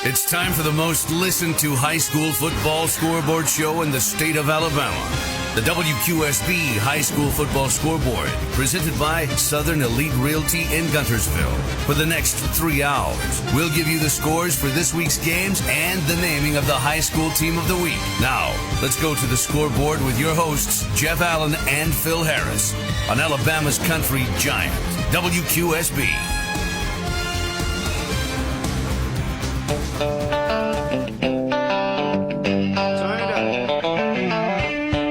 It's time for the most listened to high school football scoreboard show in the state of Alabama. The WQSB High School Football Scoreboard, presented by Southern Elite Realty in Guntersville. For the next 3 hours, we'll give you the scores for this week's games and the naming of the high school team of the week. Now, let's go to the scoreboard with your hosts, Jeff Allen and Phil Harris, on Alabama's Country Giant, WQSB.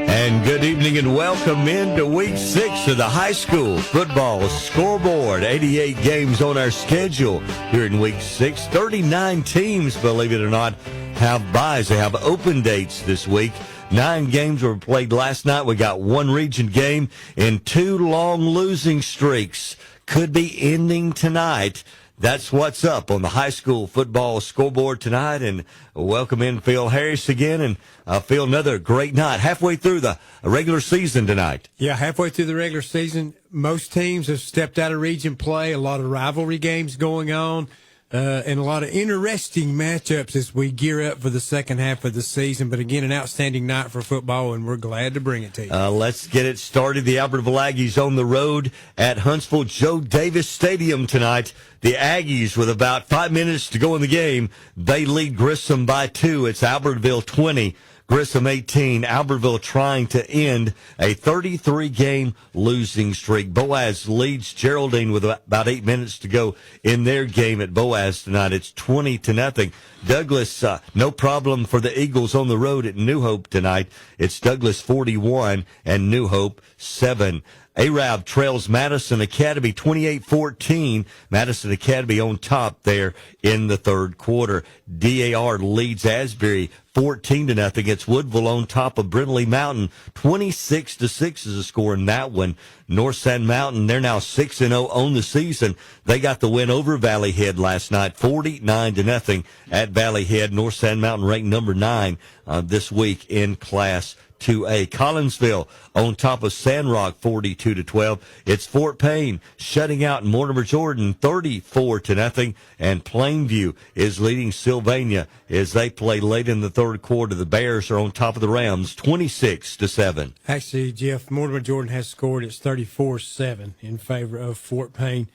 And good evening and welcome into Week 6 of the High School Football Scoreboard. 88 games on our schedule here in Week 6. 39 teams, believe it or not, have byes. They have open dates this week. 9 games were played last night. We got 1 region game and 2 long losing streaks. Could be ending tonight. That's what's up on the High School Football Scoreboard tonight, and welcome in Phil Harris again, and Phil, another great night, halfway through the regular season tonight. Yeah, halfway through the regular season. Most teams have stepped out of region play, a lot of rivalry games going on, and a lot of interesting matchups as we gear up for the second half of the season. But again, an outstanding night for football, and we're glad to bring it to you. Let's get it started. The Albertville Aggies on the road at Huntsville Joe Davis Stadium tonight. The Aggies, with about 5 minutes to go in the game, they lead Grissom by 2. It's Albertville 20, Grissom 18. Albertville trying to end a 33-game losing streak. Boaz leads Geraldine with about 8 minutes to go in their game at Boaz tonight. It's 20-0. Douglas, no problem for the Eagles on the road at New Hope tonight. It's Douglas 41 and New Hope 7. Arab trails Madison Academy 28-14. Madison Academy on top there in the third quarter. DAR leads Asbury 14-0. It's Woodville on top of Brindley Mountain. 26-6 is the score in that one. North Sand Mountain, they're now 6-0 on the season. They got the win over Valley Head last night, 49-0 at Valley Head. North Sand Mountain ranked number 9 this week in Class 2A. Collinsville on top of Sandrock 42-12. It's Fort Payne shutting out Mortimer Jordan 34-0. And Plainview is leading Sylvania as they play late in the third quarter. The Bears are on top of the Rams 26-7. Actually, Jeff, Mortimer Jordan has scored. It's 34-7 in favor of Fort Payne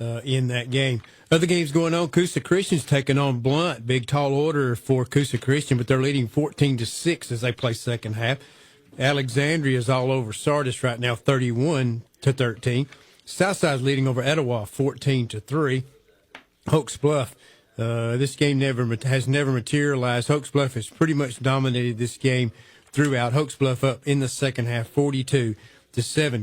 in that game. Other games going on. Coosa Christian's taking on Blunt. Big tall order for Coosa Christian, but they're leading 14-6 as they play second half. Alexandria is all over Sardis right now, 31-13. Southside's leading over Etowah, 14-3. Oaks Bluff, this game has never materialized. Oaks Bluff has pretty much dominated this game throughout. Oaks Bluff up in the second half, 42-7.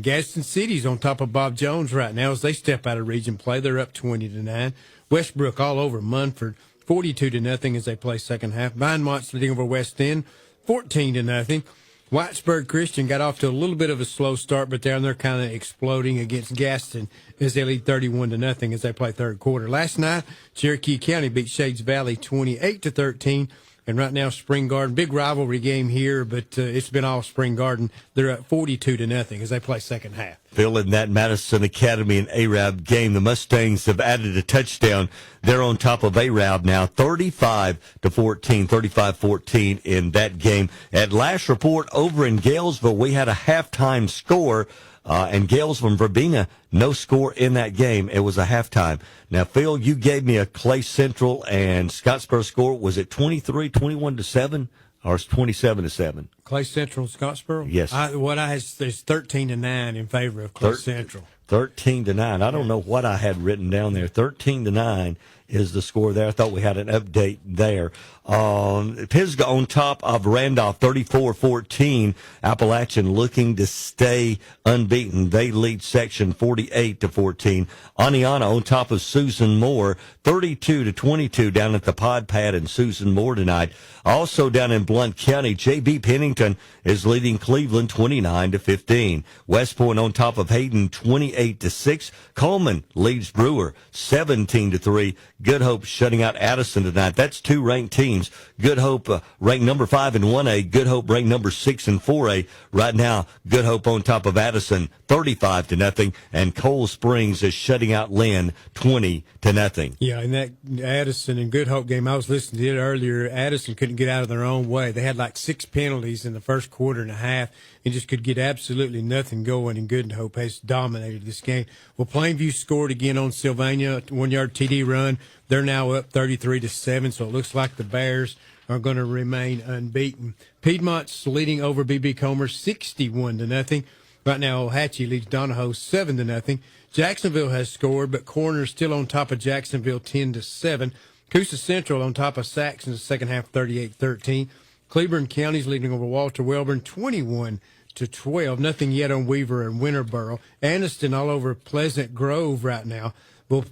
Gadsden City's on top of Bob Jones right now as they step out of region play. They're up 20-9. Westbrook all over Munford, 42-0 as they play second half. Vinemont's leading over West End, 14-0. Whitesburg Christian got off to a little bit of a slow start, but they're kind of exploding against Gaston as they lead 31-0 as they play third quarter. Last night, Cherokee County beat Shades Valley 28-13. And right now, Spring Garden, big rivalry game here, but it's been all Spring Garden. They're at 42-0 as they play second half. Phil, in that Madison Academy and Arab game, the Mustangs have added a touchdown. They're on top of Arab now, 35-14 in that game. At last report over in Galesville, we had a halftime score. And Gales from Verbena, no score in that game. It was a halftime. Now, Phil, you gave me a Clay Central and Scottsboro score. Was it 23-21-7 or 27-7? Clay Central and Scottsboro? Yes. What I had is 13-9 in favor of Clay Central. 13-9. I don't know what I had written down there. 13-9 is the score there. I thought we had an update there. Pisgah on top of Randolph, 34-14. Appalachian looking to stay unbeaten. They lead section 48-14. Aniana on top of Susan Moore, 32-22 down at the Pod Pad in Susan Moore tonight. Also down in Blount County, J.B. Pennington is leading Cleveland 29-15. West Point on top of Hayden 28-6. Coleman leads Brewer 17-3. Good Hope shutting out Addison tonight. That's two ranked teams. Good Hope ranked number 5 in 1A. Good Hope ranked number 6 in 4A. Right now, Good Hope on top of Addison 35-0, and Coal Springs is shutting out Lynn 20-0. Yeah, in that Addison and Good Hope game, I was listening to it earlier. Addison couldn't get out of their own way. They had like 6 penalties in the first quarter and a half and just could get absolutely nothing going, and Good Hope has dominated this game. Well, Plainview scored again on Sylvania, 1-yard TD run. They're now up 33-7, so it looks like the Bears are going to remain unbeaten. Piedmont's leading over BB Comer 61-0. Right now, Ohatchee leads Donahoe 7-0. Jacksonville has scored, but Corner's still on top of Jacksonville 10-7. Coosa Central on top of Saxon in the second half 38-13. Cleburne County's leading over Walter Welborn 21-12. Nothing yet on Weaver and Winterboro. Anniston all over Pleasant Grove right now. Well,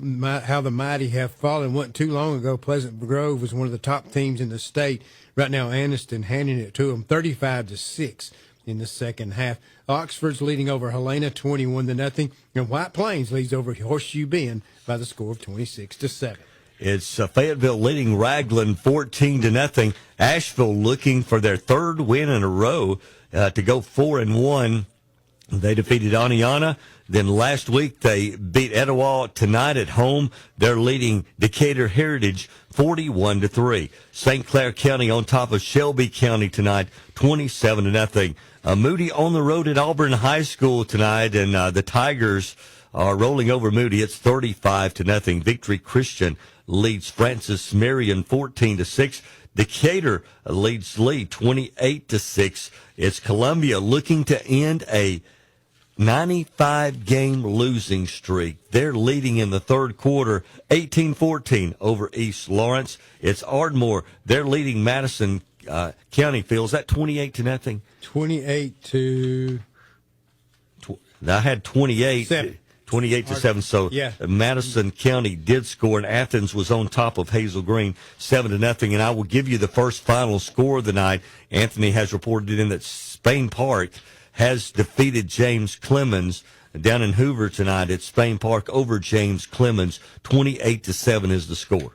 how the mighty have fallen. Wasn't too long ago, Pleasant Grove was one of the top teams in the state. Right now, Anniston handing it to them 35-6 in the second half. Oxford's leading over Helena 21-0. And White Plains leads over Horseshoe Bend by the score of 26-7. It's Fayetteville leading Raglan 14-0. Asheville looking for their third win in a row to go 4-1. They defeated Aniana. Then last week they beat Etowah. Tonight at home, they're leading Decatur Heritage 41-3. St. Clair County on top of Shelby County tonight, 27-0. Moody on the road at Auburn High School tonight, and the Tigers are rolling over Moody. It's 35-0. Victory Christian leads Francis Marion 14-6. Decatur leads Lee 28-6. It's Columbia looking to end a 95-game losing streak. They're leading in the third quarter 18-14 over East Lawrence. It's Ardmore. They're leading Madison County Fields. That 28-0? 28 to... I had 28. 7. 28-7. So yeah. Madison County did score, and Athens was on top of Hazel Green 7-0. And I will give you the first final score of the night. Anthony has reported in that Spain Park has defeated James Clemens down in Hoover tonight at Spain Park over James Clemens. 28-7 is the score.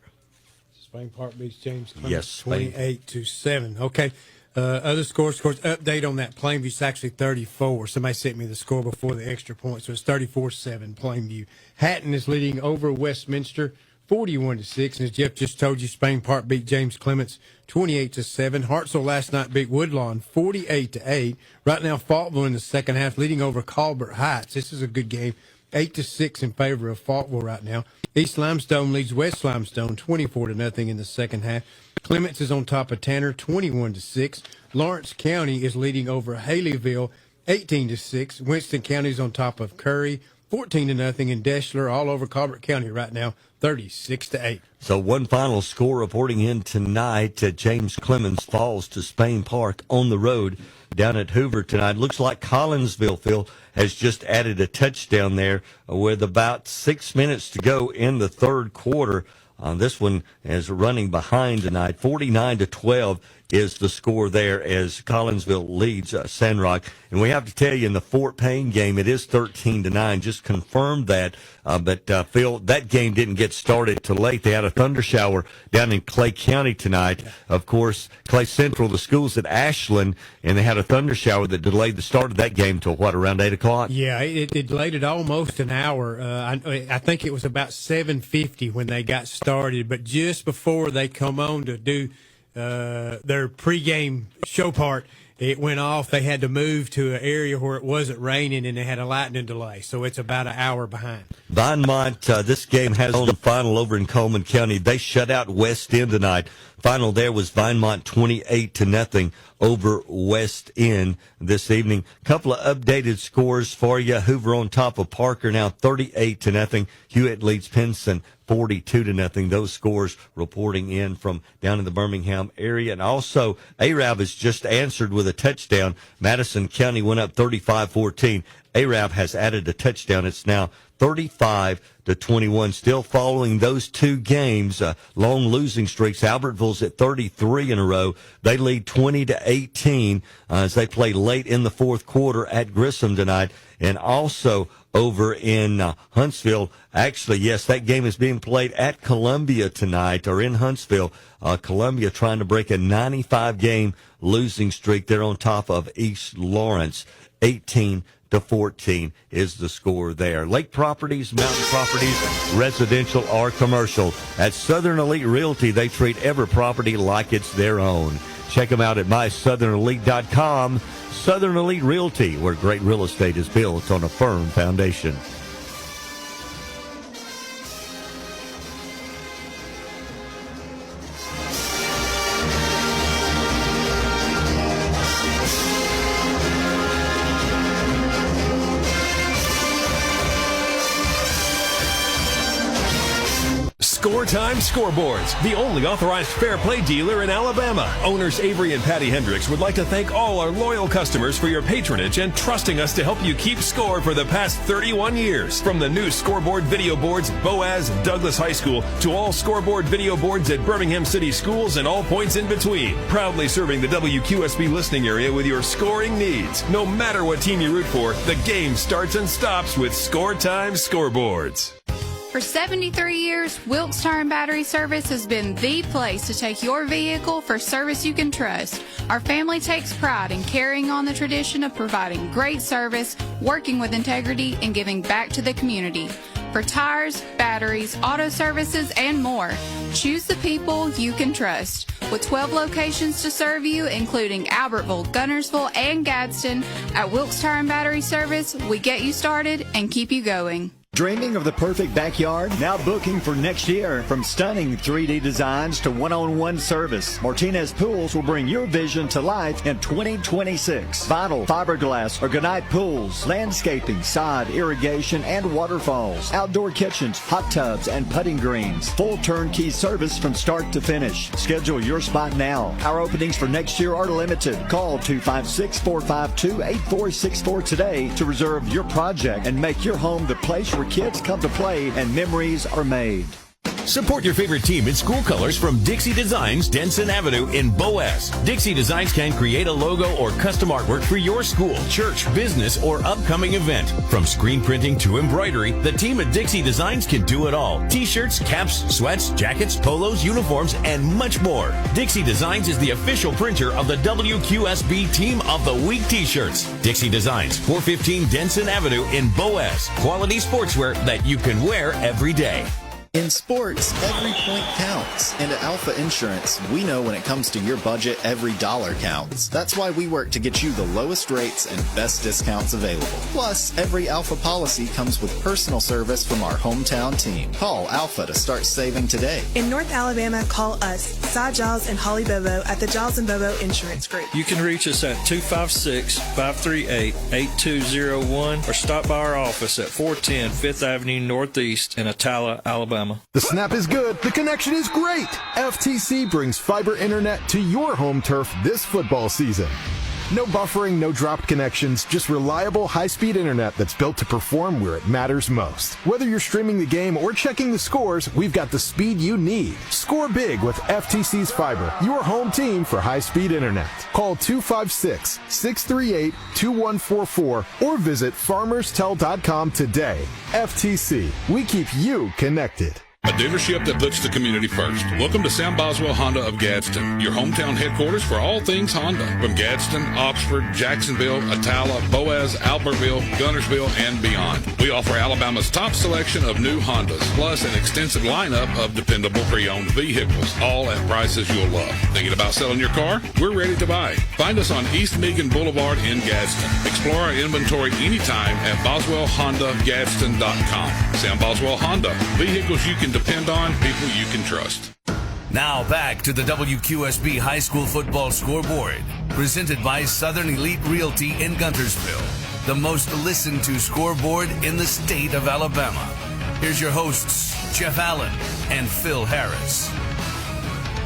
Spain Park beats James Clemens. Yes, 28-7. Okay. Other scores, update on that. Plainview's actually 34. Somebody sent me the score before the extra point, so it's 34-7 Plainview. Hatton is leading over Westminster 41-6, and as Jeff just told you, Spain Park beat James Clements 28-7. Hartselle last night beat Woodlawn 48-8. Right now, Faultville in the second half leading over Colbert Heights. This is a good game. 8-6 in favor of Faultville right now. East Limestone leads West Limestone 24-0 in the second half. Clements is on top of Tanner 21-6. Lawrence County is leading over Haleyville 18-6. Winston County is on top of Curry 14-0, and Deschler all over Colbert County right now 36-8. So one final score reporting in tonight. James Clemens falls to Spain Park on the road down at Hoover tonight. Looks like Collinsville, Phil, has just added a touchdown there with about 6 minutes to go in the third quarter. This one is running behind tonight. 49-12 is the score there as Collinsville leads Sandrock. And we have to tell you, in the Fort Payne game, it is 13-9. Just confirmed that. But Phil, that game didn't get started till late. They had a thunder shower down in Clay County tonight. Of course, Clay Central, the school's at Ashland, and they had a thunder shower that delayed the start of that game till, around 8 o'clock? Yeah, it delayed it almost an hour. I think it was about 7:50 when they got started, but just before they come on to do their pregame show part, it went off. They had to move to an area where it wasn't raining, and they had a lightning delay, so it's about an hour behind. Vinemont, this game has on the final over in Coleman County. They shut out West End tonight. Final there was Vinemont 28-0 over West End this evening. Couple of updated scores for you. Hoover on top of Parker now 38-0. Hewitt leads Pinson 42-0. Those scores reporting in from down in the Birmingham area. And also, Arab has just answered with a touchdown. Madison County went up 35-14. Arab has added a touchdown. It's now 35-21. Still following those two games, long losing streaks. Albertville's at 33 in a row. They lead 20-18 as they play late in the fourth quarter at Grissom tonight. And also over in Huntsville, actually, yes, that game is being played at Columbia tonight, or in Huntsville. Columbia trying to break a 95-game losing streak. They're on top of East Lawrence. 18-14 is the score there. Lake properties, mountain properties, residential or commercial. At Southern Elite Realty, they treat every property like it's their own. Check them out at mysouthernelite.com. Southern Elite Realty, where great real estate is built on a firm foundation. Score Time Scoreboards, the only authorized fair play dealer in Alabama. Owners Avery and Patty Hendricks would like to thank all our loyal customers for your patronage and trusting us to help you keep score for the past 31 years. From the new scoreboard video boards, Boaz, Douglas High School, to all scoreboard video boards at Birmingham City Schools and all points in between. Proudly serving the WQSB listening area with your scoring needs. No matter what team you root for, the game starts and stops with Score Time Scoreboards. For 73 years, Wilkes Tire and Battery Service has been the place to take your vehicle for service you can trust. Our family takes pride in carrying on the tradition of providing great service, working with integrity, and giving back to the community. For tires, batteries, auto services, and more, choose the people you can trust. With 12 locations to serve you, including Albertville, Gunnersville, and Gadsden, at Wilkes Tire and Battery Service, we get you started and keep you going. Dreaming of the perfect backyard? Now booking for next year. From stunning 3D designs to one-on-one service, Martinez Pools will bring your vision to life in 2026. Vinyl, fiberglass, or Gunite pools, landscaping, sod, irrigation, and waterfalls, outdoor kitchens, hot tubs, and putting greens. Full turnkey service from start to finish. Schedule your spot now. Our openings for next year are limited. Call 256-452-8464 today to reserve your project and make your home the place where kids come to play and memories are made. Support your favorite team in school colors from Dixie Designs, Denson Avenue in Boaz. Dixie Designs can create a logo or custom artwork for your school, church, business, or upcoming event. From screen printing to embroidery, the team at Dixie Designs can do it all. T-shirts, caps, sweats, jackets, polos, uniforms, and much more. Dixie Designs is the official printer of the WQSB Team of the Week T-shirts. Dixie Designs, 415 Denson Avenue in Boaz. Quality sportswear that you can wear every day. In sports, every point counts. And at Alpha Insurance, we know when it comes to your budget, every dollar counts. That's why we work to get you the lowest rates and best discounts available. Plus, every Alpha policy comes with personal service from our hometown team. Call Alpha to start saving today. In North Alabama, call us, Cy Giles and Holly Bobo at the Giles and Bobo Insurance Group. You can reach us at 256-538-8201 or stop by our office at 410 5th Avenue Northeast in Atala, Alabama. The snap is good. The connection is great. FTC brings fiber internet to your home turf this football season. No buffering, no dropped connections, just reliable high-speed internet that's built to perform where it matters most. Whether you're streaming the game or checking the scores, we've got the speed you need. Score big with FTC's fiber, your home team for high-speed internet. Call 256-638-2144 or visit farmerstel.com today. FTC, we keep you connected. A dealership that puts the community first. Welcome to Sam Boswell Honda of Gadsden, your hometown headquarters for all things Honda. From Gadsden, Oxford, Jacksonville, Atala, Boaz, Albertville, Gunnersville, and beyond. We offer Alabama's top selection of new Hondas, plus an extensive lineup of dependable pre-owned vehicles, all at prices you'll love. Thinking about selling your car? We're ready to buy. Find us on East Meagan Boulevard in Gadsden. Explore our inventory anytime at BoswellHondaGadsden.com. Sam Boswell Honda. Vehicles you can depend on, people you can trust. Now back to the WQSB High School Football Scoreboard, presented by Southern Elite Realty in Guntersville, the most listened to scoreboard in the state of Alabama. Here's your hosts, Jeff Allen and Phil Harris.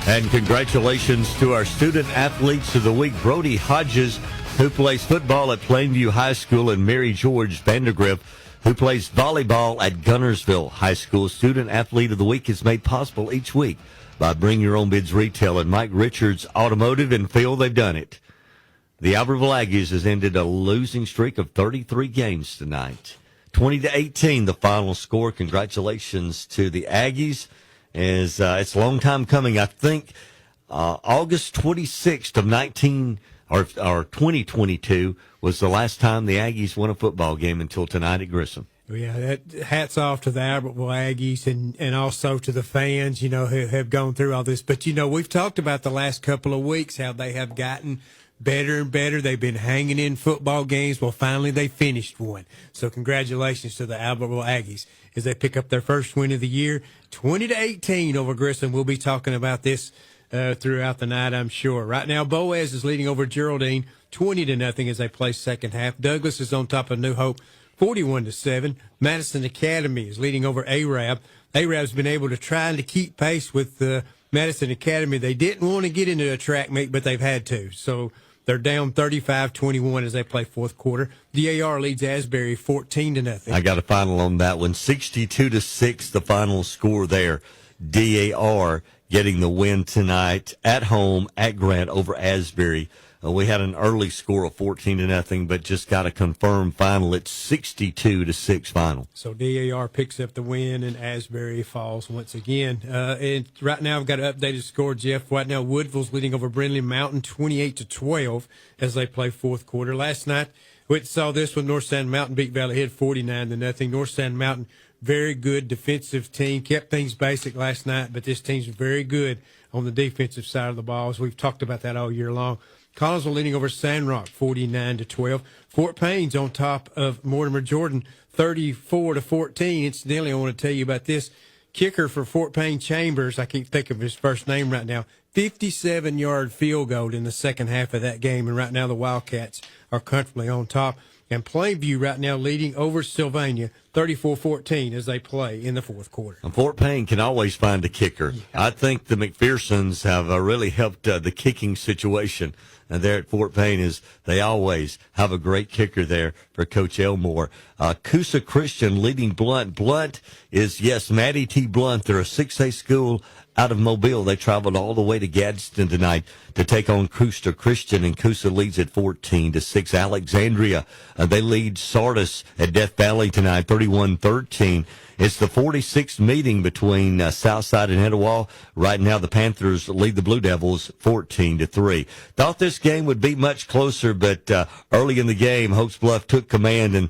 And congratulations to our student athletes of the week. Brody Hodges who plays football at Plainview High School, and Mary George Vandergriff, who plays volleyball at Gunnersville High School. Student Athlete of the Week is made possible each week by Bring Your Own Bids Retail and Mike Richards Automotive, and Phil, they've done it. The Albertville Aggies has ended a losing streak of 33 games tonight. 20-18, the final score. Congratulations to the Aggies. It's a long time coming. I think August 26th of 2022 was the last time the Aggies won a football game until tonight at Grissom. Yeah, hats off to the Albertville Aggies and also to the fans, who have gone through all this. But, we've talked about the last couple of weeks how they have gotten better and better. They've been hanging in football games. Well, finally they finished one. So congratulations to the Albertville Aggies as they pick up their first win of the year, 20-18 over Grissom. We'll be talking about this throughout the night, I'm sure. Right now, Boaz is leading over Geraldine 20-0 as they play second half. Douglas is on top of New Hope 41-7. Madison Academy is leading over Arab. Arab's been able to try to keep pace with Madison Academy. They didn't want to get into a track meet, but they've had to. So they're down 35-21 as they play fourth quarter. DAR leads Asbury 14-0. I got a final on that one. 62-6, the final score there. DAR getting the win tonight at home at Grant over Asbury. We had an early score of 14-0, but just got a confirmed final. It's 62-6 final. So DAR picks up the win, and Asbury falls once again. And right now, I've got an updated score, Jeff. Right now, Woodville's leading over Brindley Mountain 28-12 as they play fourth quarter. Last night, we saw this one. North Sand Mountain beat Valley Head 49-0. North Sand Mountain, very good defensive team. Kept things basic last night, but this team's very good on the defensive side of the ball. As we've talked about that all year long. Collinsville leading over Sandrock 49-12. Fort Payne's on top of Mortimer Jordan 34-14. Incidentally, I want to tell you about this kicker for Fort Payne, Chambers. I can't think of his first name right now. 57-yard field goal in the second half of that game, and right now the Wildcats are comfortably on top. And Plainview right now leading over Sylvania 34-14 as they play in the fourth quarter. And Fort Payne can always find a kicker. Yeah. I think the McPhersons have really helped the kicking situation. And there at Fort Payne is they always have a great kicker there for Coach Elmore. Coosa Christian leading Blunt. Blunt is, yes, Maddie T. Blunt. They're a 6A school out of Mobile. They traveled all the way to Gadsden tonight to take on Coosa Christian, and Coosa leads at 14-6. Alexandria, they lead Sardis at Death Valley tonight, 31-13. It's the 46th meeting between Southside and Etowah. Right now, the Panthers lead the Blue Devils 14-3. Thought this game would be much closer, but early in the game, Hopes Bluff took command, and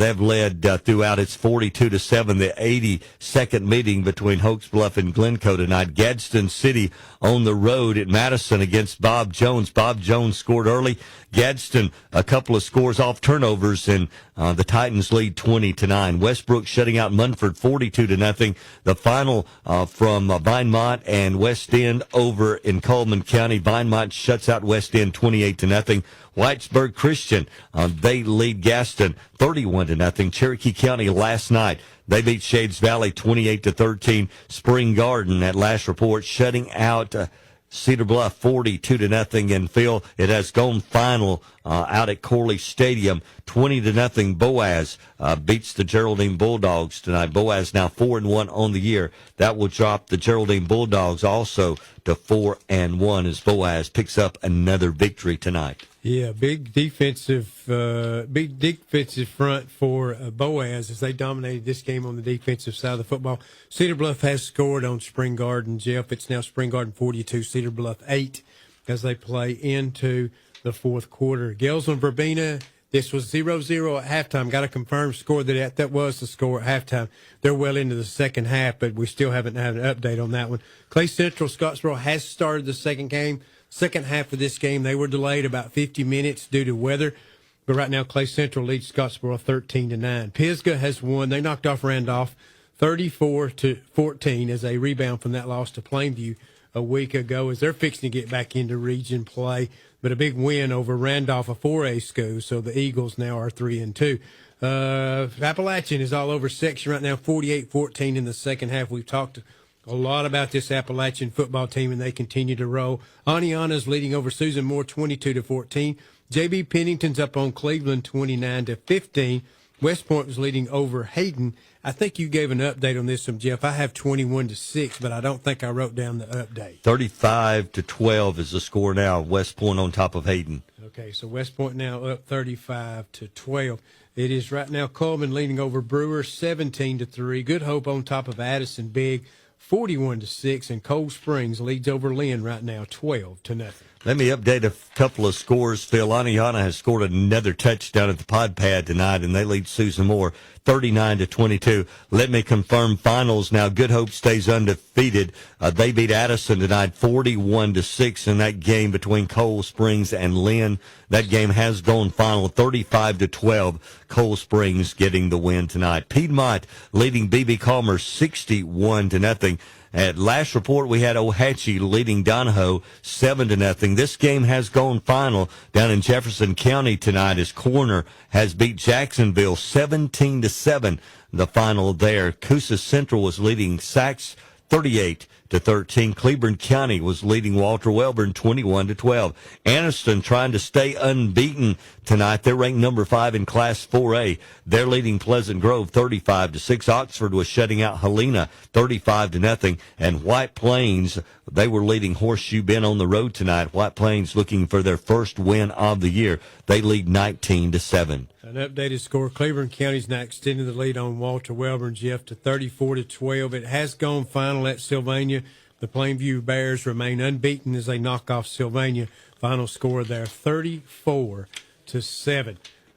they've led throughout. It's 42-7. The 82nd meeting between Hopes Bluff and Glencoe tonight. Gadsden City on the road at Madison against Bob Jones. Bob Jones scored early. Gadsden, a couple of scores off turnovers, and the Titans lead 20-9. Westbrook shutting out Munford 42-0. The final from Vinemont and West End over in Coleman County. Vinemont shuts out West End 28-0. Whitesburg Christian, they lead Gaston 31-0. Cherokee County last night, they beat Shades Valley 28-13. Spring Garden at last report shutting out Cedar Bluff 42-0. And Phil, it has gone final out at Corley Stadium 20-0. Boaz beats the Geraldine Bulldogs tonight. Boaz now 4-1 on the year. That will drop the Geraldine Bulldogs also to 4-1 as Boaz picks up another victory tonight. Yeah, big defensive front for Boaz as they dominated this game on the defensive side of the football. Cedar Bluff has scored on Spring Garden, Jeff. It's now Spring Garden 42, Cedar Bluff 8 as they play into the fourth quarter. Gales and Verbena, this was 0-0 at halftime. Got a confirmed score that was the score at halftime. They're well into the second half, but we still haven't had an update on that one. Clay Central Scottsboro has started the second half of this game. They were delayed about 50 minutes due to weather. But right now, Clay Central leads Scottsboro 13-9. Pisgah has won. They knocked off Randolph 34-14 as they rebound from that loss to Plainview a week ago as they're fixing to get back into region play. But a big win over Randolph, a 4A school. So the Eagles now are 3-2. Appalachian is all over section right now, 48-14 in the second half. We've talked a lot about this Appalachian football team, and they continue to roll. Aniana's leading over Susan Moore 22-14. J.B. Pennington's up on Cleveland 29-15. West Point was leading over Hayden. I think you gave an update on this one, Jeff. I have 21-6, but I don't think I wrote down the update. 35-12 is the score now. West Point on top of Hayden. Okay, so West Point now up 35-12. It is right now Coleman leading over Brewer 17-3. Good Hope on top of Addison Big 41-6, and Cold Springs leads over Lynn right now 12-0. Let me update a couple of scores. Phil Aniana has scored another touchdown at the pod pad tonight, and they lead Susan Moore 39-22. Let me confirm finals now. Good Hope stays undefeated. They beat Addison tonight 41-6 in that game between Coal Springs and Lynn. That game has gone final 35-12. Coal Springs getting the win tonight. Piedmont leading BB Calmer 61-0. At last report, we had Ohatchee leading Donahoe 7-0. This game has gone final down in Jefferson County tonight as Corner has beat Jacksonville 17-7. The final there. Coosa Central was leading Sachs 38-13. Cleburne County was leading Walter Wellborn 21-12. Anniston trying to stay unbeaten tonight. They're ranked number 5 in Class 4A. They're leading Pleasant Grove 35-6. Oxford was shutting out Helena 35-0. And White Plains, they were leading Horseshoe Bend on the road tonight. White Plains looking for their first win of the year. They lead 19-7. An updated score. Cleburne County's now extending the lead on Walter Wellborn, Jeff, to 34-12. It has gone final at Sylvania. The Plainview Bears remain unbeaten as they knock off Sylvania. Final score there, 34-7.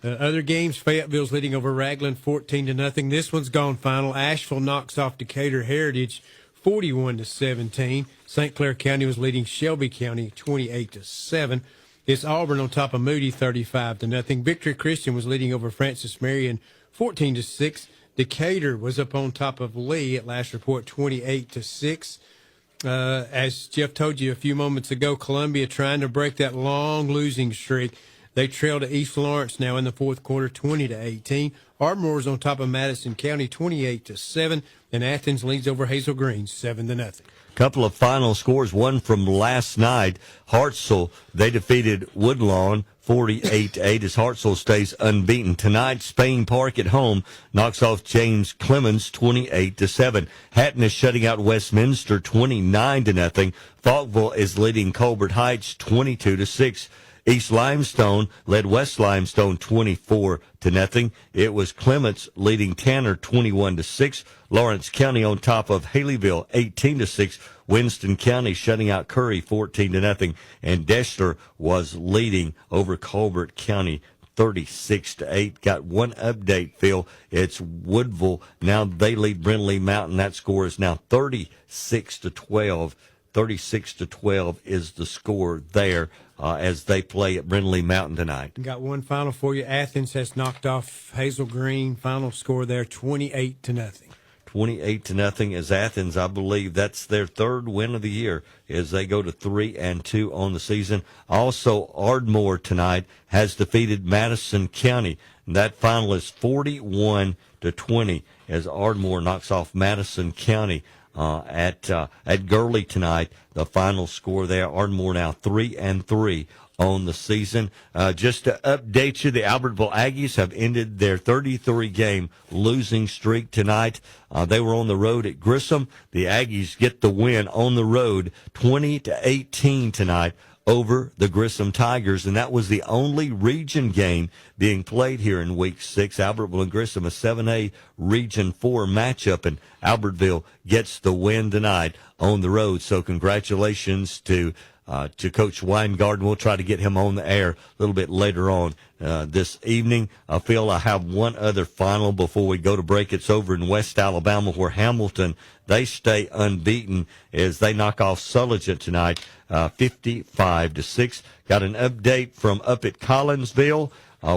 Other games, Fayetteville's leading over Raglan 14-0. This one's gone final. Asheville knocks off Decatur Heritage 41-17. St. Clair County was leading Shelby County 28-7. It's Auburn on top of Moody 35-0. Victory Christian was leading over Francis Marion 14-6. Decatur was up on top of Lee at last report 28-6. As Jeff told you a few moments ago, Columbia trying to break that long losing streak. They trail to East Lawrence now in the fourth quarter 20-18. Ardmore's on top of Madison County 28-7. And Athens leads over Hazel Green 7-0. Couple of final scores, one from last night. Hartselle, they defeated Woodlawn 48-8 as Hartselle stays unbeaten. Tonight, Spain Park at home knocks off James Clemens 28-7. Hatton is shutting out Westminster 29-0. Falkville is leading Colbert Heights 22-6. East Limestone led West Limestone 24-0. It was Clements leading Tanner 21-6. Lawrence County on top of Haleyville 18-6. Winston County shutting out Curry 14-0. And Dexter was leading over Colbert County 36-8. Got one update, Phil. It's Woodville. Now they lead Brindley Mountain. That score is now 36-12. 36-12 is the score there as they play at Brindley Mountain tonight. Got one final for you. Athens has knocked off Hazel Green. Final score there 28-0. 28-0 is Athens. I believe that's their third win of the year as they go to 3-2 on the season. Also, Ardmore tonight has defeated Madison County. That final is 41-20 as Ardmore knocks off Madison County. At Gurley tonight, the final score there. Ardmore now 3-3 on the season. Just to update you, the Albertville Aggies have ended their 33-game losing streak tonight. They were on the road at Grissom. The Aggies get the win on the road, 20-18 tonight over the Grissom Tigers, and that was the only region game being played here in Week 6. Albertville and Grissom, a 7A Region 4 matchup, and Albertville gets the win tonight on the road. So congratulations to Coach Weingarten. We'll try to get him on the air a little bit later on this evening. Phil, I have one other final before we go to break. It's over in West Alabama where Hamilton, they stay unbeaten as they knock off Sulligent tonight, 55-6. Got an update from up at Collinsville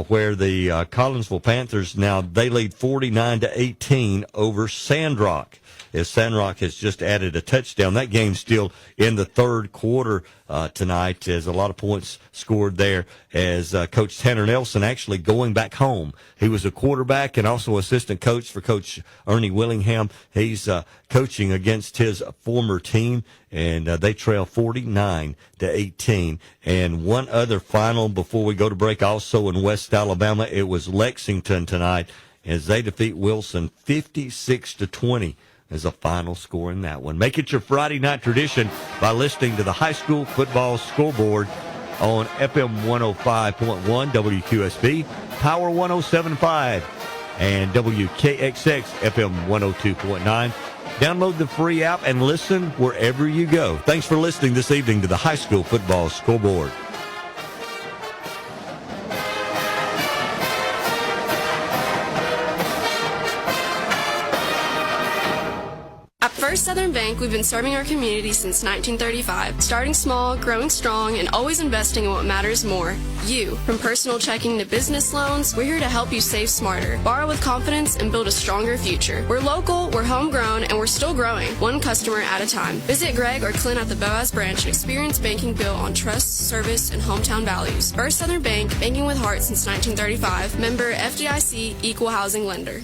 where the Collinsville Panthers now, they lead 49-18 over Sandrock. as Sandrock has just added a touchdown. That game's still in the third quarter tonight, as a lot of points scored there, as Coach Tanner Nelson actually going back home. He was a quarterback and also assistant coach for Coach Ernie Willingham. He's coaching against his former team, and they trail 49-18. And one other final before we go to break, also in West Alabama, it was Lexington tonight as they defeat Wilson 56-20. Is a final score in that one. Make it your Friday night tradition by listening to the High School Football Scoreboard on FM 105.1 WQSB, Power 107.5, and WKXX FM 102.9. Download the free app and listen wherever you go. Thanks for listening this evening to the High School Football Scoreboard. At First Southern Bank, we've been serving our community since 1935, starting small, growing strong, and always investing in what matters more, you. From personal checking to business loans, we're here to help you save smarter, borrow with confidence, and build a stronger future. We're local, we're homegrown, and we're still growing, one customer at a time. Visit Greg or Clint at the Boaz branch and experience banking built on trust, service, and hometown values. First Southern Bank, banking with heart since 1935, member FDIC, equal housing lender.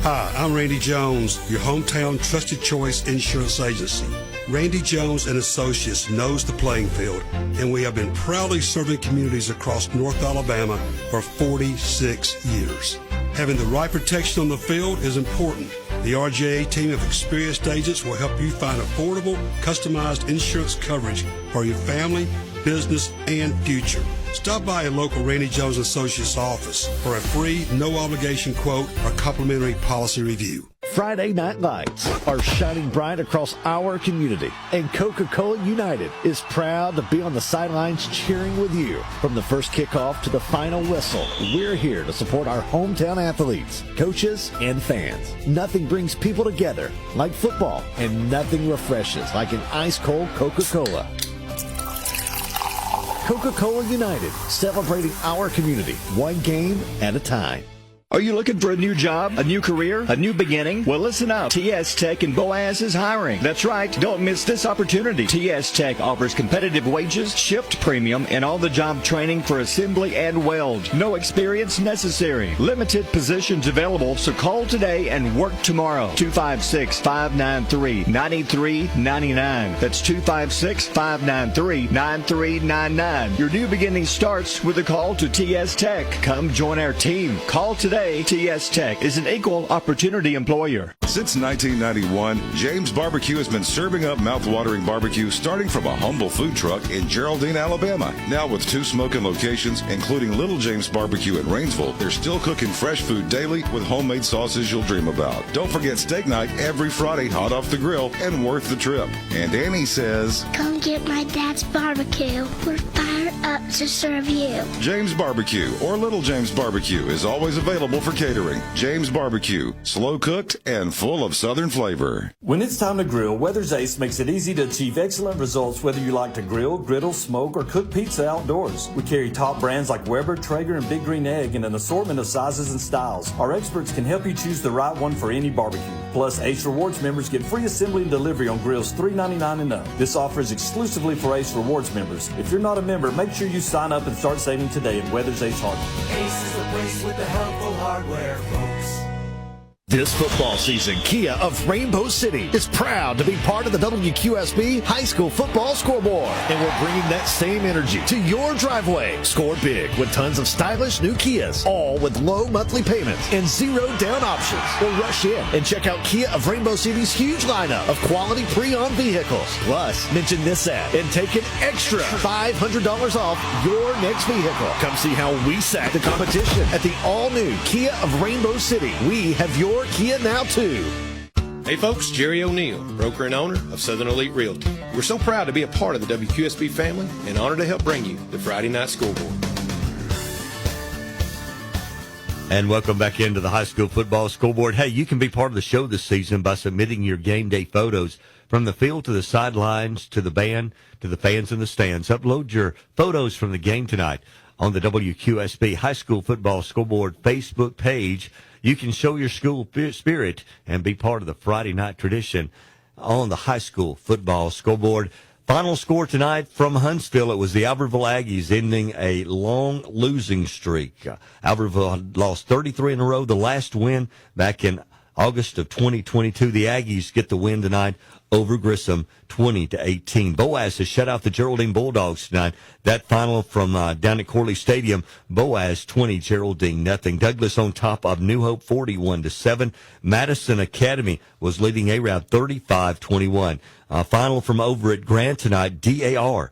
Hi, I'm Randy Jones, your hometown trusted choice insurance agency. Randy Jones and Associates knows the playing field, and we have been proudly serving communities across North Alabama for 46 years. Having the right protection on the field is important. The RJA team of experienced agents will help you find affordable, customized insurance coverage for your family, business, and future. Stop by a local Randy Jones Associates office for a free, no-obligation quote or complimentary policy review. Friday Night Lights are shining bright across our community, and Coca-Cola United is proud to be on the sidelines cheering with you. From the first kickoff to the final whistle, we're here to support our hometown athletes, coaches, and fans. Nothing brings people together like football, and nothing refreshes like an ice-cold Coca-Cola. Coca-Cola United, celebrating our community, one game at a time. Are you looking for a new job, a new career, a new beginning? Well, listen up. TS Tech in Boaz is hiring. That's right. Don't miss this opportunity. TS Tech offers competitive wages, shift premium, and all-the-job training for assembly and weld. No experience necessary. Limited positions available, so call today and work tomorrow. 256-593-9399. That's 256-593-9399. Your new beginning starts with a call to TS Tech. Come join our team. Call today. TS Tech is an equal opportunity employer. Since 1991, James Barbecue has been serving up mouth-watering barbecue starting from a humble food truck in Geraldine, Alabama. Now with 2 smoking locations, including Little James Barbecue in Rainsville, they're still cooking fresh food daily with homemade sauces you'll dream about. Don't forget steak night every Friday, hot off the grill and worth the trip. And Annie says, "Come get my dad's barbecue. We're fired up to serve you." James Barbecue or Little James Barbecue is always available for catering. James Barbecue, slow cooked and full of southern flavor. When it's time to grill, Weather's Ace makes it easy to achieve excellent results whether you like to grill, griddle, smoke, or cook pizza outdoors. We carry top brands like Weber, Traeger, and Big Green Egg in an assortment of sizes and styles. Our experts can help you choose the right one for any barbecue. Plus, Ace Rewards members get free assembly and delivery on grills $3.99 and up. This offer is exclusively for Ace Rewards members. If you're not a member, make sure you sign up and start saving today at Weather's Ace Hardware. Ace is the place with the helpful hardware, folks. This football season, Kia of Rainbow City is proud to be part of the WQSB High School Football Scoreboard. And we're bringing that same energy to your driveway. Score big with tons of stylish new Kias, all with low monthly payments and zero down options. Or rush in and check out Kia of Rainbow City's huge lineup of quality pre-owned vehicles. Plus, mention this ad and take an extra $500 off your next vehicle. Come see how we sack the competition at the all-new Kia of Rainbow City. We have your Kia now too. Hey folks, Jerry O'Neill, broker and owner of Southern Elite Realty. We're so proud to be a part of the WQSB family and honored to help bring you the Friday Night Scoreboard. And welcome back into the High School Football Scoreboard. Hey, you can be part of the show this season by submitting your game day photos from the field to the sidelines to the band to the fans in the stands. Upload your photos from the game tonight on the WQSB High School Football Scoreboard Facebook page. you can show your school spirit and be part of the Friday night tradition on the high school football scoreboard. Final score tonight from Huntsville. It was the Albertville Aggies ending a long losing streak. Albertville had lost 33 in a row. The last win back in August of 2022. The Aggies get the win tonight over Grissom, 20-18. Boaz has shut out the Geraldine Bulldogs tonight. That final from down at Corley Stadium, Boaz 20, Geraldine nothing. Douglas on top of New Hope, 41-7. Madison Academy was leading Arab 35-21. Final from over at Grant tonight, DAR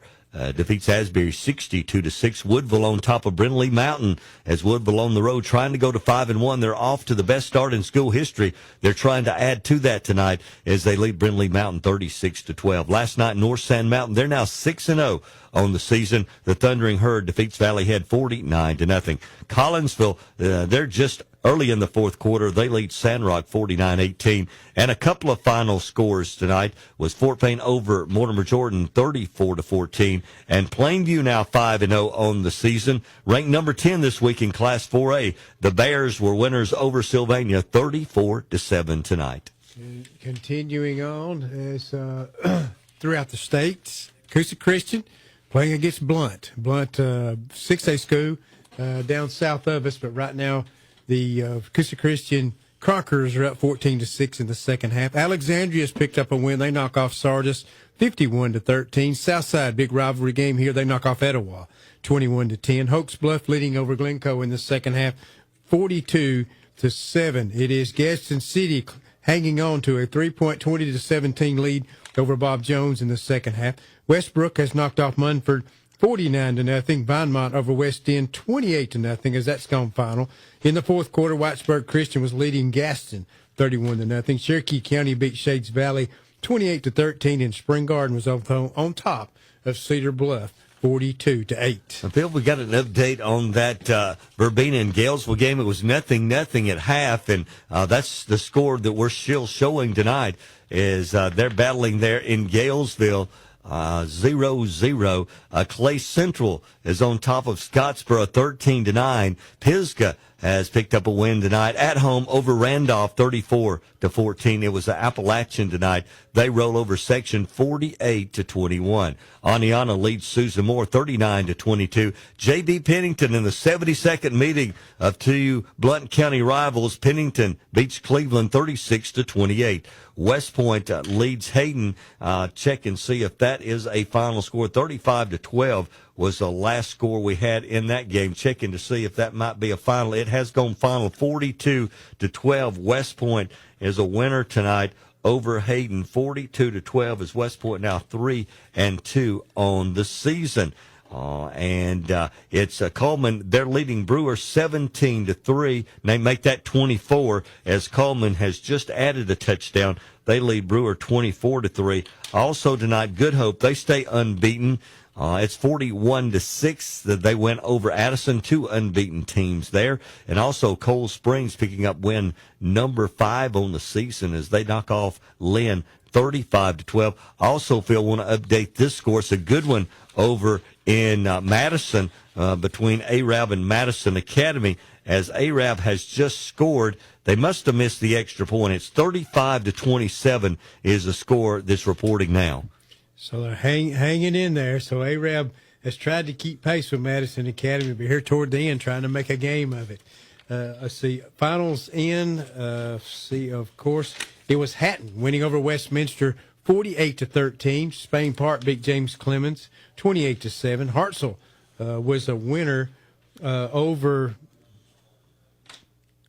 defeats Asbury 62-6. Woodville on top of Brindley Mountain as Woodville on the road trying to go to 5-1. They're off to the best start in school history. They're trying to add to that tonight as they lead Brindley Mountain 36-12. Last night, North Sand Mountain, they're now 6-0 on the season. The Thundering Herd defeats Valley Head 49-0. Collinsville, they're just early in the fourth quarter. They lead Sandrock 49-18. And a couple of final scores tonight was Fort Payne over Mortimer Jordan 34-14. And Plainview now 5-0 on the season. Ranked number 10 this week in Class 4A. The Bears were winners over Sylvania 34-7 tonight. Continuing on as throughout the states, Coosa Christian playing against Blunt. Blunt 6A school down south of us, but right now the Coosa Christian Conquerors are up 14-6 in the second half. Alexandria's picked up a win. They knock off Sardis 51-13. Southside, big rivalry game here. They knock off Etowah 21-10. Hoax Bluff leading over Glencoe in the second half 42-7. It is Gadsden City hanging on to a 3-point 20-17 lead over Bob Jones in the second half. Westbrook has knocked off Munford 49-0. Vinemont over West End 28-0 as that's gone final. In the fourth quarter, Whitesburg Christian was leading Gaston 31-0. Cherokee County beat Shades Valley 28-13, and Spring Garden was on top of Cedar Bluff 42-8. Phil, we got an update on that Verbena and Galesville game. It was 0-0 at half, and that's the score that we're still showing tonight. Is they're battling there in Galesville. 0-0. Clay Central is on top of Scottsboro 13-9. Pisgah has picked up a win tonight at home over Randolph 34-14. It was the Appalachian tonight. They roll over Section 48-21. Aniana leads Susan Moore 39-22. J.B. Pennington in the 72nd meeting of two Blount County rivals. Pennington beats Cleveland 36-28. West Point leads Hayden. Check and see if that is a final score. 35-12 was the last score we had in that game. Checking to see if that might be a final. It has gone final 42-12. West Point is a winner tonight over Hayden. 42-12 is West Point now 3-2 on the season. It's Coleman. They're leading Brewer 17-3. They make that 24 as Coleman has just added a touchdown. They lead Brewer 24-3. Also tonight, Good Hope, they stay unbeaten. It's 41-6 that they went over Addison, two unbeaten teams there. And also Cold Springs picking up win number 5 on the season as they knock off Lynn 35-12. Also, Phil, want to update this score. It's a good one over in Madison between Arab and Madison Academy as Arab has just scored. They must have missed the extra point. It's 35-27 is the score that's reporting now. So they're hanging in there. So Arab has tried to keep pace with Madison Academy, but here toward the end trying to make a game of it. Let's see. Finals in, of course, it was Hatton winning over Westminster 48-13. Spain Park beat James Clemens 28-7. Hartselle was a winner over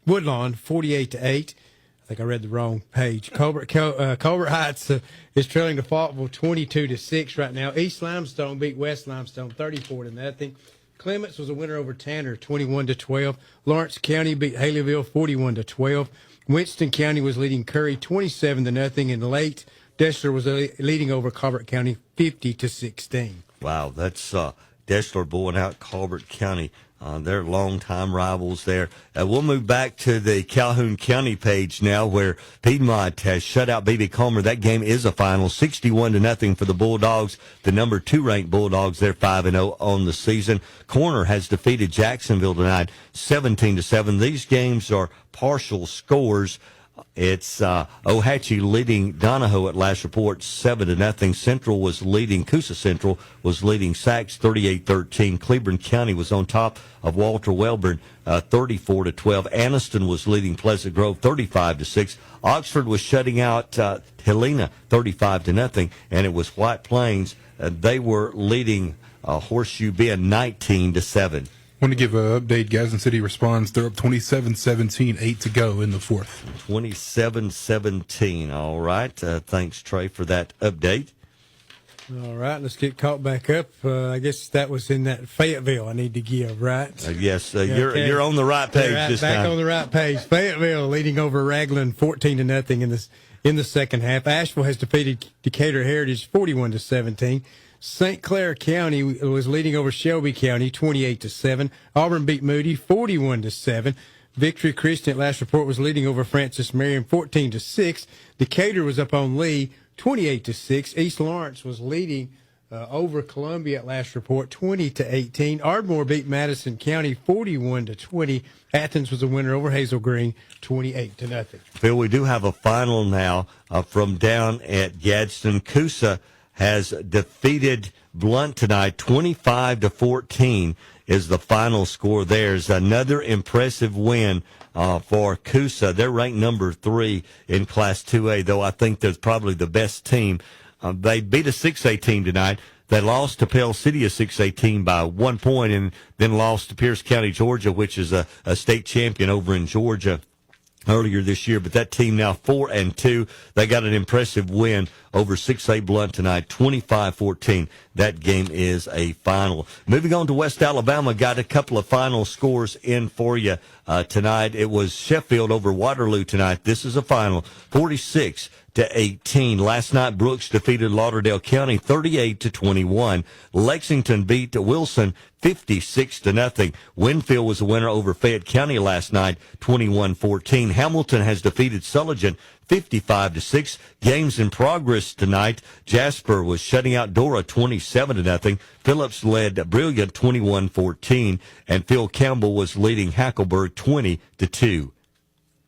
Woodlawn 48-8. I think I read the wrong page. Colbert Heights is trailing to Faultville 22-6 right now. East Limestone beat West Limestone 34-0. Clements was a winner over Tanner 21-12. Lawrence County beat Haleyville 41-12. Winston County was leading Curry 27-0, and late Dessler was leading over Colbert County 50-16. Wow, that's Dessler blowing out Colbert County They're longtime rivals there. We'll move back to the Calhoun County page now, where Piedmont has shut out B.B. Comer. That game is a final, 61-0 for the Bulldogs. The number 2 ranked Bulldogs, they're 5-0 on the season. Corner has defeated Jacksonville tonight, 17-7. These games are partial scores. It's Ohatchee leading Donahoe at last report 7-0. Central was leading, Coosa Central was leading Sachs 38-13. Cleburne County was on top of Walter Wellborn 34-12. Anniston was leading Pleasant Grove 35-6. Oxford was shutting out Helena 35-0, and it was White Plains. They were leading Horseshoe Bend 19-7. Want to give an update. Gadsden City responds. They're up 27-17, 8 to go in the fourth. 27-17. All right. Thanks, Trey, for that update. All right. Let's get caught back up. I guess that was in that Fayetteville I need to give, right? Yes. You're on the right page this time. Back on the right page. Fayetteville leading over Raglan 14-0 in the second half. Asheville has defeated Decatur Heritage 41-17. St. Clair County was leading over Shelby County 28-7. Auburn beat Moody 41-7. Victory Christian at last report was leading over Francis Marion 14-6. Decatur was up on Lee 28-6. East Lawrence was leading over Columbia at last report 20-18. Ardmore beat Madison County 41-20. Athens was a winner over Hazel Green 28-0. Phil, we do have a final now from down at Gadsden. Coosa has defeated Blount tonight, 25-14 is the final score. There's another impressive win for Coosa. They're ranked number 3 in Class 2A, though I think they're probably the best team. They beat a 6A team tonight. They lost to Pell City, a 6A team, by 1 point, and then lost to Pierce County, Georgia, which is a state champion over in Georgia earlier this year. But that team now 4-2. They got an impressive win over 6A Blount tonight, 25-14. That game is a final. Moving on to West Alabama, got a couple of final scores in for you tonight. It was Sheffield over Waterloo tonight. This is a final, 46-18. Last night, Brooks defeated Lauderdale County 38-21. Lexington beat Wilson 56-0. Winfield was the winner over Fayette County last night, 21-14. Hamilton has defeated Sullivan 55-6. Games in progress tonight. Jasper was shutting out Dora 27-0. Phillips led Brilliant 21-14, and Phil Campbell was leading Hackleburg 20-2.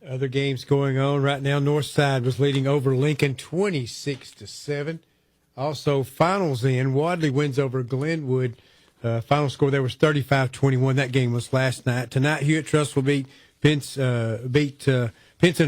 Other games going on right now. Northside was leading over Lincoln 26-7. Also, finals in. Wadley wins over Glenwood. Final score there was 35-21. That game was last night. Tonight, Hewitt-Truss will beat Pinson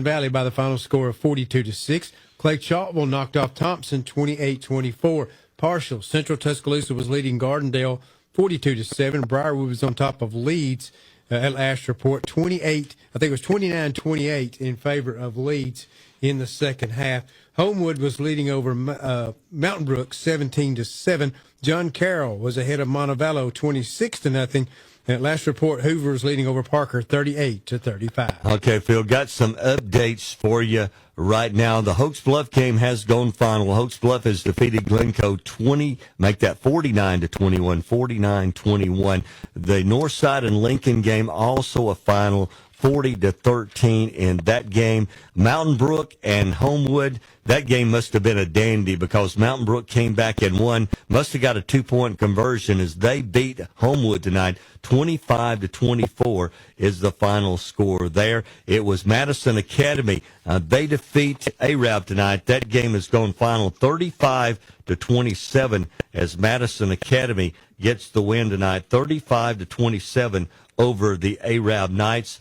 Valley by the final score of 42-6. Clay Chaltville knocked off Thompson 28-24. Partial. Central Tuscaloosa was leading Gardendale 42-7. Briarwood was on top of Leeds at last report 29-28 in favor of Leeds in the second half. Homewood was leading over Mountain Brook 17-7. John Carroll was ahead of Montevallo 26-0. And at last report, Hoover was leading over Parker 38-35. Okay, Phil, got some updates for you right now. The Hoax Bluff game has gone final. Hoax Bluff has defeated Glencoe 49-21, 49-21. The Northside and Lincoln game also a final, 40-13 in that game. Mountain Brook and Homewood, that game must have been a dandy because Mountain Brook came back and won. Must have got a 2-point conversion as they beat Homewood tonight. 25-24 is the final score there. It was Madison Academy. They defeat Arab tonight. That game has gone final 35-27 as Madison Academy gets the win tonight. 35-27 over the Arab Knights.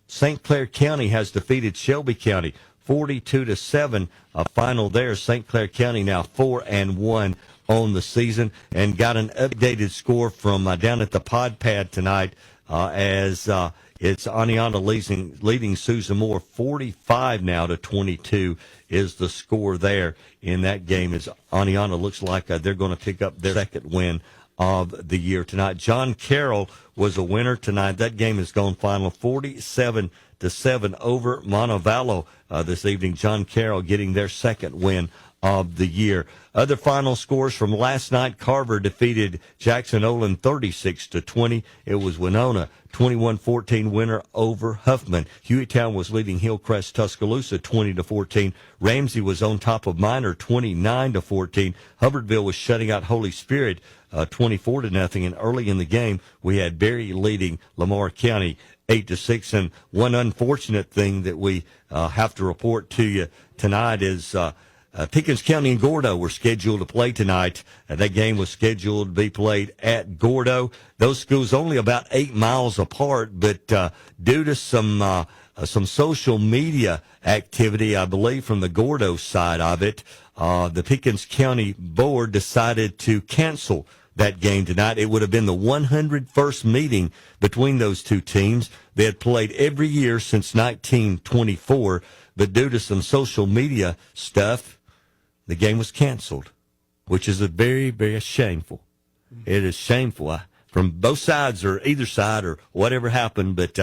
St. Clair County has defeated Shelby County 42-7. A final there. St. Clair County now 4-1 on the season, and got an updated score from down at the Pod Pad tonight as it's Aniana leading Susan Moore 45 now to 22 is the score there in that game. As Aniana looks like they're going to pick up their second win of the year tonight. John Carroll was a winner tonight. That game has gone final 47-7 over Montevallo this evening. John Carroll getting their second win of the year. Other final scores from last night: Carver defeated Jackson Olin 36-20. It was Winona 21-14 winner over Huffman. Hueytown was leading Hillcrest Tuscaloosa 20-14. Ramsey was on top of Minor 29-14. Hubbardville was shutting out Holy Spirit 24-0. And early in the game, we had Berry leading Lamar County 8-6. And one unfortunate thing that we have to report to you tonight is Pickens County and Gordo were scheduled to play tonight. That game was scheduled to be played at Gordo. Those schools only about 8 miles apart, but due to some social media activity, I believe, from the Gordo side of it, the Pickens County board decided to cancel that game tonight. It would have been the 101st meeting between those two teams. They had played every year since 1924, but due to some social media stuff, the game was canceled, which is a very, very shameful. It is shameful from both sides or either side or whatever happened, but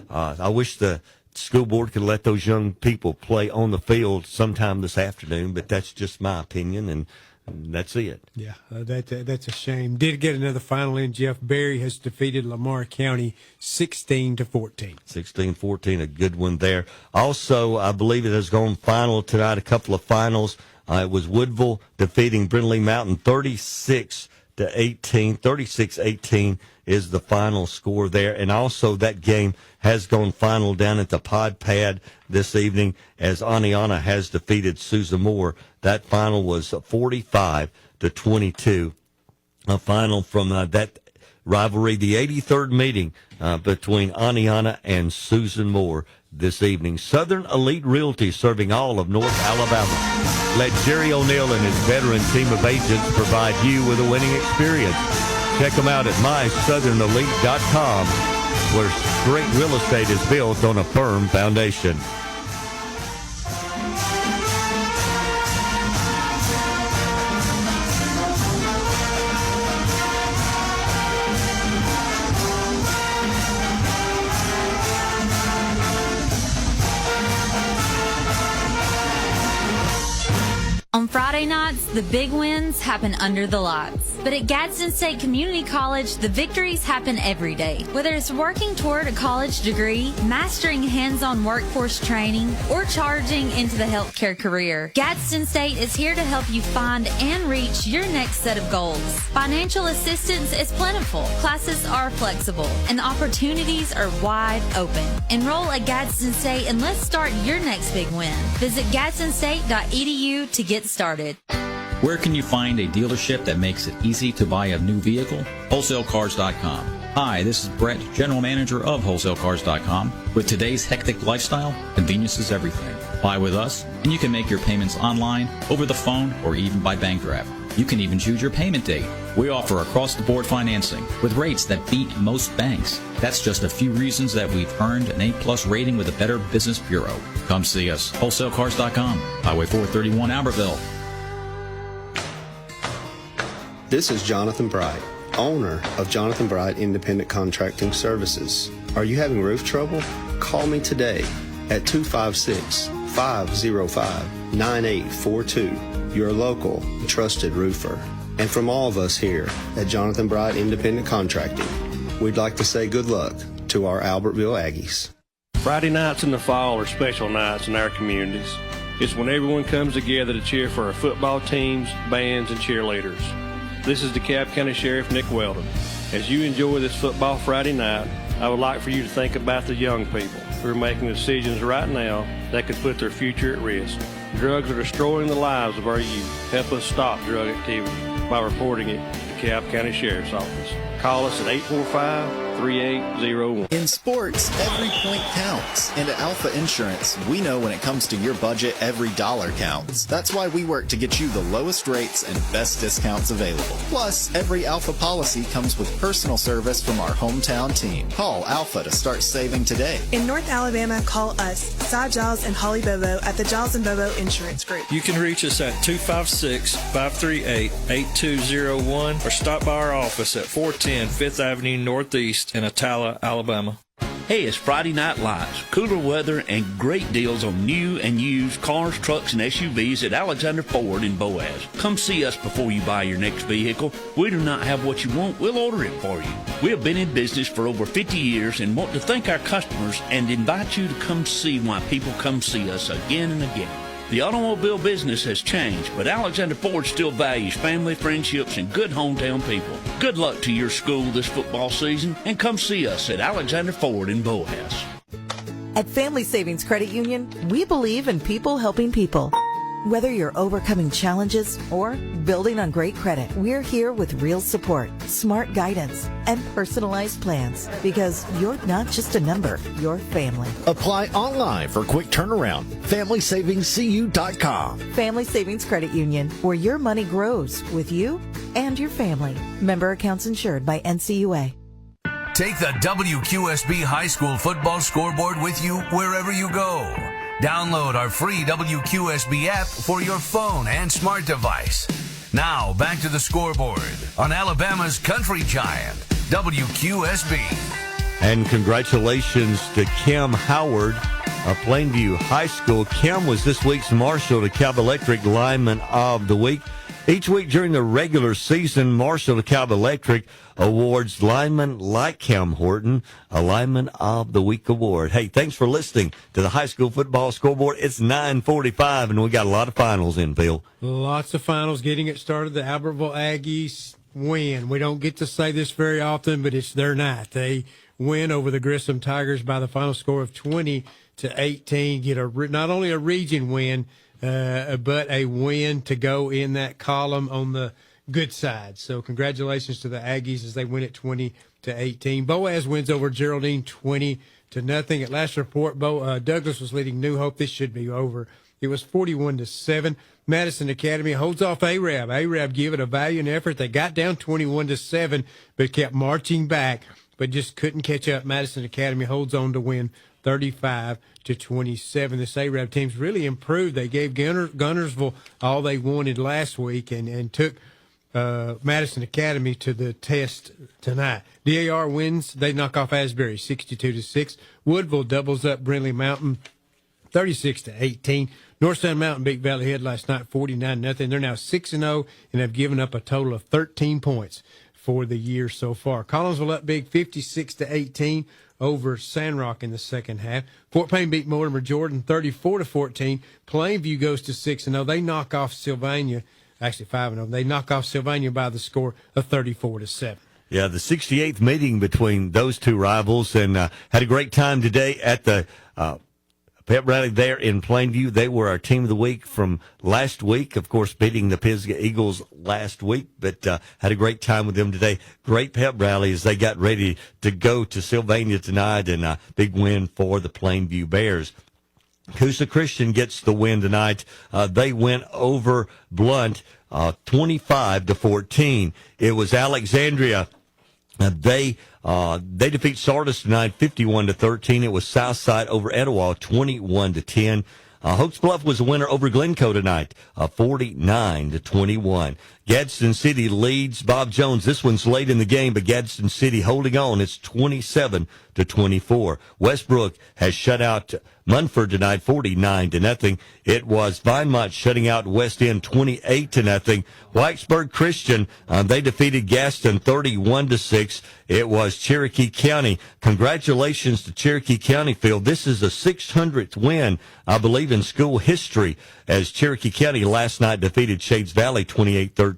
I wish the school board could let those young people play on the field sometime this afternoon, but that's just my opinion, and that's it. Yeah, that's a shame. Did get another final in. Jeff Berry has defeated Lamar County 16-14. 16-14, a good one there. Also, I believe it has gone final tonight, a couple of finals. It was Woodville defeating Brindley Mountain 36-18. 36-18 is the final score there. And also that game has gone final down at the Pod Pad this evening as Aniana has defeated Susan Moore. That final was 45-22. A final from that rivalry, the 83rd meeting between Aniana and Susan Moore this evening. Southern Elite Realty, serving all of North Alabama. Let Jerry O'Neill and his veteran team of agents provide you with a winning experience. Check them out at mysouthernerelite.com, where great real estate is built on a firm foundation. On Friday nights, the big wins happen under the lights. But at Gadsden State Community College, the victories happen every day. Whether it's working toward a college degree, mastering hands-on workforce training, or charging into the healthcare career, Gadsden State is here to help you find and reach your next set of goals. Financial assistance is plentiful, classes are flexible, and the opportunities are wide open. Enroll at Gadsden State and let's start your next big win. Visit gadstenstate.edu to get started. Where can you find a dealership that makes it easy to buy a new vehicle? WholesaleCars.com. Hi, this is Brett, General Manager of WholesaleCars.com. With today's hectic lifestyle, convenience is everything. Buy with us, and you can make your payments online, over the phone, or even by bank draft. You can even choose your payment date. We offer across-the-board financing with rates that beat most banks. That's just a few reasons that we've earned an A+ rating with the Better Business Bureau. Come see us. WholesaleCars.com, Highway 431, Albertville. This is Jonathan Bright, owner of Jonathan Bright Independent Contracting Services. Are you having roof trouble? Call me today at 256-505-9842. Your local, trusted roofer. And from all of us here at Jonathan Bright Independent Contracting, we'd like to say good luck to our Albertville Aggies. Friday nights in the fall are special nights in our communities. It's when everyone comes together to cheer for our football teams, bands, and cheerleaders. This is DeKalb County Sheriff Nick Weldon. As you enjoy this football Friday night, I would like for you to think about the young people who are making decisions right now that could put their future at risk. Drugs are destroying the lives of our youth. Help us stop drug activity by reporting it to DeKalb County Sheriff's Office. Call us at 845-3801. In sports, every point counts. And at Alpha Insurance, we know when it comes to your budget, every dollar counts. That's why we work to get you the lowest rates and best discounts available. Plus, every Alpha policy comes with personal service from our hometown team. Call Alpha to start saving today. In North Alabama, call us, Cy Giles and Holly Bobo at the Giles and Bobo Insurance Group. You can reach us at 256-538-8201 or stop by our office at 410 Fifth Avenue Northeast in Atala, Alabama. Hey, it's Friday Night Lights. Cooler weather and great deals on new and used cars, trucks, and SUVs at Alexander Ford in Boaz. Come see us before you buy your next vehicle. We do not have what you want. We'll order it for you. We have been in business for over 50 years and want to thank our customers and invite you to come see why people come see us again and again. The automobile business has changed, but Alexander Ford still values family, friendships, and good hometown people. Good luck to your school this football season, and come see us at Alexander Ford in Boaz. At Family Savings Credit Union, we believe in people helping people. Whether you're overcoming challenges or building on great credit, we're here with real support, smart guidance, and personalized plans, because you're not just a number, you're family. Apply online for quick turnaround. FamilySavingsCU.com. Family Savings Credit Union, where your money grows with you and your family. Member accounts insured by NCUA. Take the WQSB High School Football Scoreboard with you wherever you go. Download our free WQSB app for your phone and smart device. Now, back to the scoreboard on Alabama's Country Giant, WQSB. And congratulations to Kim Howard of Plainview High School. Kim was this week's Marshall DeKalb Electric Lineman of the Week. Each week during the regular season, Marshall DeKalb Electric awards linemen like Cam Horton a Lineman of the Week award. Hey, thanks for listening to the High School Football Scoreboard. It's 9:45, and we got a lot of finals in, Bill. Lots of finals getting it started. The Albertville Aggies win. We don't get to say this very often, but it's their night. They win over the Grissom Tigers by the final score of 20-18. Get not only a region win, but a win to go in that column on the good side. So congratulations to the Aggies as they win at 20-18. Boaz wins over Geraldine 20-0. At last report, Douglas was leading New Hope. This should be over. It was 41-7. Madison Academy holds off Arab. Arab give it a valiant effort. They got down 21-7, but kept marching back, but just couldn't catch up. Madison Academy holds on to win 35-27. This Arab team's really improved. They gave Gunnersville all they wanted last week and took Madison Academy to the test tonight. DAR wins. They knock off Asbury 62-6. Woodville doubles up Brindley Mountain 36-18. North Sound Mountain beat Valley Head last night 49-0. They're now 6-0 and have given up a total of 13 points for the year so far. Collinsville up big 56-18 over Sandrock in the second half. Fort Payne beat Mortimer Jordan 34-14. Plainview goes to 6-0. They knock off Sylvania, actually 5-0. They knock off Sylvania by the score of 34-7. Yeah, the 68th meeting between those two rivals, and had a great time today at the pep rally there in Plainview. They were our team of the week from last week, of course, beating the Pisgah Eagles last week, but had a great time with them today. Great pep rally as they got ready to go to Sylvania tonight, and a big win for the Plainview Bears. Coosa Christian gets the win tonight. They went over Blunt 25-14. It was Alexandria. They defeat Sardis tonight 51-13. It was Southside over Etowah 21-10. Hoax Bluff was a winner over Glencoe tonight 49-21. Gadsden City leads Bob Jones. This one's late in the game, but Gadsden City holding on. It's 27-24. Westbrook has shut out Munford tonight 49-0. It was Vinemont shutting out West End 28-0. Whitesburg Christian, they defeated Gaston 31-6. It was Cherokee County. Congratulations to Cherokee County, Phil. This is the 600th win, I believe, in school history, as Cherokee County last night defeated Shades Valley 28-13,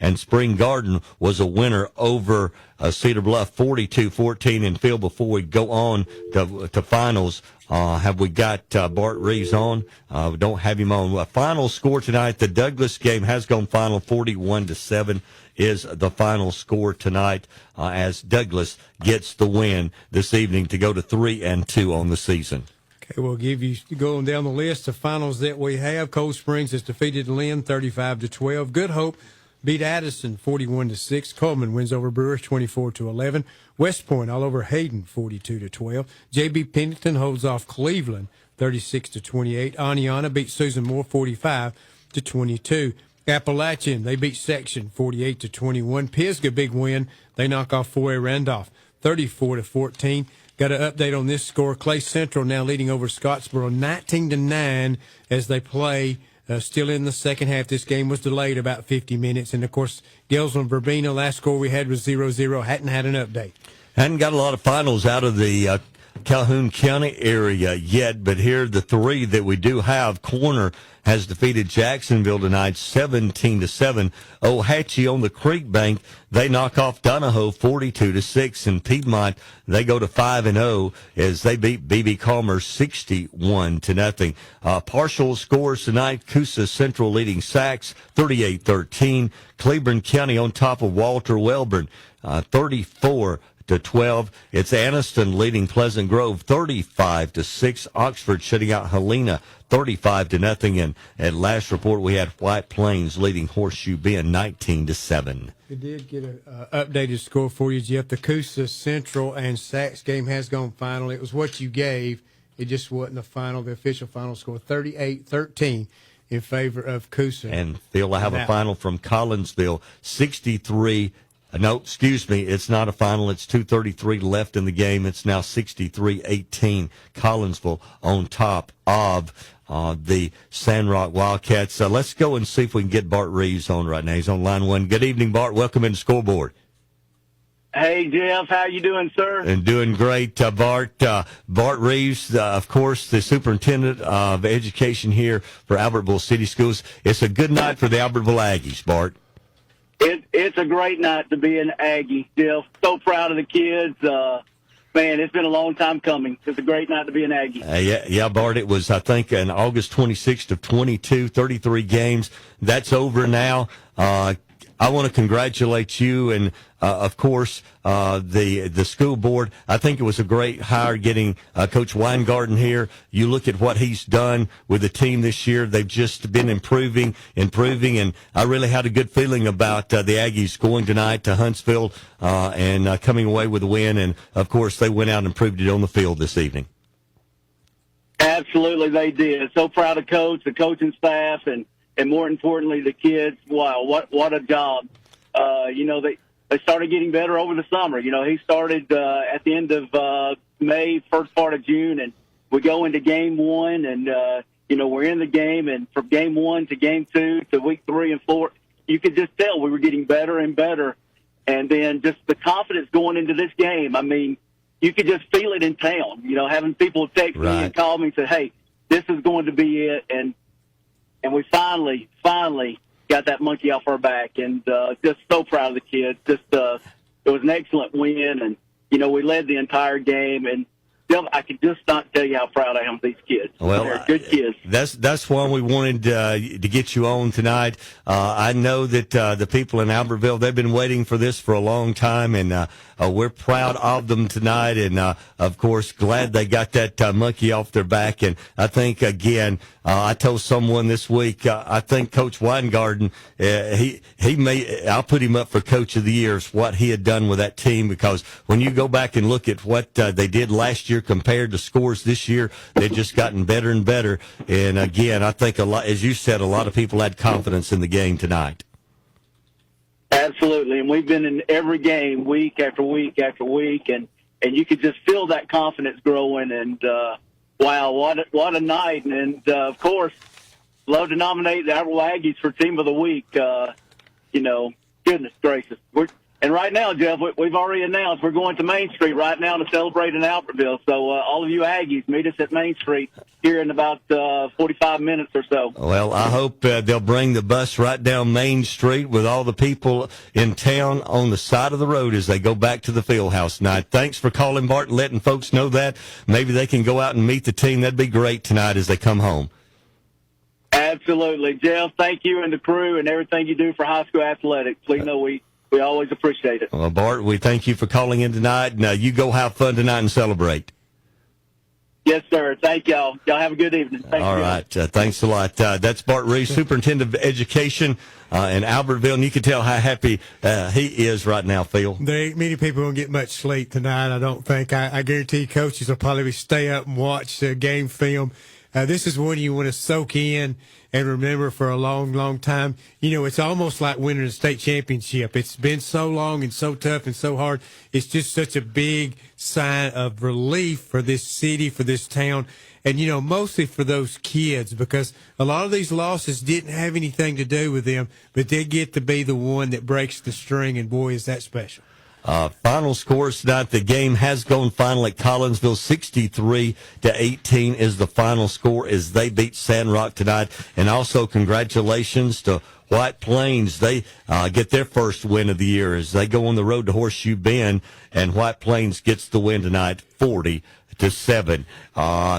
and Spring Garden was a winner over Cedar Bluff 42-14. And Phil, before we go on to finals, have we got Bart Reeves on? We don't have him on. Final score tonight, the Douglas game has gone final 41-7 is the final score tonight, as Douglas gets the win this evening to go to 3-2 on the season. Okay, we'll give you, going down the list of finals that we have. Cold Springs has defeated Lynn 35-12. Good Hope beat Addison 41-6. Coleman wins over Brewers 24-11. West Point all over Hayden 42-12. JB Pennington holds off Cleveland 36-28. Aniana beat Susan Moore 45-22. Appalachian, they beat Section 48-21. Pisgah, big win. They knock off 4A Randolph 34-14. Got an update on this score. Clay Central now leading over Scottsboro 19-9 as they play. Still in the second half. This game was delayed about 50 minutes. And, of course, Gilsland Verbena, last score we had was 0-0. Hadn't had an update. Hadn't got a lot of finals out of the Calhoun County area yet, but here the three that we do have. Corner has defeated Jacksonville tonight 17-7. Ohatchee on the Creek Bank, they knock off Donahoe 42-6, and Piedmont, they go to 5-0 as they beat BB Calmer 61-0. Partial scores tonight: Coosa Central leading Sacs 38-13. Cleburne County on top of Walter Welborn 34-12. It's Anniston leading Pleasant Grove 35-6. Oxford shutting out Helena 35-0. And at last report, we had White Plains leading Horseshoe Bend 19-7. We did get an updated score for you, Jeff. The Coosa Central and Sacs game has gone final. It was what you gave. It just wasn't the final, the official final score, 38-13 in favor of Coosa. And they'll have a final from Collinsville, 63. No, excuse me, it's not a final. It's 2:33 left in the game. It's now 63-18. Collinsville on top of the Sandrock Wildcats. Let's go and see if we can get Bart Reeves on right now. He's on line one. Good evening, Bart. Welcome into Scoreboard. Hey, Jeff. How you doing, sir? And doing great, Bart. Bart Reeves, of course, the superintendent of education here for Albertville City Schools. It's a good night for the Albertville Aggies, Bart. It's a great night to be an Aggie, Jeff. So proud of the kids. Man, it's been a long time coming. It's a great night to be an Aggie. Yeah, Bart, it was, I think, on August 26th of 22, 33 games. That's over now. I want to congratulate you and, of course, the school board. I think it was a great hire getting Coach Weingarten here. You look at what he's done with the team this year. They've just been improving, and I really had a good feeling about the Aggies going tonight to Huntsville and coming away with a win. And, of course, they went out and proved it on the field this evening. Absolutely, they did. So proud of Coach, the coaching staff, and more importantly, the kids. Wow, what a job. They started getting better over the summer. He started at the end of May, first part of June, and we go into game one, and, we're in the game, and from game one to game two to week 3 and 4, you could just tell we were getting better and better. And then just the confidence going into this game, I mean, you could just feel it in town, having people text me and call me and say, hey, this is going to be it. And we finally got that monkey off our back, and just so proud of the kids. Just it was an excellent win, and we led the entire game, and I could just not tell you how proud I am of these kids. Well, they're good kids. That's why we wanted to get you on tonight. I know that the people in Albertville, they've been waiting for this for a long time, and we're proud of them tonight, and of course glad they got that monkey off their back. And I think again, I told someone this week, I think Coach Weingarten, I'll put him up for Coach of the Year, what he had done with that team, because when you go back and look at what they did last year compared to scores this year, they've just gotten better and better. And again, I think as you said, a lot of people had confidence in the game tonight. Absolutely, and we've been in every game week after week after week, and you could just feel that confidence growing. And wow, what a night! And of course, love to nominate the Albertville Aggies for Team of the Week. Goodness gracious, and right now, Jeff, we've already announced we're going to Main Street right now to celebrate in Albertville. So all of you Aggies, meet us at Main Street here in about 45 minutes or so. Well, I hope they'll bring the bus right down Main Street with all the people in town on the side of the road as they go back to the field house tonight. Thanks for calling, Bart, and letting folks know that. Maybe they can go out and meet the team. That'd be great tonight as they come home. Absolutely. Jeff, thank you and the crew and everything you do for high school athletics. Please know we always appreciate it. Well, Bart, we thank you for calling in tonight. Now, you go have fun tonight and celebrate. Yes, sir. Thank y'all. Y'all have a good evening. All right. Thanks a lot. That's Bart Reeves, Superintendent of Education in Albertville, and you can tell how happy he is right now, Phil. There ain't many people going to get much sleep tonight, I don't think. I guarantee coaches will probably stay up and watch game film. This is one you want to soak in and remember for a long, long time. You know, it's almost like winning a state championship. It's been so long and so tough and so hard. It's just such a big sign of relief for this city, for this town, and, you know, mostly for those kids, because a lot of these losses didn't have anything to do with them, but they get to be the one that breaks the string, and boy, is that special. Final scores tonight. The game has gone final at Collinsville. 63-18 is the final score as they beat Sandrock tonight. And also congratulations to White Plains. They get their first win of the year as they go on the road to Horseshoe Bend, and White Plains gets the win tonight, 40-7.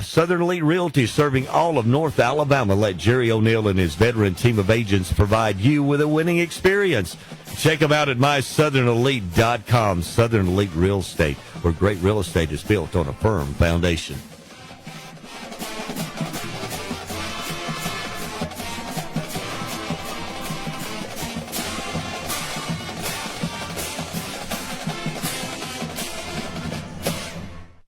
Southern Elite Realty, serving all of North Alabama. Let Jerry O'Neill and his veteran team of agents provide you with a winning experience. Check them out at mysouthernelite.com. Southern Elite Real Estate, where great real estate is built on a firm foundation.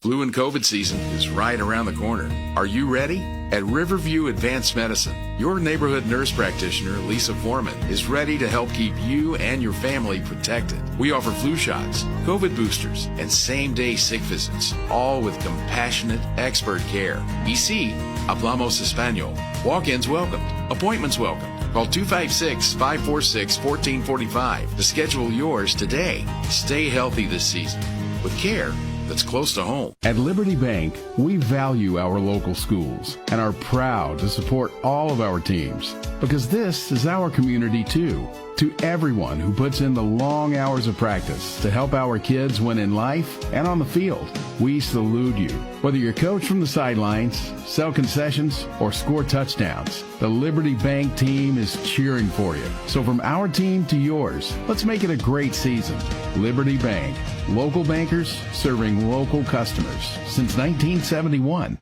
Flu and COVID season is right around the corner. Are you ready? At Riverview Advanced Medicine, your neighborhood nurse practitioner, Lisa Foreman, is ready to help keep you and your family protected. We offer flu shots, COVID boosters, and same-day sick visits, all with compassionate, expert care. Y si, hablamos español. Walk-ins welcomed. Appointments welcomed. Call 256-546-1445 to schedule yours today. Stay healthy this season with care that's close to home. At Liberty Bank, we value our local schools and are proud to support all of our teams because this is our community too. To everyone who puts in the long hours of practice to help our kids win in life and on the field, we salute you. Whether you're coach from the sidelines, sell concessions, or score touchdowns, the Liberty Bank team is cheering for you. So from our team to yours, let's make it a great season. Liberty Bank, local bankers serving local customers since 1971.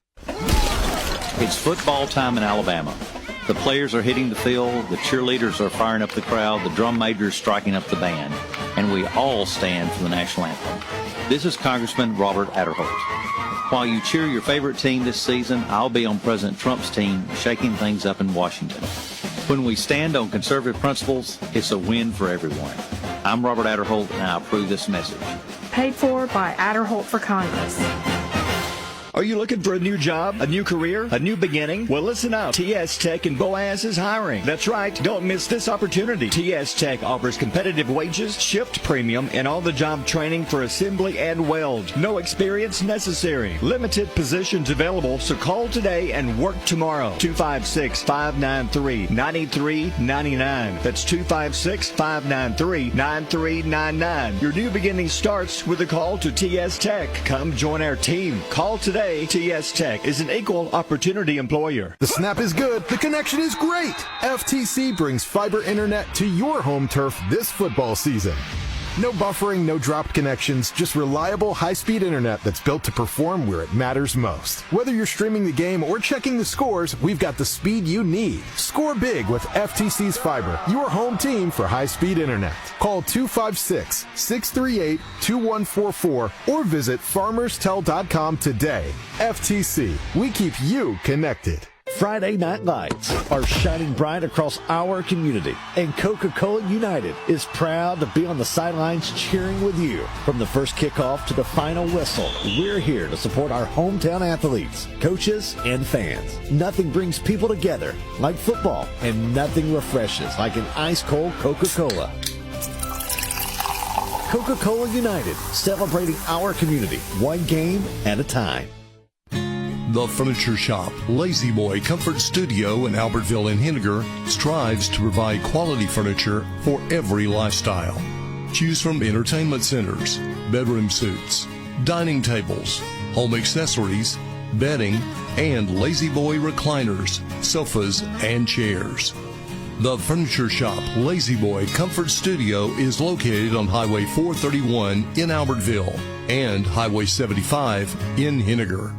It's football time in Alabama. The players are hitting the field, the cheerleaders are firing up the crowd, the drum major is striking up the band, and we all stand for the national anthem. This is Congressman Robert Adderholt. While you cheer your favorite team this season, I'll be on President Trump's team shaking things up in Washington. When we stand on conservative principles, it's a win for everyone. I'm Robert Adderholt, and I approve this message. Paid for by Adderholt for Congress. Are you looking for a new job, a new career, a new beginning? Well, listen up. TS Tech in Boaz is hiring. That's right. Don't miss this opportunity. TS Tech offers competitive wages, shift premium, and on-the-job training for assembly and weld. No experience necessary. Limited positions available, so call today and work tomorrow. 256-593-9399. That's 256-593-9399. Your new beginning starts with a call to TS Tech. Come join our team. Call today. TS Tech is an equal opportunity employer. The snap is good. The connection is great. FTC brings fiber internet to your home turf this football season. No buffering, no dropped connections, just reliable high-speed internet that's built to perform where it matters most. Whether you're streaming the game or checking the scores, we've got the speed you need. Score big with FTC's fiber, your home team for high-speed internet. Call 256-638-2144 or visit farmerstel.com today. FTC, we keep you connected. Friday Night Lights are shining bright across our community, and Coca-Cola United is proud to be on the sidelines cheering with you. From the first kickoff to the final whistle, we're here to support our hometown athletes, coaches, and fans. Nothing brings people together like football, and nothing refreshes like an ice-cold Coca-Cola. Coca-Cola United, celebrating our community, one game at a time. The Furniture Shop, Lazy Boy Comfort Studio in Albertville and Henniger strives to provide quality furniture for every lifestyle. Choose from entertainment centers, bedroom suites, dining tables, home accessories, bedding, and Lazy Boy recliners, sofas, and chairs. The Furniture Shop, Lazy Boy Comfort Studio is located on Highway 431 in Albertville and Highway 75 in Henniger.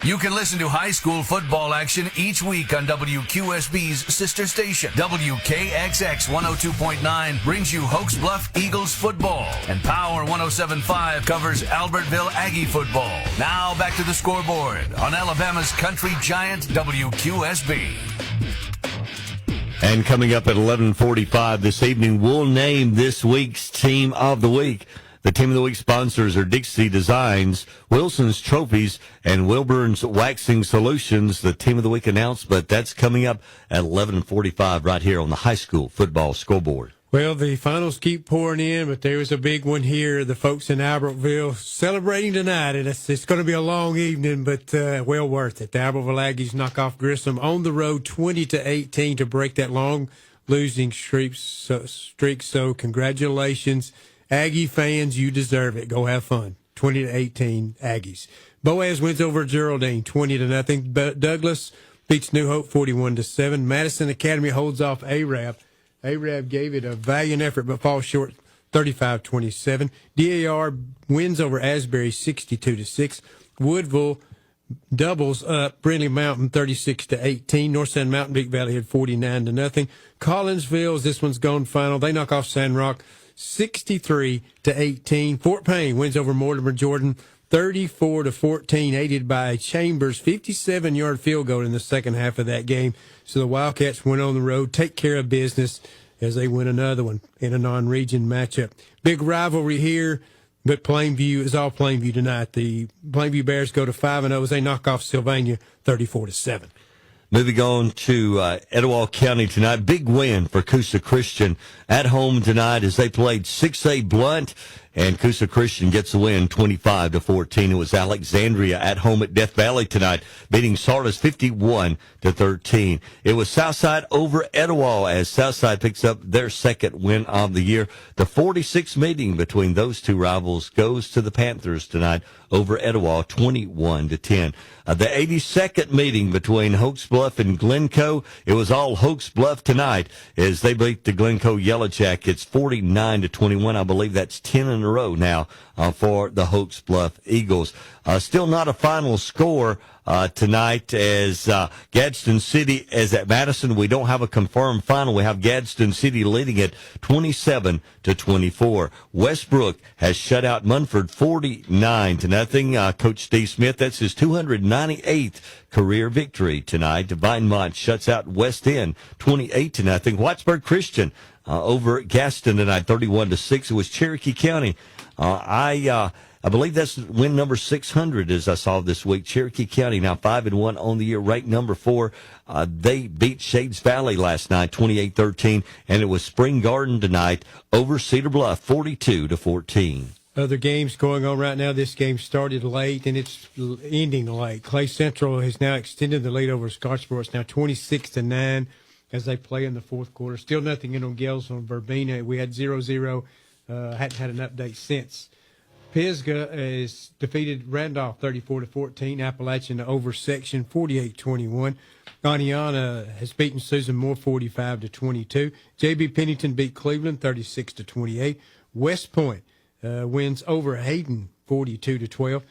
You can listen to high school football action each week on WQSB's sister station. WKXX 102.9 brings you Hoax Bluff Eagles football, and Power 107.5 covers Albertville Aggie football. Now back to the scoreboard on Alabama's country giant WQSB. And coming up at 11:45 this evening, we'll name this week's Team of the Week. The Team of the Week sponsors are Dixie Designs, Wilson's Trophies, and Wilburn's Waxing Solutions. The Team of the Week announcement, that's coming up at 11:45 right here on the High School Football Scoreboard. Well, the finals keep pouring in, but there was a big one here. The folks in Albertville celebrating tonight, and it's going to be a long evening, but well worth it. The Albertville Aggies knock off Grissom on the road 20-18 to break that long losing streak. So congratulations, Aggie fans, you deserve it. Go have fun. 20-18 Aggies. Boaz wins over Geraldine 20-0. Douglas beats New Hope 41-7. Madison Academy holds off Arab. Arab gave it a valiant effort but falls short 35-27. DAR wins over Asbury 62-6. Woodville doubles up Brindley Mountain 36-18. North Sand Mountain beat Valley Head 49-0. Collinsville, this one's gone final. They knock off Sandrock 63-18. Fort Payne wins over Mortimer Jordan 34-14, aided by Chambers' 57-yard field goal in the second half of that game. So the Wildcats went on the road, take care of business as they win another one in a non-region matchup. Big rivalry here, but Plainview is all Plainview tonight. The Plainview Bears go to 5-0 as they knock off Sylvania 34-7. Moving on to Etowah County tonight. Big win for Coosa Christian at home tonight as they played 6A Blunt, and Coosa Christian gets the win 25-14. It was Alexandria at home at Death Valley tonight, beating Sardis 51-13. It was Southside over Etowah as Southside picks up their second win of the year. The 46th meeting between those two rivals goes to the Panthers tonight over Etowah 21-10. The 82nd meeting between Hoax Bluff and Glencoe, it was all Hoax Bluff tonight as they beat the Glencoe Yellow Jackets 49-21. I believe that's 10 in a row now for the Hoax Bluff Eagles. Still not a final score tonight as Gadsden City is at Madison. We don't have a confirmed final. We have Gadsden City leading it 27-24. Westbrook has shut out Munford 49-0. Coach Steve Smith, that's his 298th career victory tonight. Vinemont shuts out West End 28-0. Whitesburg Christian over Gaston tonight 31-6. It was Cherokee County. I believe that's win number 600 as I saw this week. Cherokee County now 5-1 on the year, ranked number 4. They beat Shades Valley last night 28-13, and it was Spring Garden tonight over Cedar Bluff 42-14. Other games going on right now. This game started late and it's ending late. Clay Central has now extended the lead over Scottsboro. It's now 26-9 as they play in the fourth quarter. Still nothing in on Gales on Verbena. We had 0-0. Hadn't had an update since. Pisgah is defeated Randolph 34-14. Appalachian over Section 48-21. Goniana has beaten Susan Moore 45-22. JB Pennington beat Cleveland 36-28. West Point wins over Hayden 42-12.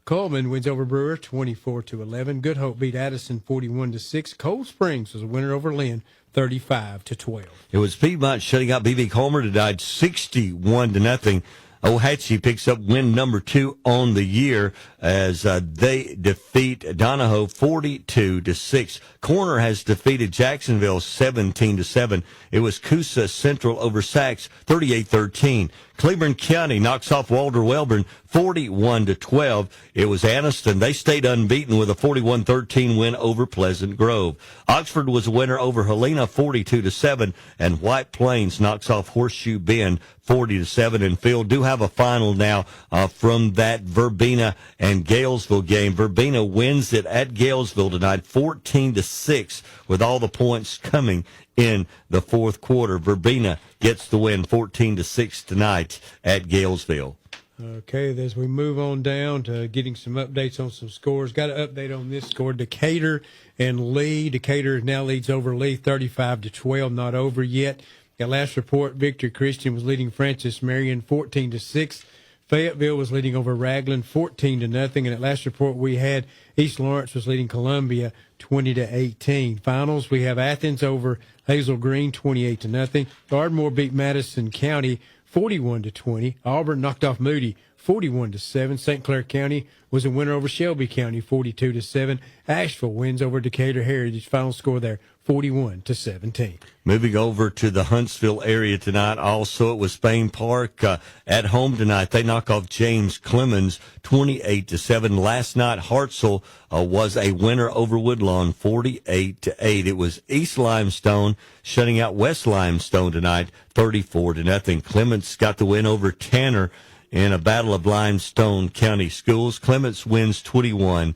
Coleman wins over Brewer 24-11. Good Hope beat Addison 41-6. Cold Springs was a winner over Lynn 35-12. It was Piedmont shutting out B.B. Comer tonight 61-0. Ohatchee picks up win number 2 on the year as they defeat Donahoe 42-6. Corner has defeated Jacksonville 17-7. It was Coosa Central over Sachs 38-13. Cleburne County knocks off Walter Welborn 41-12. It was Anniston. They stayed unbeaten with a 41-13 win over Pleasant Grove. Oxford was a winner over Helena 42-7, and White Plains knocks off Horseshoe Bend 40-7. And Phil do have a final now from that Verbena and Galesville game. Verbena wins it at Galesville tonight 14-6 with all the points coming in the fourth quarter. Verbena gets the win 14-6 tonight at Galesville. Okay, as we move on down to getting some updates on some scores, got an update on this score. Decatur and Lee. Decatur now leads over Lee 35-12, not over yet. At last report, Victory Christian was leading Francis Marion 14-6. Fayetteville was leading over Raglan 14-0, and at last report we had East Lawrence was leading Columbia 20-18. Finals, we have Athens over Hazel Green 28-0. Ardmore beat Madison County 41-20. Auburn knocked off Moody 41-7. St. Clair County was a winner over Shelby County 42-7. Asheville wins over Decatur Heritage. Final score there 41-17. Moving over to the Huntsville area tonight, also it was Spain Park at home tonight. They knock off James Clemens 28-7. Last night, Hartselle was a winner over Woodlawn 48-8. It was East Limestone shutting out West Limestone tonight 34-0. Clements got the win over Tanner in a battle of Limestone County schools. Clements wins 21-12.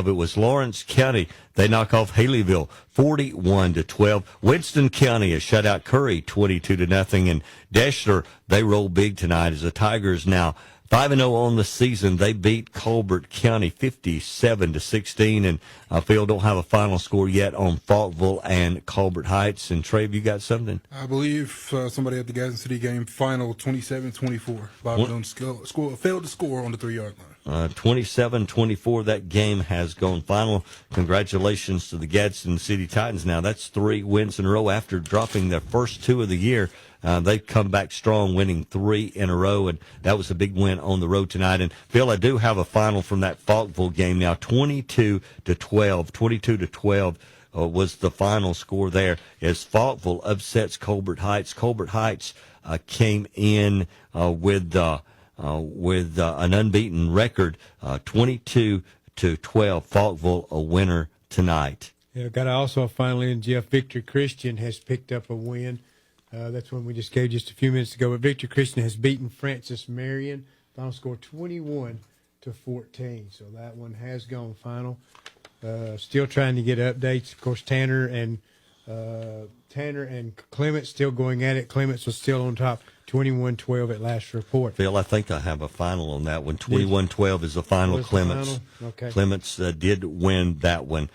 It was Lawrence County. They knock off Haleyville 41-12. Winston County has shut out Curry 22-0. And Deschler, they roll big tonight as the Tigers now 5-0 on the season. They beat Colbert County 57-16. And Phil, don't have a final score yet on Faultville and Colbert Heights. And Trey, have you got something? I believe somebody at the Gadsden City game final 27-24. Bobby failed to score on the 3-yard line. 27-24, that game has gone final. Congratulations to the Gadsden City Titans. Now, that's 3 wins in a row after dropping their first 2 of the year. They've come back strong, winning 3 in a row, and that was a big win on the road tonight. And, Bill, I do have a final from that Faultville game now, 22-12. 22-12 was the final score there as Faultville upsets Colbert Heights. Colbert Heights came in with an unbeaten record, 22-12. Faultville a winner tonight. Yeah, got also a final in, Jeff. Victory Christian has picked up a win. That's one we just gave just a few minutes ago. But Victory Christian has beaten Francis Marion. Final score 21-14. So that one has gone final. Still trying to get updates. Of course, Tanner and Clements still going at it. Clements was still on top, 21-12 at last report. Phil, I think I have a final on that one. 21-12 is the final. Clements. Final? Okay. Clements did win that one.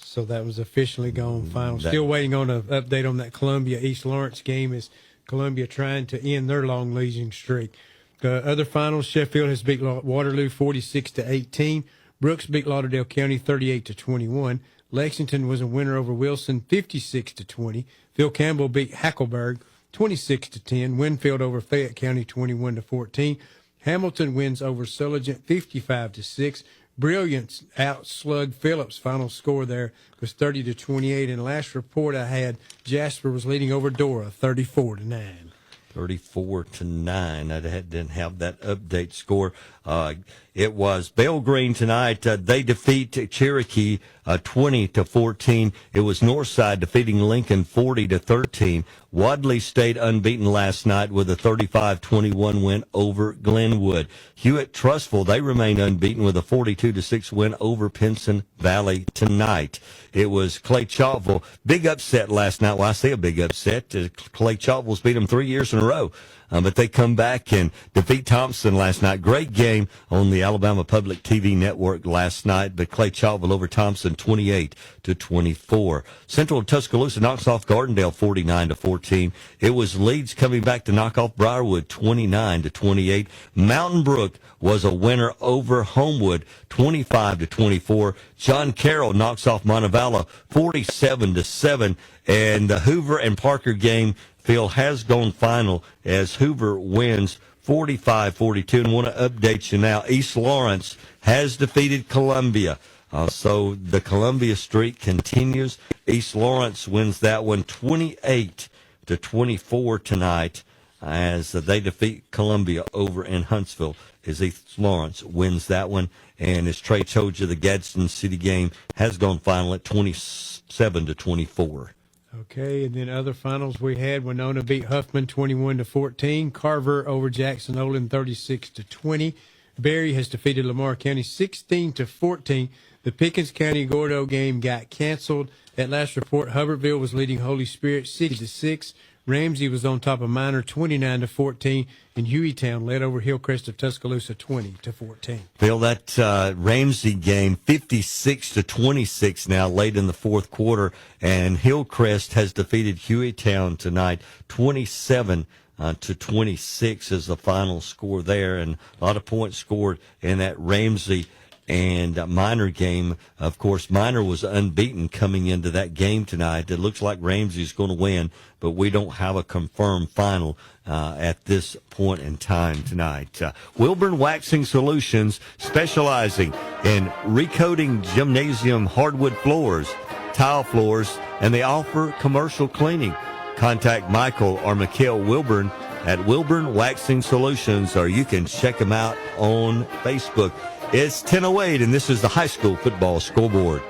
So that was officially gone final. Still waiting on an update on that Columbia East Lawrence game as Columbia trying to end their long losing streak. Other finals, Sheffield has beat Waterloo 46-18. Brooks beat Lauderdale County 38-21. Lexington was a winner over Wilson 56-20. Phil Campbell beat Hackleburg 26-10. Winfield over Fayette County 21-14. Hamilton wins over Sulligent 55-6. Brilliance outslugged Phillips. Final score there was 30-28. And last report I had, Jasper was leading over Dora 34-9. 34-9. I didn't have that update score. It was Belgreen tonight. They defeat Cherokee 20-14. It was Northside defeating Lincoln 40-13. Wadley stayed unbeaten last night with a 35-21 win over Glenwood. Hewitt Trustful, they remain unbeaten with a 42-6 win over Pinson Valley tonight. It was Clay Chalkville. Big upset last night. Well, I say a big upset. Clay Chalkville's beat them 3 years in a row. But they come back and defeat Thompson last night. Great game on the Alabama Public TV network last night. But Clay Chalkville over Thompson 28-24. Central Tuscaloosa knocks off Gardendale 49-14. It was Leeds coming back to knock off Briarwood 29-28. Mountain Brook was a winner over Homewood 25-24. John Carroll knocks off Montevallo 47-7. And the Hoover and Parker game, Phil, has gone final as Hoover wins 45-42. And want to update you now, East Lawrence has defeated Columbia. So the Columbia streak continues. East Lawrence wins that one 28-24 tonight as they defeat Columbia over in Huntsville as East Lawrence wins that one. And as Trey told you, the Gadsden City game has gone final at 27-24. Okay, and then other finals we had, Winona beat Huffman 21-14. Carver over Jackson Olin 36-20. Berry has defeated Lamar County 16-14. The Pickens County Gordo game got canceled. At last report, Hubbardville was leading Holy Spirit 60-6. Ramsey was on top of Minor 29-14, and Hueytown led over Hillcrest of Tuscaloosa 20-14. Bill, that Ramsey game 56-26 now late in the fourth quarter, and Hillcrest has defeated Hueytown tonight 27-26. to 26 is the final score there, and a lot of points scored in that Ramsey and Minor game. Of course, Minor was unbeaten coming into that game tonight. It looks like Ramsey's going to win, but we don't have a confirmed final at this point in time tonight. Wilburn Waxing Solutions, specializing in recoating gymnasium hardwood floors, tile floors, and they offer commercial cleaning. Contact Michael or Mikhail Wilburn at Wilburn Waxing Solutions, or you can check them out on Facebook. It's 10:08, and this is the high school football scoreboard.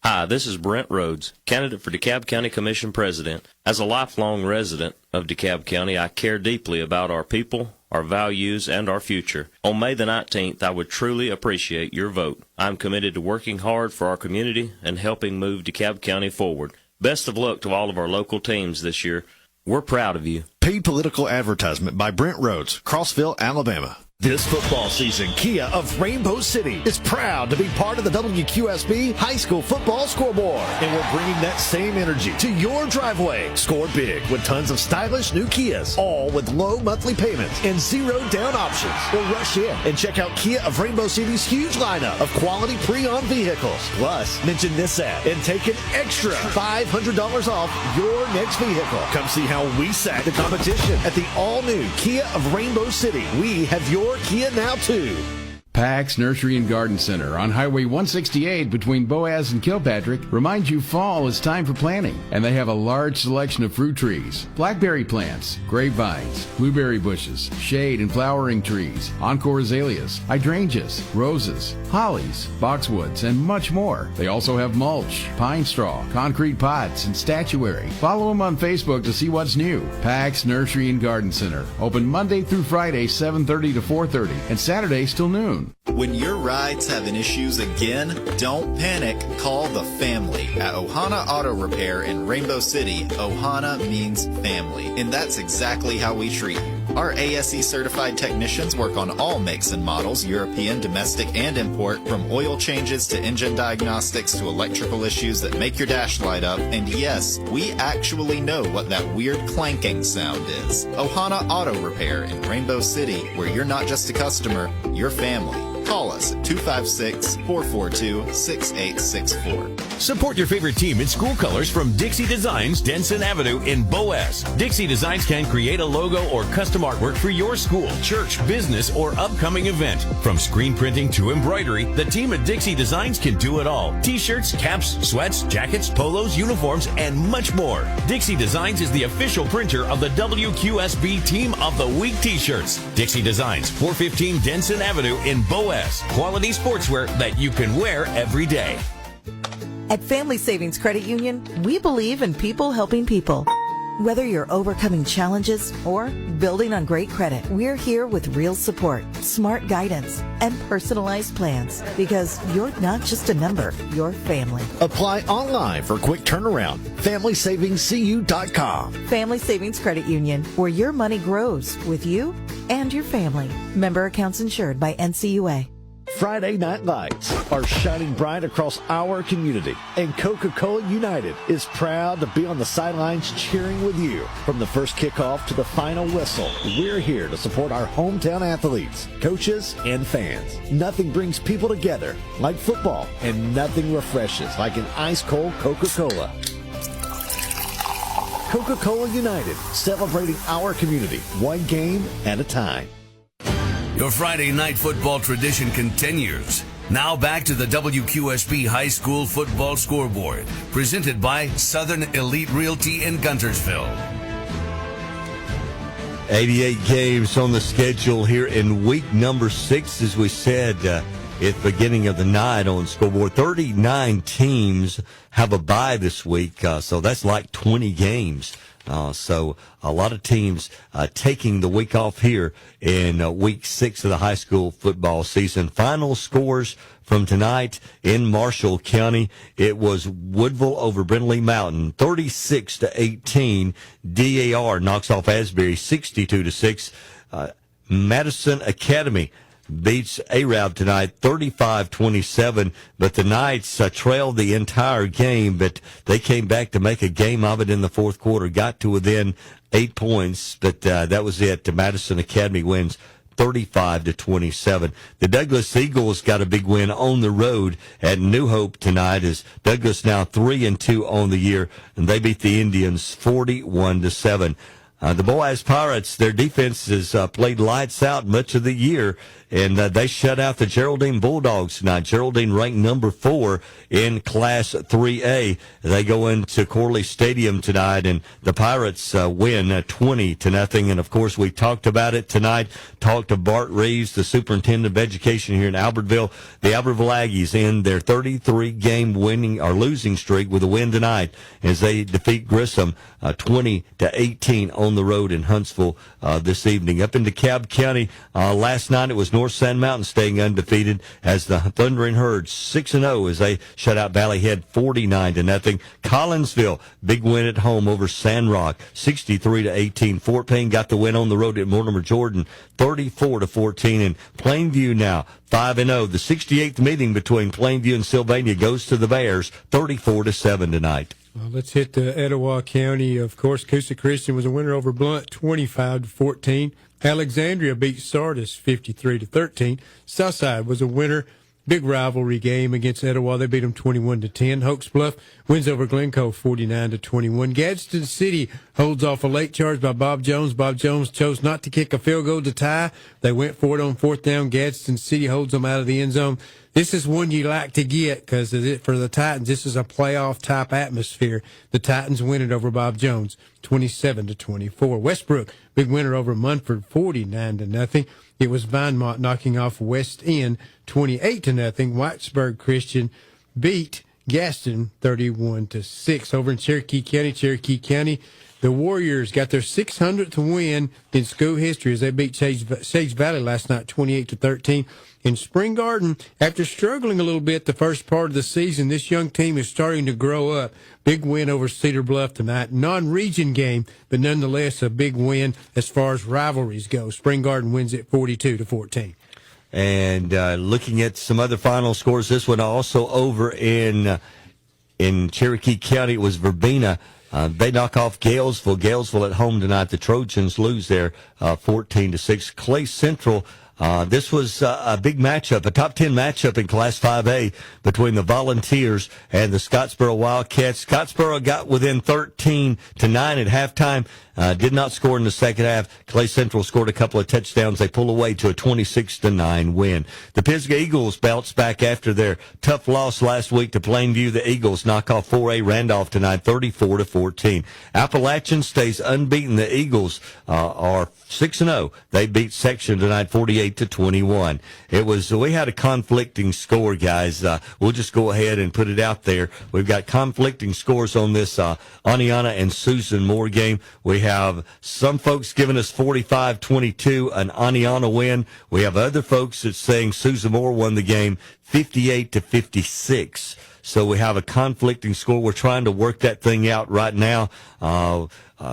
Hi, this is Brent Rhodes, candidate for DeKalb County Commission President. As a lifelong resident of DeKalb County, I care deeply about our people, our values, and our future. On May the 19th, I would truly appreciate your vote. I'm committed to working hard for our community and helping move DeKalb County forward. Best of luck to all of our local teams this year. We're proud of you. Paid political advertisement by Brent Rhodes, Crossville, Alabama. This football season, Kia of Rainbow City is proud to be part of the WQSB High School Football Scoreboard. And we're bringing that same energy to your driveway. Score big with tons of stylish new Kias, all with low monthly payments and zero down options. Or rush in and check out Kia of Rainbow City's huge lineup of quality pre-owned vehicles. Plus, mention this ad and take an extra $500 off your next vehicle. Come see how we sack the competition at the all-new Kia of Rainbow City. We have your Kia now too. Pax Nursery and Garden Center on Highway 168 between Boaz and Kilpatrick reminds you fall is time for planting, and they have a large selection of fruit trees, blackberry plants, grapevines, blueberry bushes, shade and flowering trees, encore azaleas, hydrangeas, roses, hollies, boxwoods, and much more. They also have mulch, pine straw, concrete pots, and statuary. Follow them on Facebook to see what's new. Pax Nursery and Garden Center, open Monday through Friday 7:30 to 4:30 and Saturdays till noon. When your ride's having issues again, don't panic. Call the family. At Ohana Auto Repair in Rainbow City, Ohana means family, and that's exactly how we treat you. Our ASE certified technicians work on all makes and models, European, domestic, and import, from oil changes to engine diagnostics to electrical issues that make your dash light up. And yes, we actually know what that weird clanking sound is. Ohana Auto Repair in Rainbow City, where you're not just a customer, you're family. Call us at 256-442-6864. Support your favorite team in school colors from Dixie Designs, Denson Avenue in Boaz. Dixie Designs can create a logo or custom artwork for your school, church, business, or upcoming event. From screen printing to embroidery, the team at Dixie Designs can do it all. T-shirts, caps, sweats, jackets, polos, uniforms, and much more. Dixie Designs is the official printer of the WQSB Team of the Week T-shirts. Dixie Designs, 415 Denson Avenue in Boaz. Quality sportswear that you can wear every day. At Family Savings Credit Union, we believe in people helping people. Whether you're overcoming challenges or building on great credit, we're here with real support, smart guidance, and personalized plans, because you're not just a number, you're family. Apply online for quick turnaround. FamilySavingsCU.com. Family Savings Credit Union, where your money grows with you and your family. Member accounts insured by NCUA. Friday Night Lights are shining bright across our community, and Coca-Cola United is proud to be on the sidelines cheering with you. From the first kickoff to the final whistle, we're here to support our hometown athletes, coaches, and fans. Nothing brings people together like football, and nothing refreshes like an ice-cold Coca-Cola. Coca-Cola United, celebrating our community, one game at a time. Your Friday night football tradition continues. Now back to the WQSB High School Football Scoreboard, presented by Southern Elite Realty in Guntersville. 88 games on the schedule here in week number 6, as we said at the beginning of the night on scoreboard. 39 teams have a bye this week, so that's like 20 games. So a lot of teams taking the week off here in week 6 of the high school football season. Final scores from tonight in Marshall County. It was Woodville over Brindley Mountain, 36-18. DAR knocks off Asbury, 62-6. Madison Academy beats Arab tonight 35-27, but the Knights trailed the entire game, but they came back to make a game of it in the fourth quarter, got to within 8 points, but that was it. Madison Academy wins 35-27. The Douglas Eagles got a big win on the road at New Hope tonight, as Douglas now 3-2 on the year, and they beat the Indians 41-7. The Boaz Pirates, their defense has played lights out much of the year, and they shut out the Geraldine Bulldogs tonight. Geraldine ranked number 4 in Class 3A. They go into Corley Stadium tonight, and the Pirates win 20-0. And, of course, we talked about it tonight, talked to Bart Reeves, the superintendent of education here in Albertville. The Albertville Aggies end their 33-game winning or losing streak with a win tonight as they defeat Grissom 20-18 on the road in Huntsville this evening. Up in DeKalb County, last night it was North Sand Mountain staying undefeated as the Thundering Herd 6-0 as they shut out Valley Head 49-0. Collinsville, big win at home over Sandrock 63-18. Fort Payne got the win on the road at Mortimer Jordan 34-14. And Plainview now 5-0. The 68th meeting between Plainview and Sylvania goes to the Bears 34-7 tonight. Well, let's hit the Etowah County. Of course, Coosa Christian was a winner over Blunt, 25-14. Alexandria beat Sardis, 53-13. Southside was a winner. Big rivalry game against Etowah. They beat them 21-10. Hoax Bluff wins over Glencoe, 49-21. Gadsden City holds off a late charge by Bob Jones. Bob Jones chose not to kick a field goal to tie. They went for it on fourth down. Gadsden City holds them out of the end zone. This is one you like to get because for the Titans, this is a playoff-type atmosphere. The Titans win it over Bob Jones, 27-24. Westbrook, big winner over Munford, 49-0. It was Vinemont knocking off West End, 28-0. Whitesburg Christian beat Gaston, 31-6. Over in Cherokee County, the Warriors got their 600th win in school history as they beat Sage Valley last night, 28-13. In Spring Garden, after struggling a little bit the first part of the season, this young team is starting to grow up. Big win over Cedar Bluff tonight. Non-region game, but nonetheless a big win as far as rivalries go. Spring Garden wins it 42-14. And looking at some other final scores, this one also over in Cherokee County, it was Verbena. They knock off Galesville. Galesville at home tonight. The Trojans lose there 14-6. Clay Central. This was a big matchup, a top 10 matchup in Class 5A between the Volunteers and the Scottsboro Wildcats. Scottsboro got within 13-9 at halftime. Did not score in the second half. Clay Central scored a couple of touchdowns. They pull away to a 26-9 win. The Pisgah Eagles bounced back after their tough loss last week to Plainview. The Eagles knock off 4A Randolph tonight, 34-14. Appalachian stays unbeaten. The Eagles are 6-0. They beat Section tonight, 48-21. We had a conflicting score, guys. We'll just go ahead and put it out there. We've got conflicting scores on this Aniana and Susan Moore game. We have some folks giving us 45-22, an Aniana win. We have other folks that's saying Susan Moore won the game 58-56. So we have a conflicting score. We're trying to work that thing out right now.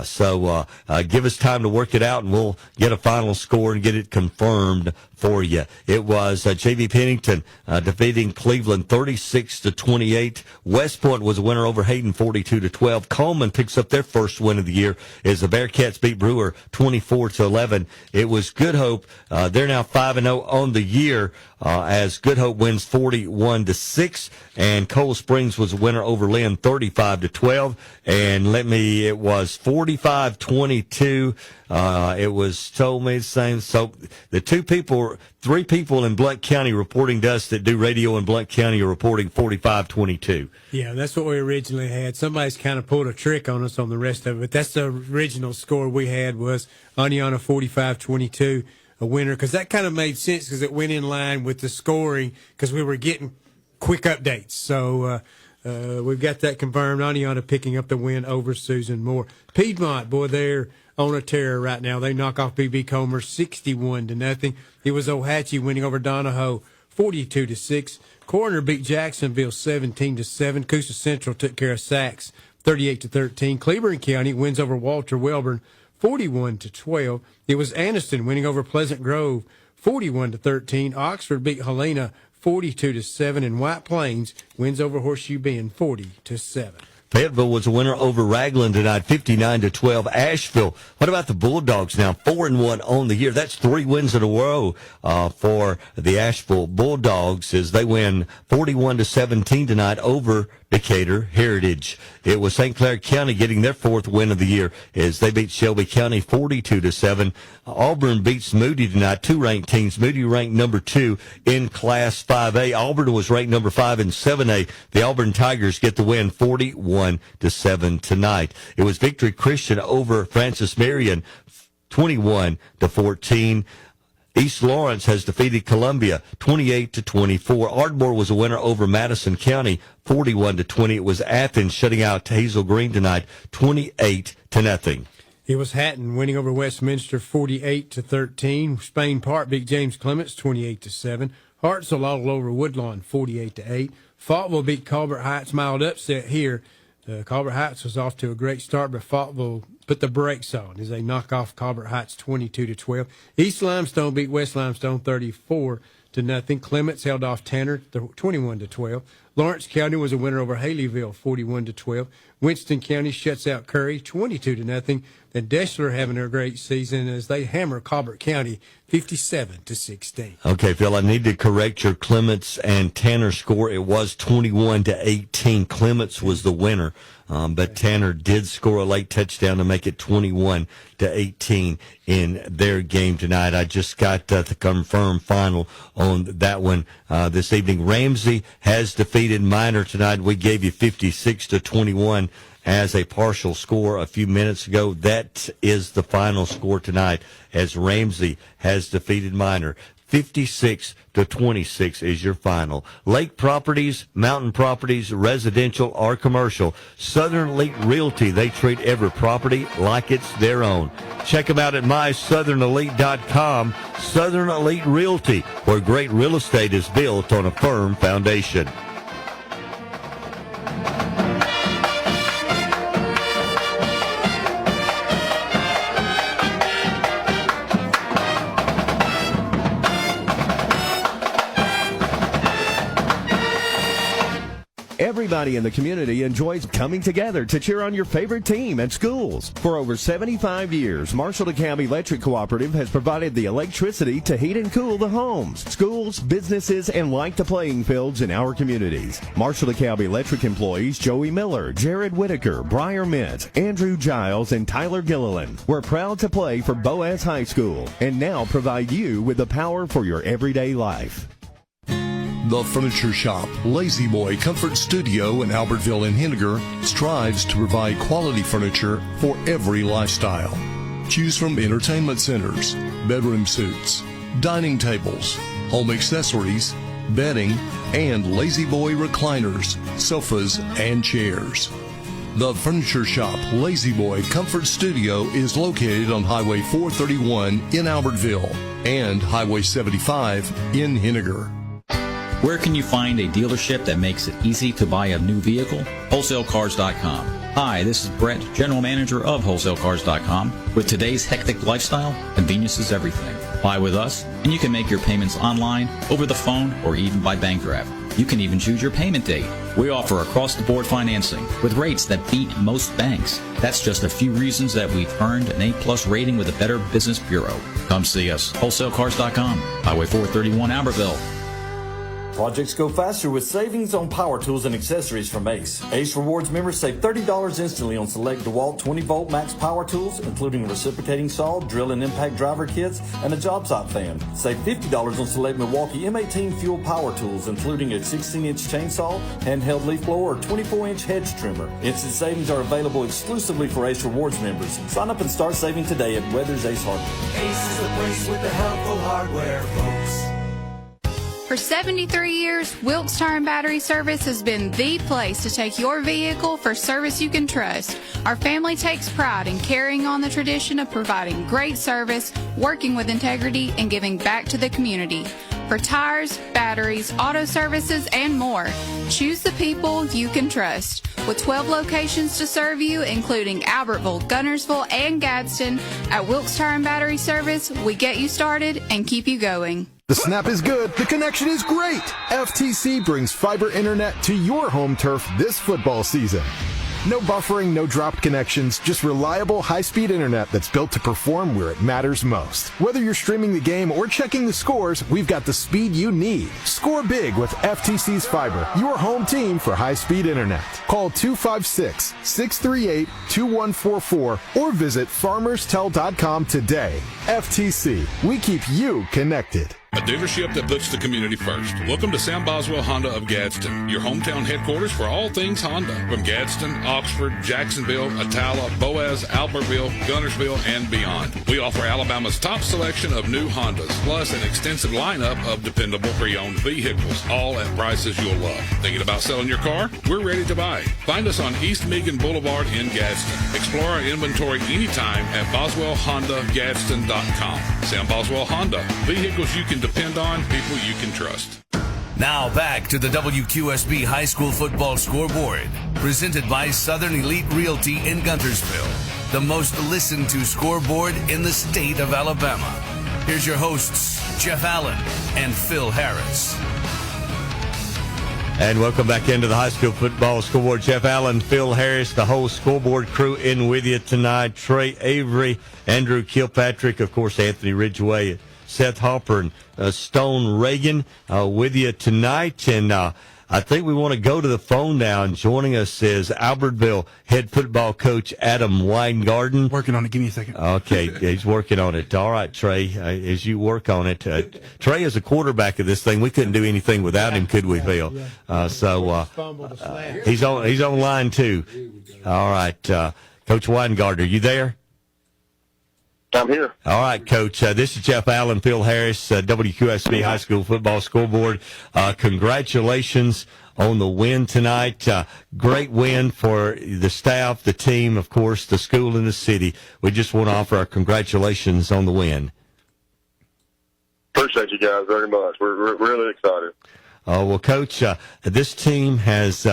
So give us time to work it out, and we'll get a final score and get it confirmed for you. It was J.V. Pennington defeating Cleveland 36-28. West Point was a winner over Hayden 42-12. Coleman picks up their first win of the year as the Bearcats beat Brewer 24-11. It was Good Hope. They're now 5-0 on the year as Good Hope wins 41-6. And Coal Springs was a winner over Lynn 35-12. And it was 45-22. It was told me the same. So the three people in Blount County reporting to us that do radio in Blount County are reporting 45-22. Yeah, that's what we originally had. Somebody's kind of pulled a trick on us on the rest of it. But that's the original score we had was Aniana 45-22, a winner. Because that kind of made sense because it went in line with the scoring because we were getting quick updates. So we've got that confirmed. Aniana picking up the win over Susan Moore. Piedmont, boy, they're on a tear right now. They knock off B.B. Comer 61-0. It was Ohatchee winning over Donahoe 42-6. Coroner beat Jacksonville 17-7. Coosa Central took care of Sachs 38-13. Cleburne County wins over Walter Welborn 41-12. It was Anniston winning over Pleasant Grove 41-13. Oxford beat Helena 42-7, and White Plains wins over Horseshoe Bend 40-7. Fayetteville was a winner over Ragland tonight, 59-12. Asheville, what about the Bulldogs now? 4-1 on the year. That's 3 wins in a row for the Asheville Bulldogs as they win 41-17 tonight over Decatur Heritage. It was St. Clair County getting their 4th win of the year as they beat Shelby County 42-7. Auburn beats Moody tonight, 2 ranked teams. Moody ranked number 2 in Class 5A. Auburn was ranked number 5 in 7A. The Auburn Tigers get the win 41-7 tonight. It was Victory Christian over Francis Marion 21-14. East Lawrence has defeated Columbia 28-24. Ardmore was a winner over Madison County 41-20. It was Athens shutting out Hazel Green tonight 28-0. It was Hatton winning over Westminster 48-13. Spain Park beat James Clements 28-7. Hartselle all over Woodlawn 48-8. Faultville beat Colbert Heights. Mild upset here. Colbert Heights was off to a great start, but Faultville put the brakes on as they knock off Colbert Heights 22-12. East Limestone beat West Limestone 34-0. Clements held off Tanner 21-12. Lawrence County was a winner over Haleyville 41-12. Winston County shuts out Curry 22-0. Then Deschler having a great season as they hammer Colbert County 57-16. Okay, Phil, I need to correct your Clements and Tanner score. It was 21-18. Clements was the winner, but Tanner did score a late touchdown to make it 21-18 in their game tonight. I just got the confirmed final on that one this evening. Ramsey has defeated Minor tonight. We gave you 56-21 as a partial score a few minutes ago. That is the final score tonight as Ramsey has defeated Minor. 56-26 is your final. Lake properties, mountain properties, residential or commercial. Southern Elite Realty, they treat every property like it's their own. Check them out at mysouthernelite.com. Southern Elite Realty, where great real estate is built on a firm foundation. Everybody in the community enjoys coming together to cheer on your favorite team at schools. For over 75 years, Marshall DeKalb Electric Cooperative has provided the electricity to heat and cool the homes, schools, businesses, and light the playing fields in our communities. Marshall DeKalb Electric employees Joey Miller, Jared Whitaker, Briar Mint, Andrew Giles, and Tyler Gilliland were proud to play for Boaz High School and now provide you with the power for your everyday life. The Furniture Shop, Lazy Boy Comfort Studio in Albertville and Henniger strives to provide quality furniture for every lifestyle. Choose from entertainment centers, bedroom suites, dining tables, home accessories, bedding, and Lazy Boy recliners, sofas, and chairs. The Furniture Shop, Lazy Boy Comfort Studio is located on Highway 431 in Albertville and Highway 75 in Henniger. Where can you find a dealership that makes it easy to buy a new vehicle? WholesaleCars.com. Hi, this is Brett, General Manager of WholesaleCars.com. With today's hectic lifestyle, convenience is everything. Buy with us, and you can make your payments online, over the phone, or even by bank draft. You can even choose your payment date. We offer across-the-board financing with rates that beat most banks. That's just a few reasons that we've earned an A+ rating with the Better Business Bureau. Come see us. WholesaleCars.com. Highway 431, Albertville. Projects go faster with savings on power tools and accessories from Ace. Ace Rewards members save $30 instantly on select DeWalt 20-volt max power tools, including reciprocating saw, drill and impact driver kits, and a job site fan. Save $50 on select Milwaukee M18 fuel power tools, including a 16-inch chainsaw, handheld leaf blower, or 24-inch hedge trimmer. Instant savings are available exclusively for Ace Rewards members. Sign up and start saving today at Weathers Ace Hardware. Ace is the place with the helpful hardware, folks. For 73 years, Wilkes Tire and Battery Service has been the place to take your vehicle for service you can trust. Our family takes pride in carrying on the tradition of providing great service, working with integrity, and giving back to the community. For tires, batteries, auto services, and more, choose the people you can trust. With 12 locations to serve you, including Albertville, Gunnersville, and Gadsden, at Wilkes Tire and Battery Service, we get you started and keep you going. The snap is good. The connection is great. FTC brings fiber internet to your home turf this football season. No buffering, no dropped connections, just reliable high-speed internet that's built to perform where it matters most. Whether you're streaming the game or checking the scores, we've got the speed you need. Score big with FTC's fiber, your home team for high-speed internet. Call 256-638-2144 or visit farmerstel.com today. FTC, we keep you connected. A dealership that puts the community first. Welcome to Sam Boswell Honda of Gadsden, your hometown headquarters for all things Honda. From Gadsden, Oxford, Jacksonville, Attala, Boaz, Albertville, Gunnersville, and beyond. We offer Alabama's top selection of new Hondas, plus an extensive lineup of dependable pre-owned vehicles, all at prices you'll love. Thinking about selling your car? We're ready to buy. Find us on East Meagan Boulevard in Gadsden. Explore our inventory anytime at BoswellHondaGadsden.com. Sam Boswell Honda. Vehicles you can depend on, people you can trust. Now back to the WQSB High School Football Scoreboard, presented by Southern Elite Realty in Guntersville, the most listened to scoreboard in the state of Alabama. Here's your hosts, Jeff Allen and Phil Harris. And welcome back into the High School Football Scoreboard. Jeff Allen, Phil Harris, the whole scoreboard crew in with you tonight. Trey Avery, Andrew Kilpatrick, of course, Anthony Ridgway, Seth Hopper, and Stone Reagan with you tonight. And I think we want to go to the phone now. And joining us is Albertville head football coach Adam Weingarten. Working on it. Give me a second. Okay, he's working on it. All right, Trey, as you work on it. Trey is a quarterback of this thing. We couldn't do anything without him, could we, Phil? So he's on line two. All right, Coach Weingarten, are you there? I'm here. All right, Coach. This is Jeff Allen, Phil Harris, WQSB High School Football Scoreboard. Congratulations on the win tonight. Great win for the staff, the team, of course, the school and the city. We just want to offer our congratulations on the win. Appreciate you guys very much. We're really excited. Well, Coach, this team has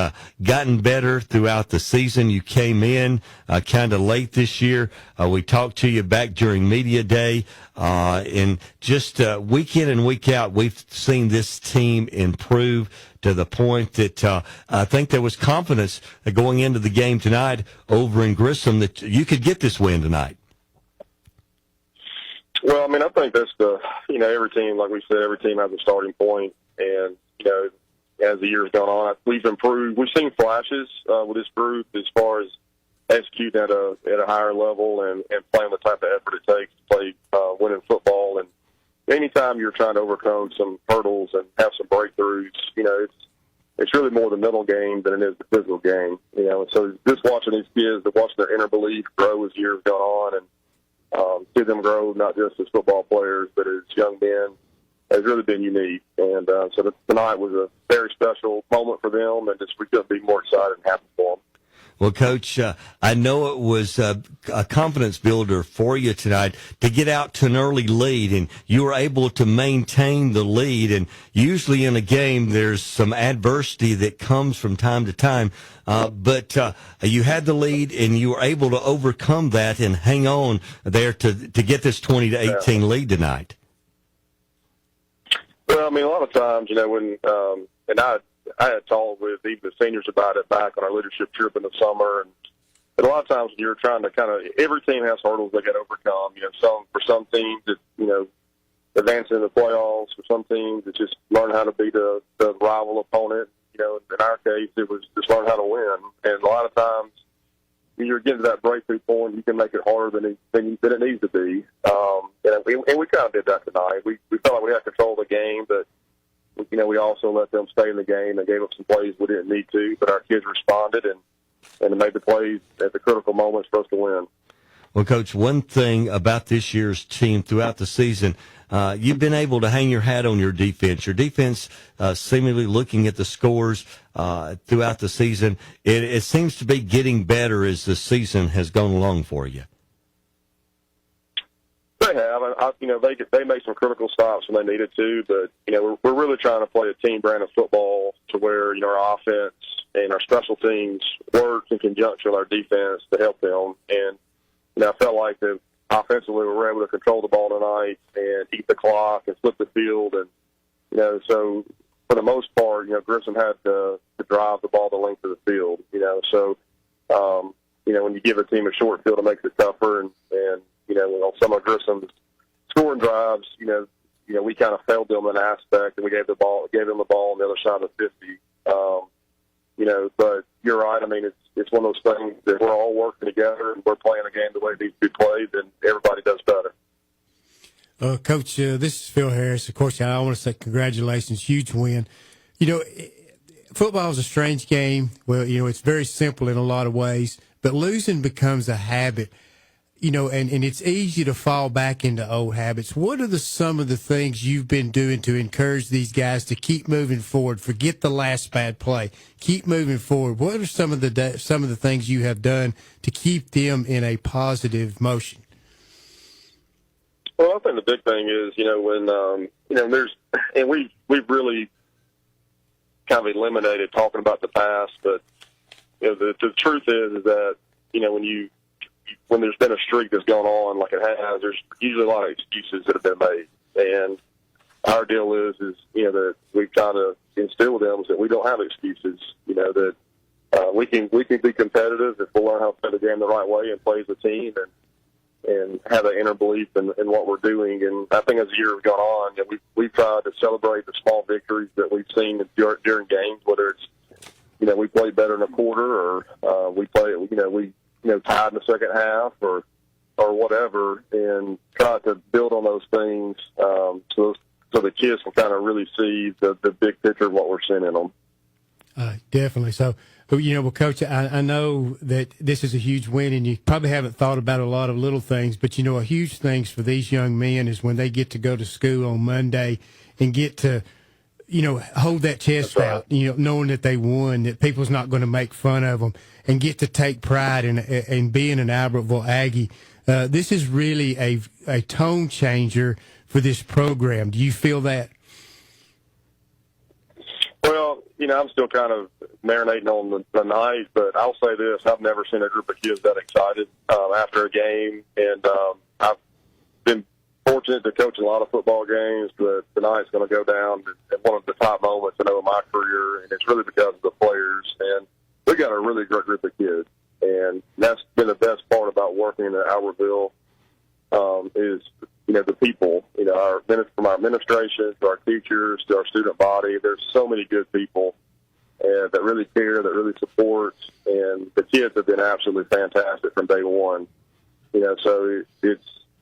gotten better throughout the season. You came in kind of late this year. We talked to you back during media day. And just week in and week out, we've seen this team improve to the point that I think there was confidence going into the game tonight over in Grissom that you could get this win tonight. Well, I mean, I think that's every team, like we said, every team has a starting point. And, as the year's gone on, we've improved. We've seen flashes with this group as far as executing at a higher level and playing the type of effort it takes to play winning football. And anytime you're trying to overcome some hurdles and have some breakthroughs, it's really more the mental game than it is the physical game. And so just watching these kids, watching their inner belief grow as the years gone on, and see them grow not just as football players but as young men, has really been unique. And so tonight was a very special moment for them, and we couldn't be more excited and happy for them. Well, Coach, I know it was a confidence builder for you tonight to get out to an early lead, and you were able to maintain the lead. And usually in a game, there's some adversity that comes from time to time. But you had the lead, and you were able to overcome that and hang on there to get this 20-18 lead tonight. Well, I mean, a lot of times, when and I had talked with even the seniors about it back on our leadership trip in the summer, and a lot of times when you're trying to every team has hurdles they got to overcome. For some teams, it's advancing in the playoffs. For some teams, it's just learn how to beat the rival opponent. In our case, it was just learn how to win. And a lot of times, when you're getting to that breakthrough point, you can make it harder than it needs to be. And we kind of did that tonight. We felt like we had control of the game, but we also let them stay in the game and gave up some plays we didn't need to. But our kids responded and made the plays at the critical moments for us to win. Well, Coach, one thing about this year's team throughout the season, you've been able to hang your hat on your defense. Your defense, seemingly looking at the scores throughout the season, it seems to be getting better as the season has gone along for you. They have. They made some critical stops when they needed to, but we're really trying to play a team brand of football to where our offense and our special teams worked in conjunction with our defense to help them. And, I felt like that offensively we were able to control the ball tonight and eat the clock and flip the field. And, so for the most part, Grissom had to drive the ball the length of the field, So, when you give a team a short field, it makes it tougher. And on some of Grissom's scoring drives, we kind of failed them in an aspect, and we gave them the ball on the other side of the 50. But you're right. I mean, it's one of those things that we're all working together and we're playing a game the way it needs to be played, and everybody does better. Coach, this is Phil Harris. Of course, I want to say congratulations, huge win. Football is a strange game. Well, it's very simple in a lot of ways, but losing becomes a habit. And it's easy to fall back into old habits. What are some of the things you've been doing to encourage these guys to keep moving forward? Forget the last bad play. Keep moving forward. What are some of the things you have done to keep them in a positive motion? Well, I think the big thing is, when there's, and we've really kind of eliminated talking about the past, but the truth is that when there's been a streak that's gone on like it has, there's usually a lot of excuses that have been made. And our deal is that we try to instill with them is that we don't have excuses, that we can be competitive if we'll learn how to play the game the right way and play as a team and have an inner belief in what we're doing. And I think as the year has gone on, we've tried to celebrate the small victories that we've seen during games, whether it's, we played better in a quarter or we tied in the second half or whatever, and try to build on those things so the kids can kind of really see the big picture of what we're seeing in them. Definitely. So, well, Coach, I know that this is a huge win, and you probably haven't thought about a lot of little things, but, a huge things for these young men is when they get to go to school on Monday and get to, hold that chest out, knowing that they won, that people's not going to make fun of them, and get to take pride in being an Albertville Aggie. This is really a tone changer for this program. Do you feel that? Well, I'm still kind of marinating on the night, but I'll say this. I've never seen a group of kids that excited after a game, and I've been fortunate to coach a lot of football games, but tonight's going to go down at one of the top moments I know in my career, and it's really because of the players. And we got a really great group of kids, and that's been the best part about working in Albertville is, the people, from our administration to our teachers to our student body. There's so many good people and that really care, that really support, and the kids have been absolutely fantastic from day one. So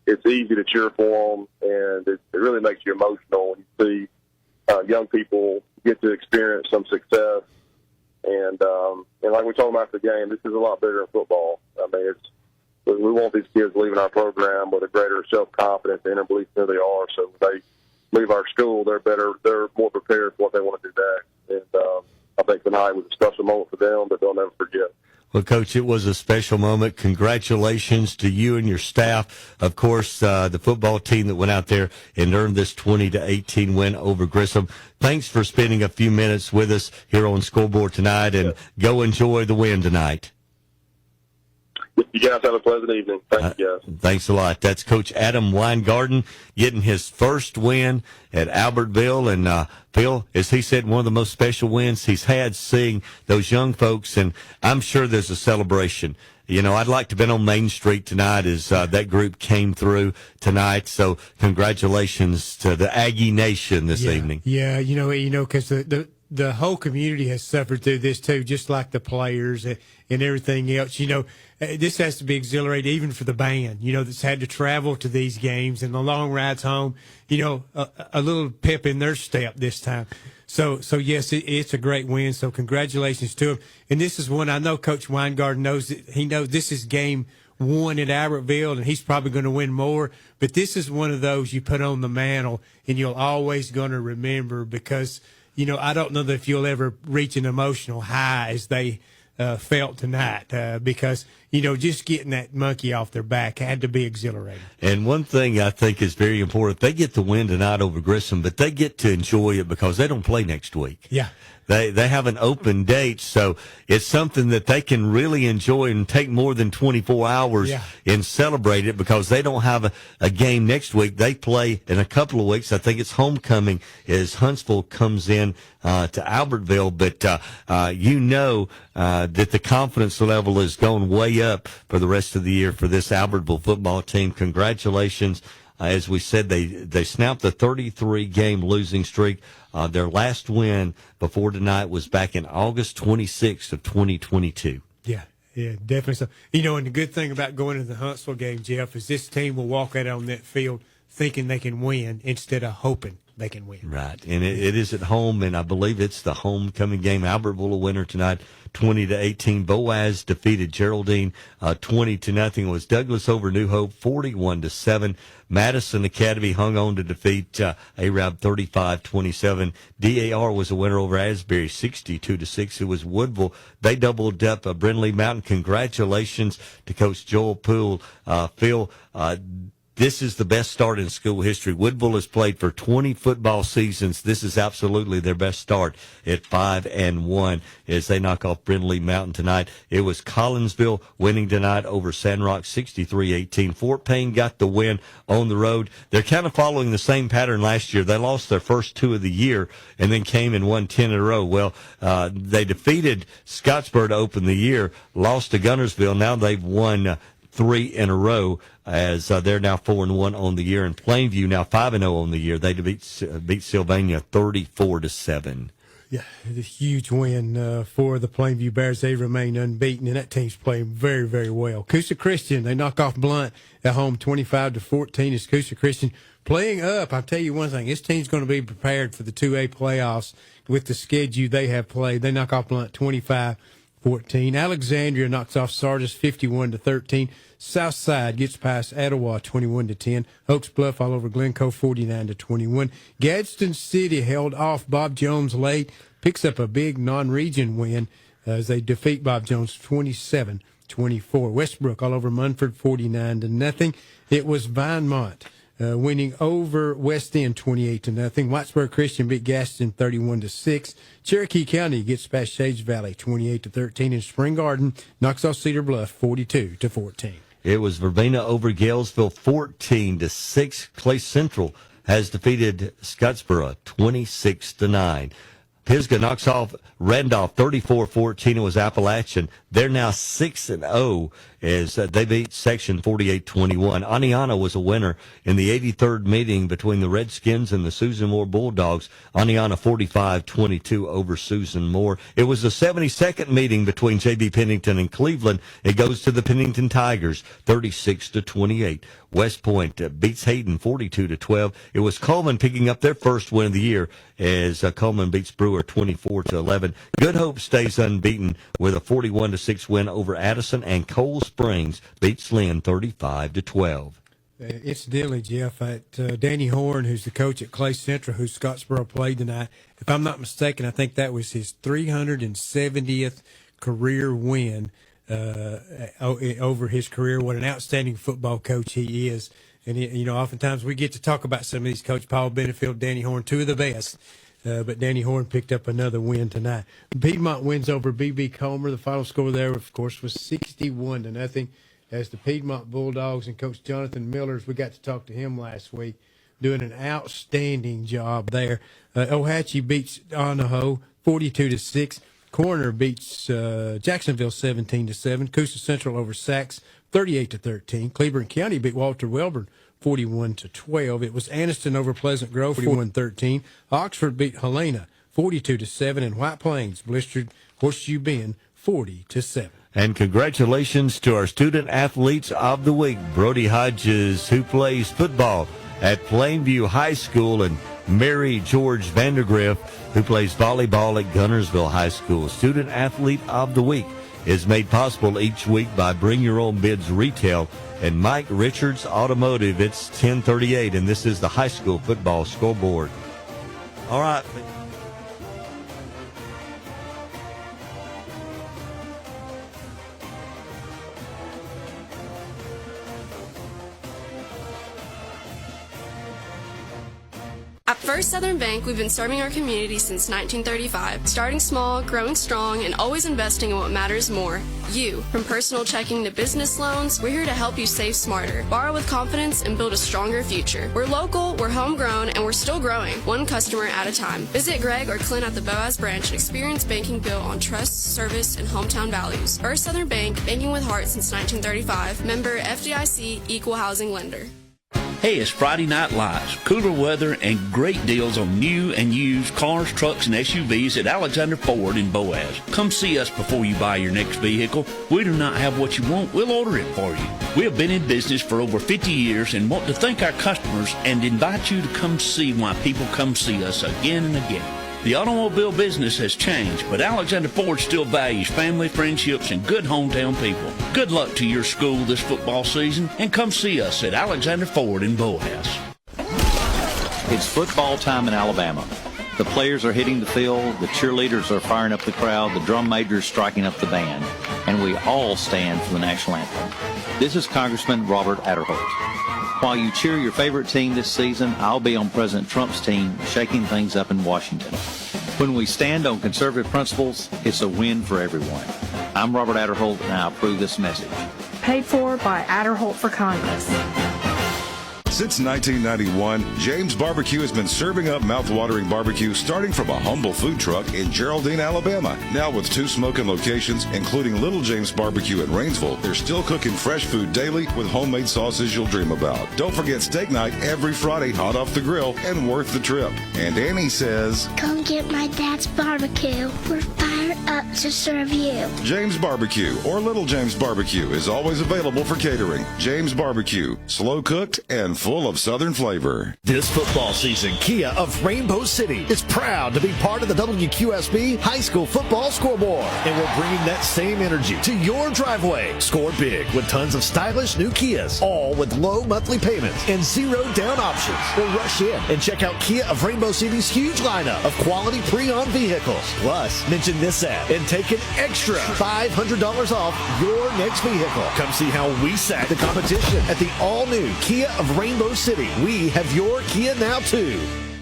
it's easy to cheer for them, and it really makes you emotional when you see young people get to experience some success. And like we told them after the game, this is a lot bigger than football. I mean, we want these kids leaving our program with a greater self-confidence and inner belief in who they are. So when they leave our school, they're more prepared for what they want to do next. And I think tonight was a special moment for them that they'll never forget. Well, Coach, it was a special moment. Congratulations to you and your staff. Of course, the football team that went out there and earned this 20-18 win over Grissom. Thanks for spending a few minutes with us here on Scoreboard tonight, and go enjoy the win tonight. You guys have a pleasant evening. Thank you, guys. Thanks a lot. That's Coach Adam Weingarten getting his first win at Albertville. And, Phil, as he said, one of the most special wins he's had, seeing those young folks. And I'm sure there's a celebration. I'd like to have been on Main Street tonight as that group came through tonight. So congratulations to the Aggie Nation this evening. Yeah, because the whole community has suffered through this too, just like the players and everything else. This has to be exhilarating even for the band, that's had to travel to these games and the long rides home, a little pep in their step this time. So yes, it's a great win. So congratulations to him. And this is one I know Coach Weingarten knows that he knows this is game one at Albertville, and he's probably going to win more. But this is one of those you put on the mantle and you'll always going to remember, because I don't know that if you'll ever reach an emotional high as they felt tonight, because, just getting that monkey off their back had to be exhilarating. And one thing I think is very important, they get the win tonight over Grissom, but they get to enjoy it because they don't play next week. Yeah. They have an open date, so it's something that they can really enjoy and take more than 24 hours and celebrate it, because they don't have a game next week. They play in a couple of weeks. I think it's homecoming as Huntsville comes in to Albertville, but that the confidence level is going way up for the rest of the year for this Albertville football team. Congratulations. As we said, they snapped the 33-game losing streak. Their last win before tonight was back in August 26th of 2022. Yeah, definitely so. And the good thing about going to the Huntsville game, Jeff, is this team will walk out on that field thinking they can win instead of hoping they can win. Right, and it is at home, and I believe it's the homecoming game. Albertville a winner tonight, 20-18. Boaz defeated Geraldine 20-0. It was Douglas over New Hope, 41-7. Madison Academy hung on to defeat Arab 35-27. DAR was a winner over Asbury, 62-6. It was Woodville. They doubled up Brindley Mountain. Congratulations to Coach Joel Poole. Phil, this is the best start in school history. Woodville has played for 20 football seasons. This is absolutely their best start at 5-1 as they knock off Brindley Mountain tonight. It was Collinsville winning tonight over Sandrock, 63-18. Fort Payne got the win on the road. They're kind of following the same pattern last year. They lost their first 2 of the year and then came and won 10 in a row. Well, they defeated Scottsboro to open the year, lost to Gunnersville. Now they've won 3 in a row as they're now 4-1 on the year. And Plainview now 5-0 on the year. They beat Sylvania 34-7. Yeah, it's a huge win for the Plainview Bears. They remain unbeaten, and that team's playing very, very well. Coosa Christian, they knock off Blount at home 25-14. It's Coosa Christian playing up. I'll tell you one thing, this team's going to be prepared for the 2A playoffs with the schedule they have played. They knock off Blount 25-14. Alexandria knocks off Sardis 51-13. Southside gets past Etowah 21-10. Oaks Bluff all over Glencoe 49-21. Gadsden City held off Bob Jones late, picks up a big non-region win as they defeat Bob Jones 27-24. Westbrook all over Munford 49-0. It was Vinemont winning over West End 28-0. Whitesburg Christian beat Gaston 31-6. Cherokee County gets past Shades Valley 28-13, and Spring Garden knocks off Cedar Bluff 42-14. It was Verbena over Galesville 14-6. Clay Central has defeated Scottsboro 26-9. Pisgah knocks off Randolph 34-14. It was Appalachian. They're now 6-0 as they beat Section 48-21. Aniana was a winner in the 83rd meeting between the Redskins and the Susan Moore Bulldogs. Aniana 45-22 over Susan Moore. It was the 72nd meeting between J.B. Pennington and Cleveland. It goes to the Pennington Tigers 36-28. West Point beats Hayden 42-12. It was Coleman picking up their first win of the year as Coleman beats Brewer 24-11. Good Hope stays unbeaten with a 41-6 win over Addison, and Coal Springs beats Lynn 35-12. It's Dilly, Jeff. Danny Horn, who's the coach at Clay Central, who Scottsboro played tonight. If I'm not mistaken, I think that was his 370th career win over his career. What an outstanding football coach he is. And, oftentimes we get to talk about some of these coaches, Paul Benefield, Danny Horn, 2 of the best. But Danny Horn picked up another win tonight. Piedmont wins over B.B. Comer. The final score there, of course, was 61-0 as the Piedmont Bulldogs and Coach Jonathan Millers, we got to talk to him last week, doing an outstanding job there. Ohatchee beats Onaho 42-6. Corner beats Jacksonville 17-7. Coosa Central over Sacs 38-13. Cleburne County beat Walter Welborn 41-12. It was Anniston over Pleasant Grove 41-13. Oxford beat Helena 42-7, and White Plains blistered Horseshoe Bend 40-7. And congratulations to our student athletes of the week, Brody Hodges, who plays football at Plainview High School, and Mary George Vandergriff, who plays volleyball at Gunnersville High School. Student Athlete of the Week is made possible each week by Bring Your Own Bids Retail and Mike Richards Automotive. It's 10:38, and this is the high school football scoreboard. All right. At First Southern Bank, we've been serving our community since 1935, starting small, growing strong, and always investing in what matters more, you. From personal checking to business loans, we're here to help you save smarter, borrow with confidence, and build a stronger future. We're local, we're homegrown, and we're still growing, one customer at a time. Visit Greg or Clint at the Boaz branch and experience banking built on trust, service, and hometown values. First Southern Bank, banking with heart since 1935, member FDIC, equal housing lender. Hey, it's Friday Night Lights. Cooler weather and great deals on new and used cars, trucks, and SUVs at Alexander Ford in Boaz. Come see us before you buy your next vehicle. We do not have what you want. We'll order it for you. We have been in business for over 50 years and want to thank our customers and invite you to come see why people come see us again and again. The automobile business has changed, but Alexander Ford still values family, friendships, and good hometown people. Good luck to your school this football season, and come see us at Alexander Ford in Boaz. It's football time in Alabama. The players are hitting the field, the cheerleaders are firing up the crowd, the drum majors striking up the band, and we all stand for the national anthem. This is Congressman Robert Adderholt. While you cheer your favorite team this season, I'll be on President Trump's team shaking things up in Washington. When we stand on conservative principles, it's a win for everyone. I'm Robert Adderholt, and I approve this message. Paid for by Adderholt for Congress. Since 1991, James Barbecue has been serving up mouth-watering barbecue starting from a humble food truck in Geraldine, Alabama. Now with 2 smoking locations, including Little James Barbecue in Rainsville, they're still cooking fresh food daily with homemade sauces you'll dream about. Don't forget steak night every Friday, hot off the grill, and worth the trip. And Annie says, "Come get my dad's barbecue. We're fired up to serve you." James Barbecue or Little James Barbecue is always available for catering. James Barbecue, slow cooked and full of Southern flavor. This football season, Kia of Rainbow City is proud to be part of the WQSB High School Football Scoreboard. And we're bringing that same energy to your driveway. Score big with tons of stylish new Kias, all with low monthly payments and 0 down options. Or rush in and check out Kia of Rainbow City's huge lineup of quality pre-owned vehicles. Plus, mention this ad and take an extra $500 off your next vehicle. Come see how we sack the competition at the all-new Kia of Rainbow City. We have your Kia now, too.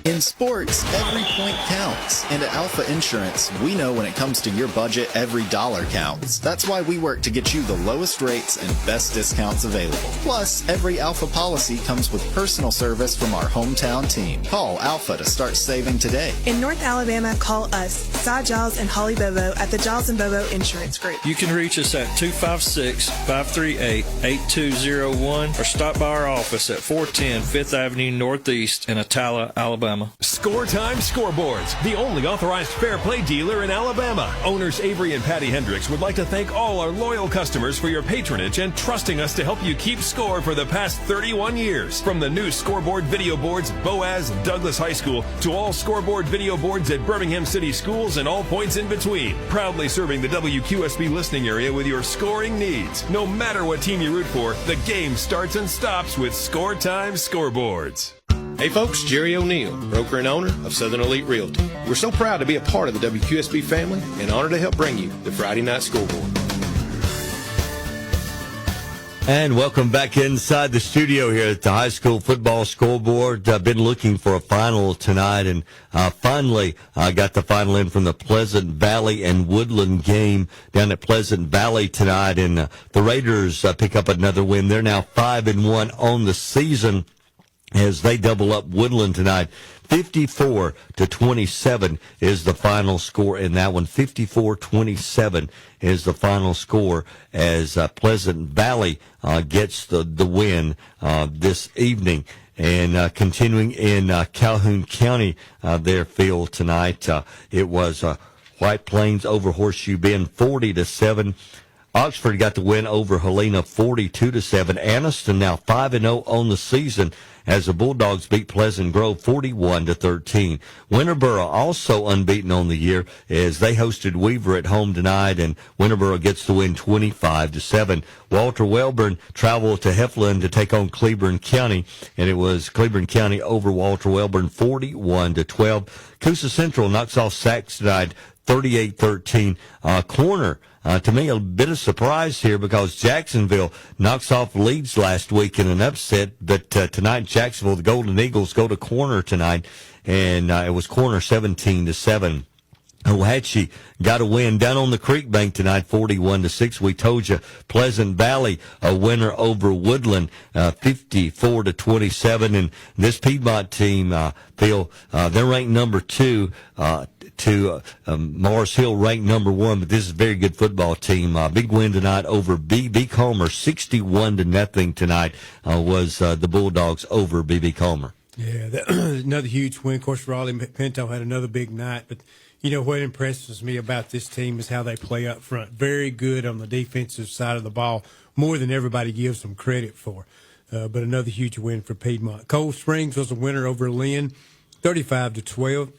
In sports, every point counts. And at Alpha Insurance, we know when it comes to your budget, every dollar counts. That's why we work to get you the lowest rates and best discounts available. Plus, every Alpha policy comes with personal service from our hometown team. Call Alpha to start saving today. In North Alabama, call us, Cy Giles and Holly Bobo at the Giles & Bobo Insurance Group. You can reach us at 256-538-8201 or stop by our office at 410 5th Avenue Northeast in Atala, Alabama. Score Time Scoreboards, the only authorized fair play dealer in Alabama. Owners Avery and Patty Hendricks would like to thank all our loyal customers for your patronage and trusting us to help you keep score for the past 31 years. From the new scoreboard video boards, Boaz, Douglas High School, to all scoreboard video boards at Birmingham City Schools and all points in between. Proudly serving the WQSB listening area with your scoring needs. No matter what team you root for, the game starts and stops with Score Time Scoreboards. Hey folks, Jerry O'Neill, broker and owner of Southern Elite Realty. We're so proud to be a part of the WQSB family and honored to help bring you the Friday Night Scoreboard. And welcome back inside the studio here at the High School Football Scoreboard. I've been looking for a final tonight, and finally got the final in from the Pleasant Valley and Woodland game down at Pleasant Valley tonight. And the Raiders pick up another win. They're now 5-1 on the season as they double up Woodland tonight. 54-27 is the final score in that one. 54-27 is the final score as Pleasant Valley gets the win this evening. And continuing in Calhoun County, their field tonight, it was White Plains over Horseshoe Bend 40-7. Oxford got the win over Helena 42-7. Anniston now 5-0 on the season as the Bulldogs beat Pleasant Grove 41-13. Winterboro also unbeaten on the year as they hosted Weaver at home tonight, and Winterboro gets the win 25-7. Walter Wellborn traveled to Heflin to take on Cleburne County, and it was Cleburne County over Walter Wellborn 41-12. Coosa Central knocks off Sax tonight 38-13. Corner, to me, a bit of surprise here because Jacksonville knocks off Leeds last week in an upset. But tonight, Jacksonville, the Golden Eagles, go to Corner tonight, and it was Corner 17-7. Ohatchee got a win down on the Creek Bank tonight, 41-6. We told you Pleasant Valley a winner over Woodland, 54-27. And this Piedmont team, Phil, they're ranked number 2 to Morris Hill ranked number 1. But this is a very good football team. Big win tonight over B.B. Comer, 61-0 tonight was the Bulldogs over B.B. Comer. Yeah, another huge win. Of course, Raleigh Pinto had another big night, but you know what impresses me about this team is how they play up front. Very good on the defensive side of the ball, more than everybody gives them credit for. But another huge win for Piedmont. Cold Springs was a winner over Lynn, 35-12.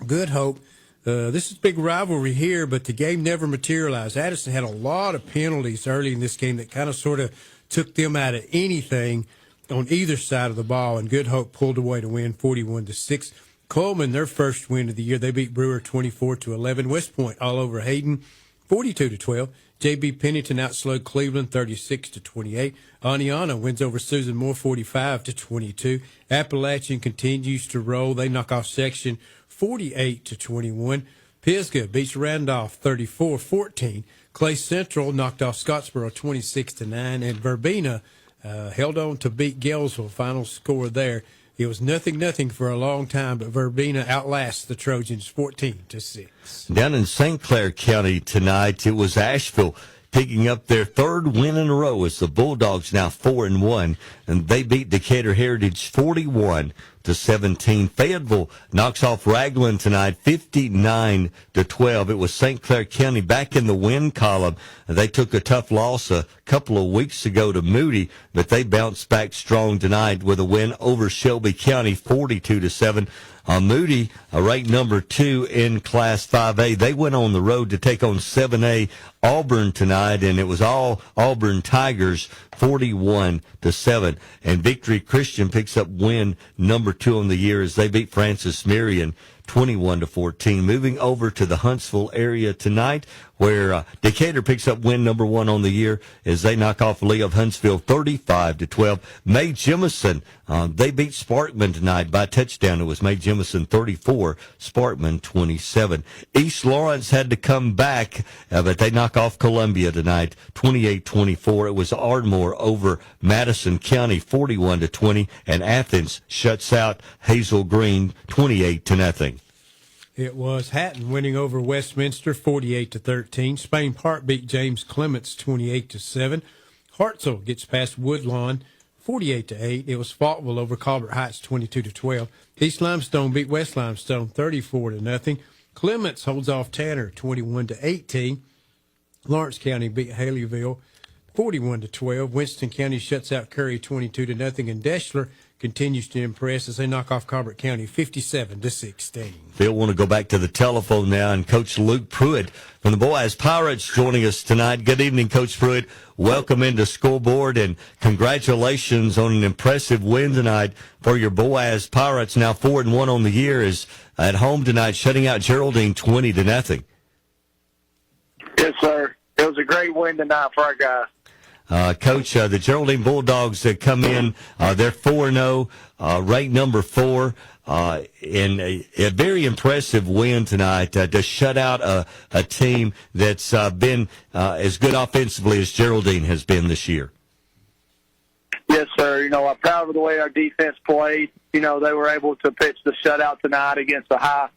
Good Hope. This is a big rivalry here, but the game never materialized. Addison had a lot of penalties early in this game that kind of sort of took them out of anything on either side of the ball, and Good Hope pulled away to win 41-6. Coleman, their first win of the year, they beat Brewer 24-11. West Point all over Hayden, 42-12. J.B. Pennington outslowed Cleveland 36-28. Aniana wins over Susan Moore 45-22. Appalachian continues to roll. They knock off Section 48-21. Pisgah beats Randolph 34-14. Clay Central knocked off Scottsboro 26-9, and Verbena held on to beat Galesville. Final score there. It was 0-0 for a long time, but Verbena outlasts the Trojans 14-6. Down in St. Clair County tonight, it was Asheville picking up their third win in a row as the Bulldogs now 4-1, and they beat Decatur Heritage 41-17. Fayetteville knocks off Raglan tonight 59-12. It was St. Clair County back in the win column. They took a tough loss a couple of weeks ago to Moody, but they bounced back strong tonight with a win over Shelby County 42-7. Moody, ranked number 2 in Class 5A. They went on the road to take on 7A Auburn tonight, and it was all Auburn Tigers 41-7. And Victory Christian picks up win number 2 on the year as they beat Francis Marion 21-14. Moving over to the Huntsville area tonight, where Decatur picks up win number 1 on the year as they knock off Lee of Huntsville 35-12. May Jemison, they beat Sparkman tonight by a touchdown. It was May Jemison 34, Sparkman 27. East Lawrence had to come back, but they knock off Columbia tonight 28-24. It was Ardmore over Madison County 41-20, and Athens shuts out Hazel Green 28-0. It was Hatton winning over Westminster 48-13. Spain Park beat James Clements 28-7. Hartselle gets past Woodlawn 48-8. It was Faultville over Colbert Heights 22-12. East Limestone beat West Limestone 34-0. Clements holds off Tanner 21-18. Lawrence County beat Haleyville 41-12. Winston County shuts out Curry 22-0, and Deschler continues to impress as they knock off Colbert County 57-16. Phil, want to go back to the telephone now, and Coach Luke Pruitt from the Boaz Pirates joining us tonight. Good evening, Coach Pruitt. Welcome into Scoreboard, and congratulations on an impressive win tonight for your Boaz Pirates. Now 4-1 on the year, is at home tonight, shutting out Geraldine 20-0. Yes, sir. It was a great win tonight for our guys. Coach, the Geraldine Bulldogs that come in, they're 4-0, ranked number 4, in a very impressive win tonight to shut out a team that's been as good offensively as Geraldine has been this year. Yes, sir. You know, I'm proud of the way our defense played. You know, they were able to pitch the shutout tonight against a high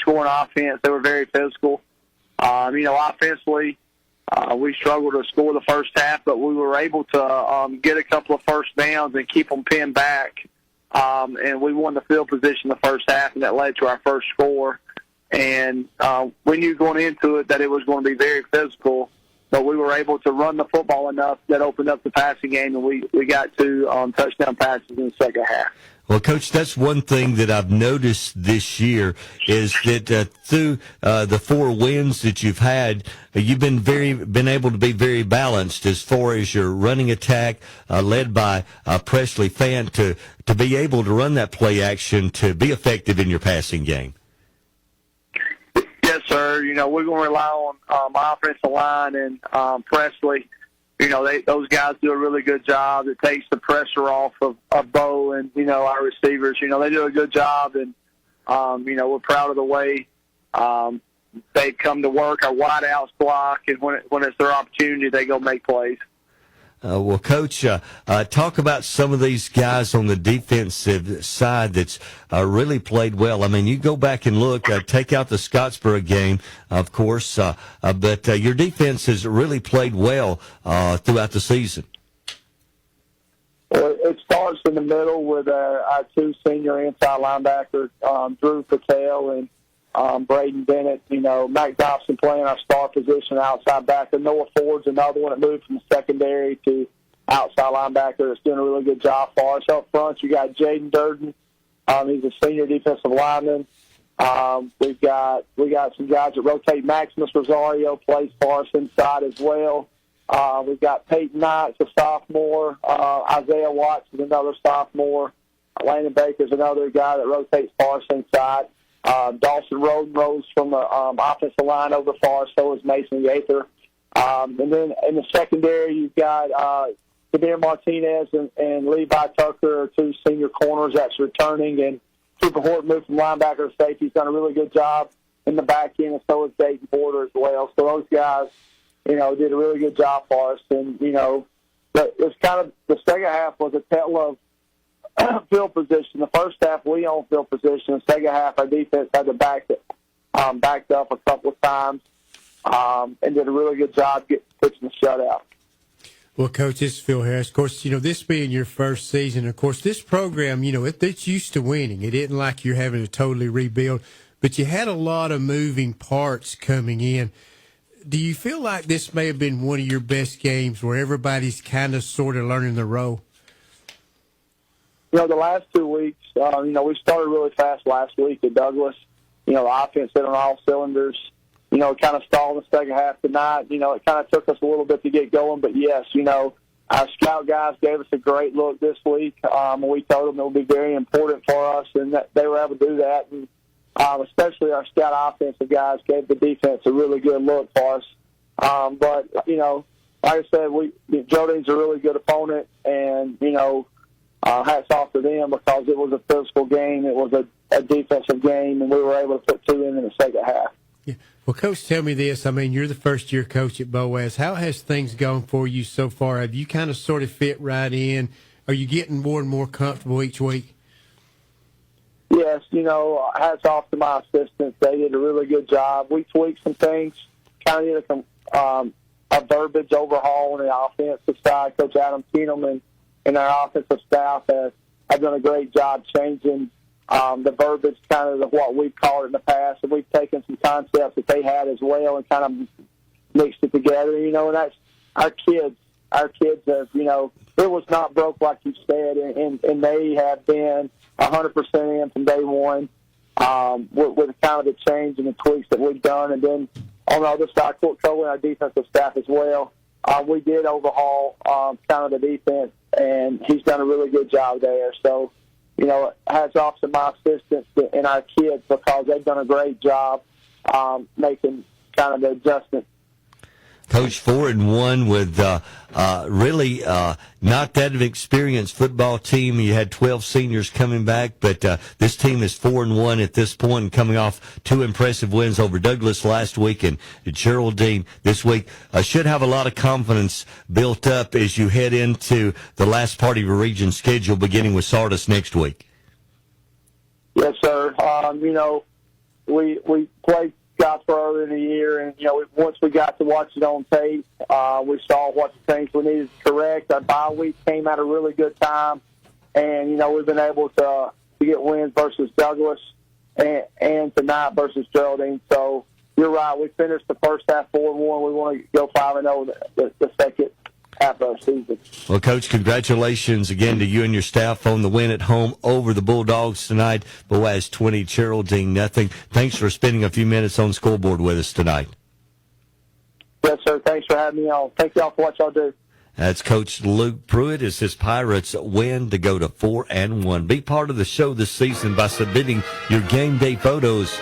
scoring offense. They were very physical. You know, offensively, we struggled to score the first half, but we were able to get a couple of first downs and keep them pinned back. And we won the field position the first half, and that led to our first score. And we knew going into it that it was going to be very physical, but we were able to run the football enough that opened up the passing game, and we got 2 touchdown passes in the second half. Well, Coach, that's one thing that I've noticed this year is that through the 4 wins that you've had, you've been able to be very balanced as far as your running attack, led by Presley Fant, to be able to run that play action to be effective in your passing game. sir. We're going to rely on my offensive line and Presley. Those guys do a really good job. It takes the pressure off of Bo and, our receivers. They do a good job, and, we're proud of the way they come to work. Our wideouts block, and when it's their opportunity, they go make plays. Well, Coach, talk about some of these guys on the defensive side that's really played well. I mean, you go back and look, take out the Scottsboro game, of course, but your defense has really played well throughout the season. Well, it starts in the middle with our two senior inside linebackers, Drew Patel and Braden Bennett. Mac Dobson playing our star position outside backer. Noah Ford's another one that moved from secondary to outside linebacker that's doing a really good job for us. Up front, you got Jaden Durden. He's a senior defensive lineman. We got some guys that rotate. Maximus Rosario plays for us inside as well. We've got Peyton Knight's a sophomore. Isaiah Watts is another sophomore. Landon Baker's another guy that rotates for us inside. Dawson Roden rose from the offensive line over far, so is Mason Gaither. And then in the secondary, you've got Kadir Martinez and Levi Tucker are two senior corners that's returning. And Cooper Horton moved from linebacker to safety. He's done a really good job in the back end, and so is Dayton Porter as well. So those guys, did a really good job for us. And, it's kind of the second half was a tale of field position. The first half, we owned field position. The second half, our defense had to backed up a couple of times and did a really good job pitching the shutout. Well, Coach, this is Phil Harris. Of course, this being your first season, of course, this program, it's used to winning. It isn't like you're having to totally rebuild, but you had a lot of moving parts coming in. Do you feel like this may have been one of your best games where everybody's kind of sort of learning the role? The last 2 weeks, we started really fast last week at Douglas. The offense hit on all cylinders. It kind of stalled in the second half tonight. It kind of took us a little bit to get going. But, yes, our scout guys gave us a great look this week. We told them it would be very important for us, and that they were able to do that. And especially our scout offensive guys gave the defense a really good look for us. But, like I said, Jordan's a really good opponent, and, hats off to them because it was a physical game. It was a defensive game, and we were able to put two in the second half. Yeah. Well, Coach, tell me this. I mean, you're the first-year coach at Boaz. How has things gone for you so far? Have you kind of sort of fit right in? Are you getting more and more comfortable each week? Yes, hats off to my assistants. They did a really good job. We tweaked some things, kind of did a verbiage overhaul on the offensive side. Coach Adam Keenum and our offensive staff have done a great job changing the verbiage, kind of what we've called it in the past. And we've taken some concepts that they had as well and kind of mixed it together, and that's our kids. Our kids have, it was not broke like you said, and they have been 100% in from day one with kind of the change and the tweaks that we've done. And then on the other side, Court Cohen, our defensive staff as well, we did overhaul kind of the defense, and he's done a really good job there. So, hats off to my assistants and our kids because they've done a great job making kind of the adjustments. Coach, 4-1 with really not that of an experienced football team. You had 12 seniors coming back, but this team is 4-1 at this point, and coming off two impressive wins over Douglas last week and Geraldine this week. Should have a lot of confidence built up as you head into the last part of your region schedule, beginning with Sardis next week. Yes, sir. We played Scottsboro earlier in the year, and once we got to watch it on tape, we saw what the things we needed to correct. Our bye week came at a really good time, and we've been able to get wins versus Douglas and tonight versus Geraldine. So you're right. We finished the first half 4-1. We want to go 5-0 the second half of our season. Well, Coach, congratulations again to you and your staff on the win at home over the Bulldogs tonight. Boaz 20, Geraldine nothing. Thanks for spending a few minutes on scoreboard with us tonight. Yes, sir. Thanks for having me on. Thank y'all for what y'all do. That's Coach Luke Pruitt as his Pirates win to go to 4-1. Be part of the show this season by submitting your game day photos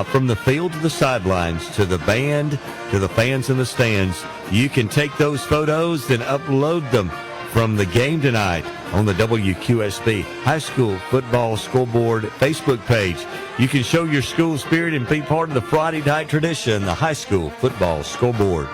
from the field to the sidelines, to the band, to the fans in the stands. You can take those photos and upload them from the game tonight on the WQSB High School Football Scoreboard Facebook page. You can show your school spirit and be part of the Friday night tradition, the High School Football Scoreboard.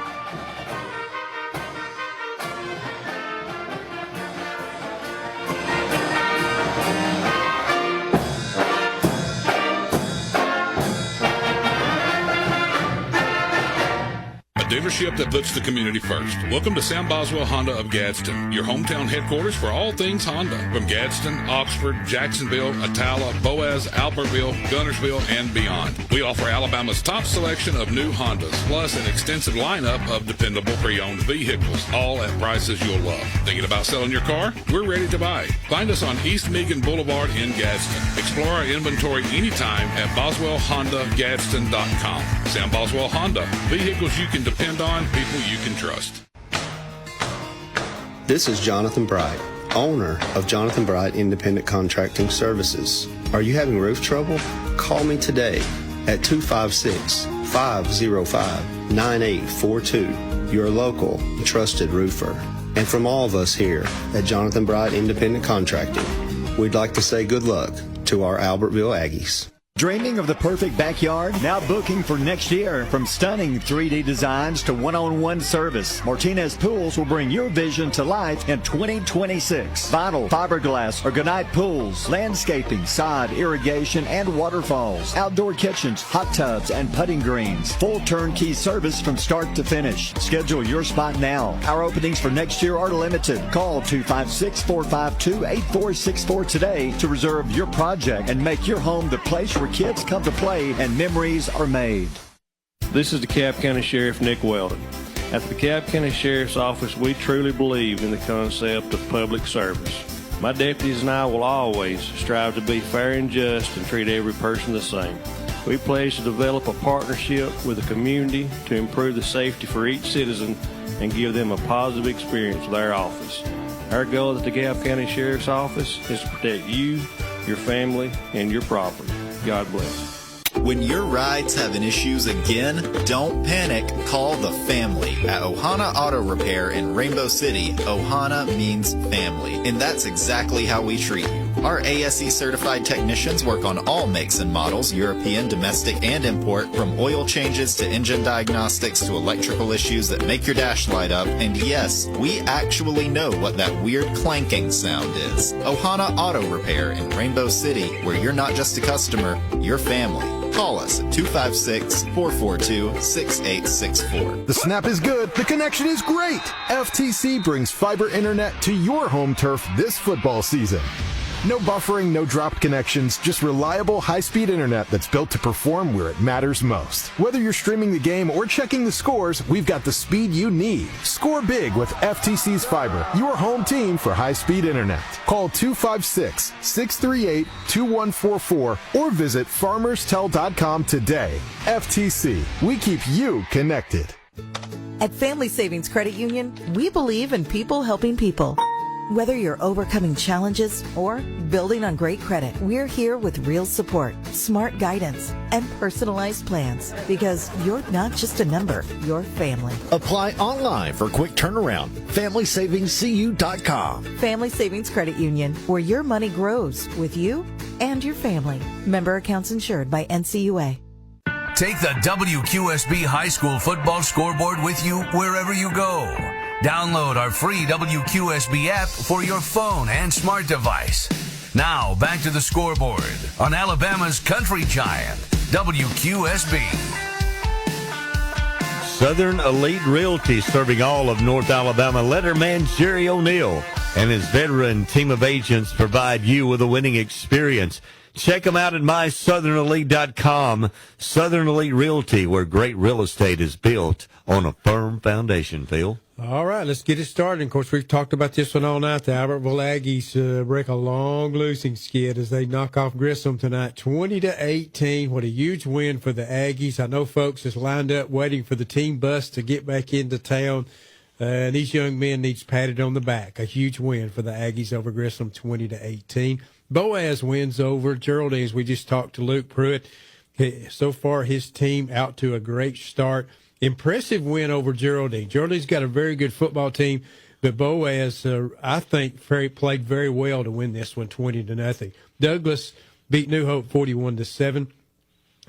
Dealership that puts the community first. Welcome to Sam Boswell Honda of Gadsden, your hometown headquarters for all things Honda. From Gadsden, Oxford, Jacksonville, Atala, Boaz, Albertville, Gunnersville, and beyond. We offer Alabama's top selection of new Hondas, plus an extensive lineup of dependable pre-owned vehicles, all at prices you'll love. Thinking about selling your car? We're ready to buy. Find us on East Meagan Boulevard in Gadsden. Explore our inventory anytime at BoswellHondaGadsden.com. Sam Boswell Honda. Vehicles you can depend on, people you can trust. This is Jonathan Bright, owner of Jonathan Bright Independent Contracting Services. Are you having roof trouble? Call me today at 256-505-9842. Your local, trusted roofer. And from all of us here at Jonathan Bright Independent Contracting, we'd like to say good luck to our Albertville Aggies. Dreaming of the perfect backyard? Now booking for next year. From stunning 3D designs to one-on-one service, Martinez Pools will bring your vision to life in 2026. Vinyl, fiberglass, or Gunite pools, landscaping, sod, irrigation, and waterfalls, outdoor kitchens, hot tubs, and putting greens. Full turnkey service from start to finish. Schedule your spot now. Our openings for next year are limited. Call 256-452-8464 today to reserve your project and make your home the place where kids come to play and memories are made. This is DeKalb County Sheriff Nick Weldon. At the DeKalb County Sheriff's Office, we truly believe in the concept of public service. My deputies and I will always strive to be fair and just and treat every person the same. We pledge to develop a partnership with the community to improve the safety for each citizen and give them a positive experience with our office. Our goal at the DeKalb County Sheriff's Office is to protect you, your family, and your property. God bless. When your ride's having issues again, don't panic. Call the family. At Ohana Auto Repair in Rainbow City, Ohana means family. And that's exactly how we treat you. Our ASE certified technicians work on all makes and models, European, domestic, and import, from oil changes to engine diagnostics to electrical issues that make your dash light up. And yes, we actually know what that weird clanking sound is. Ohana Auto Repair in Rainbow City, where you're not just a customer, you're family. Call us at 256-442-6864. The snap is good. The connection is great. FTC brings fiber internet to your home turf this football season. No buffering, no dropped connections, just reliable high-speed internet that's built to perform where it matters most. Whether you're streaming the game or checking the scores, we've got the speed you need. Score big with FTC's fiber, your home team for high-speed internet. Call 256-638-2144 or visit farmerstel.com today. FTC, we keep you connected. At Family Savings Credit Union, we believe in people helping people. Whether you're overcoming challenges or building on great credit, we're here with real support, smart guidance, and personalized plans, because you're not just a number, you're family. Apply online for quick turnaround. FamilySavingsCU.com. Family Savings Credit Union, where your money grows with you and your family. Member accounts insured by NCUA. Take the WQSB High School Football Scoreboard with you wherever you go. Download our free WQSB app for your phone and smart device. Now, back to the scoreboard on Alabama's Country Giant, WQSB. Southern Elite Realty, serving all of North Alabama. Letterman Jerry O'Neill and his veteran team of agents provide you with a winning experience. Check them out at mysouthernelite.com. Southern Elite Realty, where great real estate is built on a firm foundation, Phil. All right, let's get it started. Of course, we've talked about this one all night. The Albertville Aggies break a long losing skid as they knock off Grissom tonight, 20-18. What a huge win for the Aggies. I know folks is lined up waiting for the team bus to get back into town. These young men needs patted on the back. A huge win for the Aggies over Grissom, 20-18. Boaz wins over Geraldine, as we just talked to Luke Pruitt. So far, his team out to a great start. Impressive win over Geraldine. Geraldine's got a very good football team, but Boaz, I think, played very well to win this one, 20-0. Douglas beat New Hope 41-7.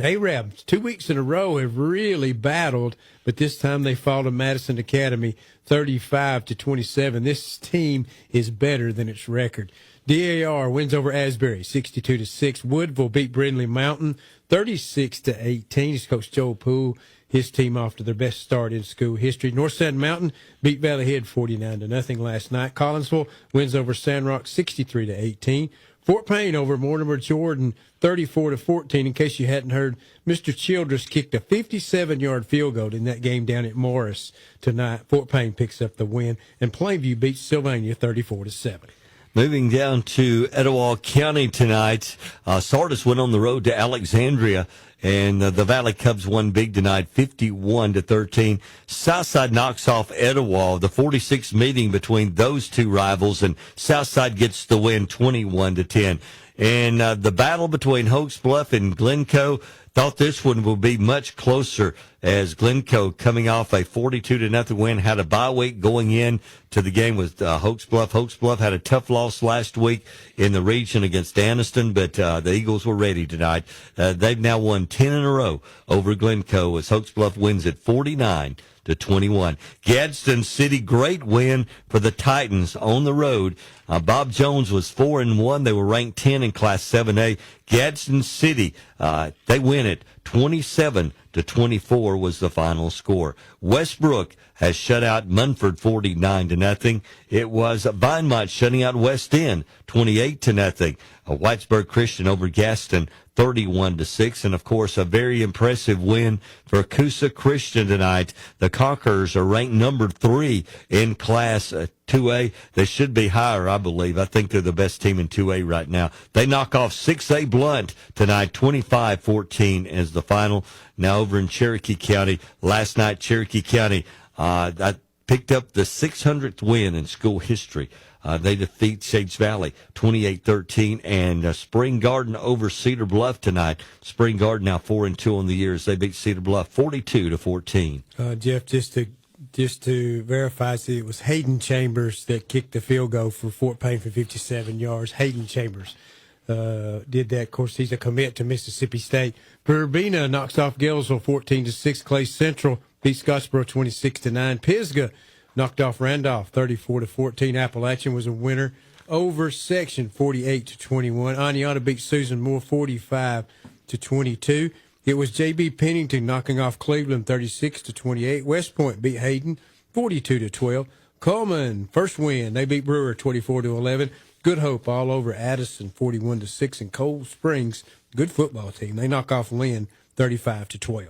Arabs, 2 weeks in a row, have really battled, but this time they fall to Madison Academy 35-27. This team is better than its record. DAR wins over Asbury 62-6. Woodville beat Brindley Mountain 36-18. It's Coach Joel Poole, his team off to their best start in school history. North Sand Mountain beat Valley Head 49-0 last night. Collinsville wins over Sandrock 63-18. Fort Payne over Mortimer Jordan 34-14. In case you hadn't heard, Mr. Childress kicked a 57-yard field goal in that game down at Morris tonight. Fort Payne picks up the win, and Plainview beats Sylvania 34-7. Moving down to Etowah County tonight, Sardis went on the road to Alexandria, and the Valley Cubs won big tonight, 51-13. Southside knocks off Etowah, the 46th meeting between those two rivals, and Southside gets the win, 21-10. And the battle between Hoax Bluff and Glencoe, thought this one would be much closer, as Glencoe, coming off a 42-0 win, had a bye week going in to the game with Hoax Bluff. Hoax Bluff had a tough loss last week in the region against Anniston, but the Eagles were ready tonight. They've now won 10 in a row over Glencoe, as Hoax Bluff wins at 49-21. Gadsden City, great win for the Titans on the road. Bob Jones was 4-1. They were ranked 10 in Class 7A. Gadsden City, they win it 27-24 was the final score. Westbrook has shut out Munford 49-0. It was Vinemont shutting out West End 28-0. Whitesburg Christian over Gaston 31-6, and of course a very impressive win for Coosa Christian tonight. The Conquerors are ranked number 3 in Class 2A. They should be higher, I believe. I think they're the best team in 2A right now. They knock off 6A Blunt tonight, 25-14 as the final. Now over in Cherokee County, last night Cherokee County picked up the 600th win in school history. They defeat Shades Valley 28-13, and Spring Garden over Cedar Bluff tonight. Spring Garden now 4-2 on the year as they beat Cedar Bluff 42-14. Jeff, just to verify, it was Hayden Chambers that kicked the field goal for Fort Payne for 57 yards. Hayden Chambers did that. Of course, he's a commit to Mississippi State. Verbena knocks off Gainesville 14-6. Clay Central beats Scottsboro 26-9. Pisgah knocked off Randolph 34-14. Appalachian was a winner over Section 48-21. Aniana beat Susan Moore 45-22. It was J.B. Pennington knocking off Cleveland 36-28. West Point beat Hayden 42-12. Coleman, first win. They beat Brewer 24-11. Good Hope all over Addison 41-6. And Cold Springs, good football team. They knock off Lynn 35-12.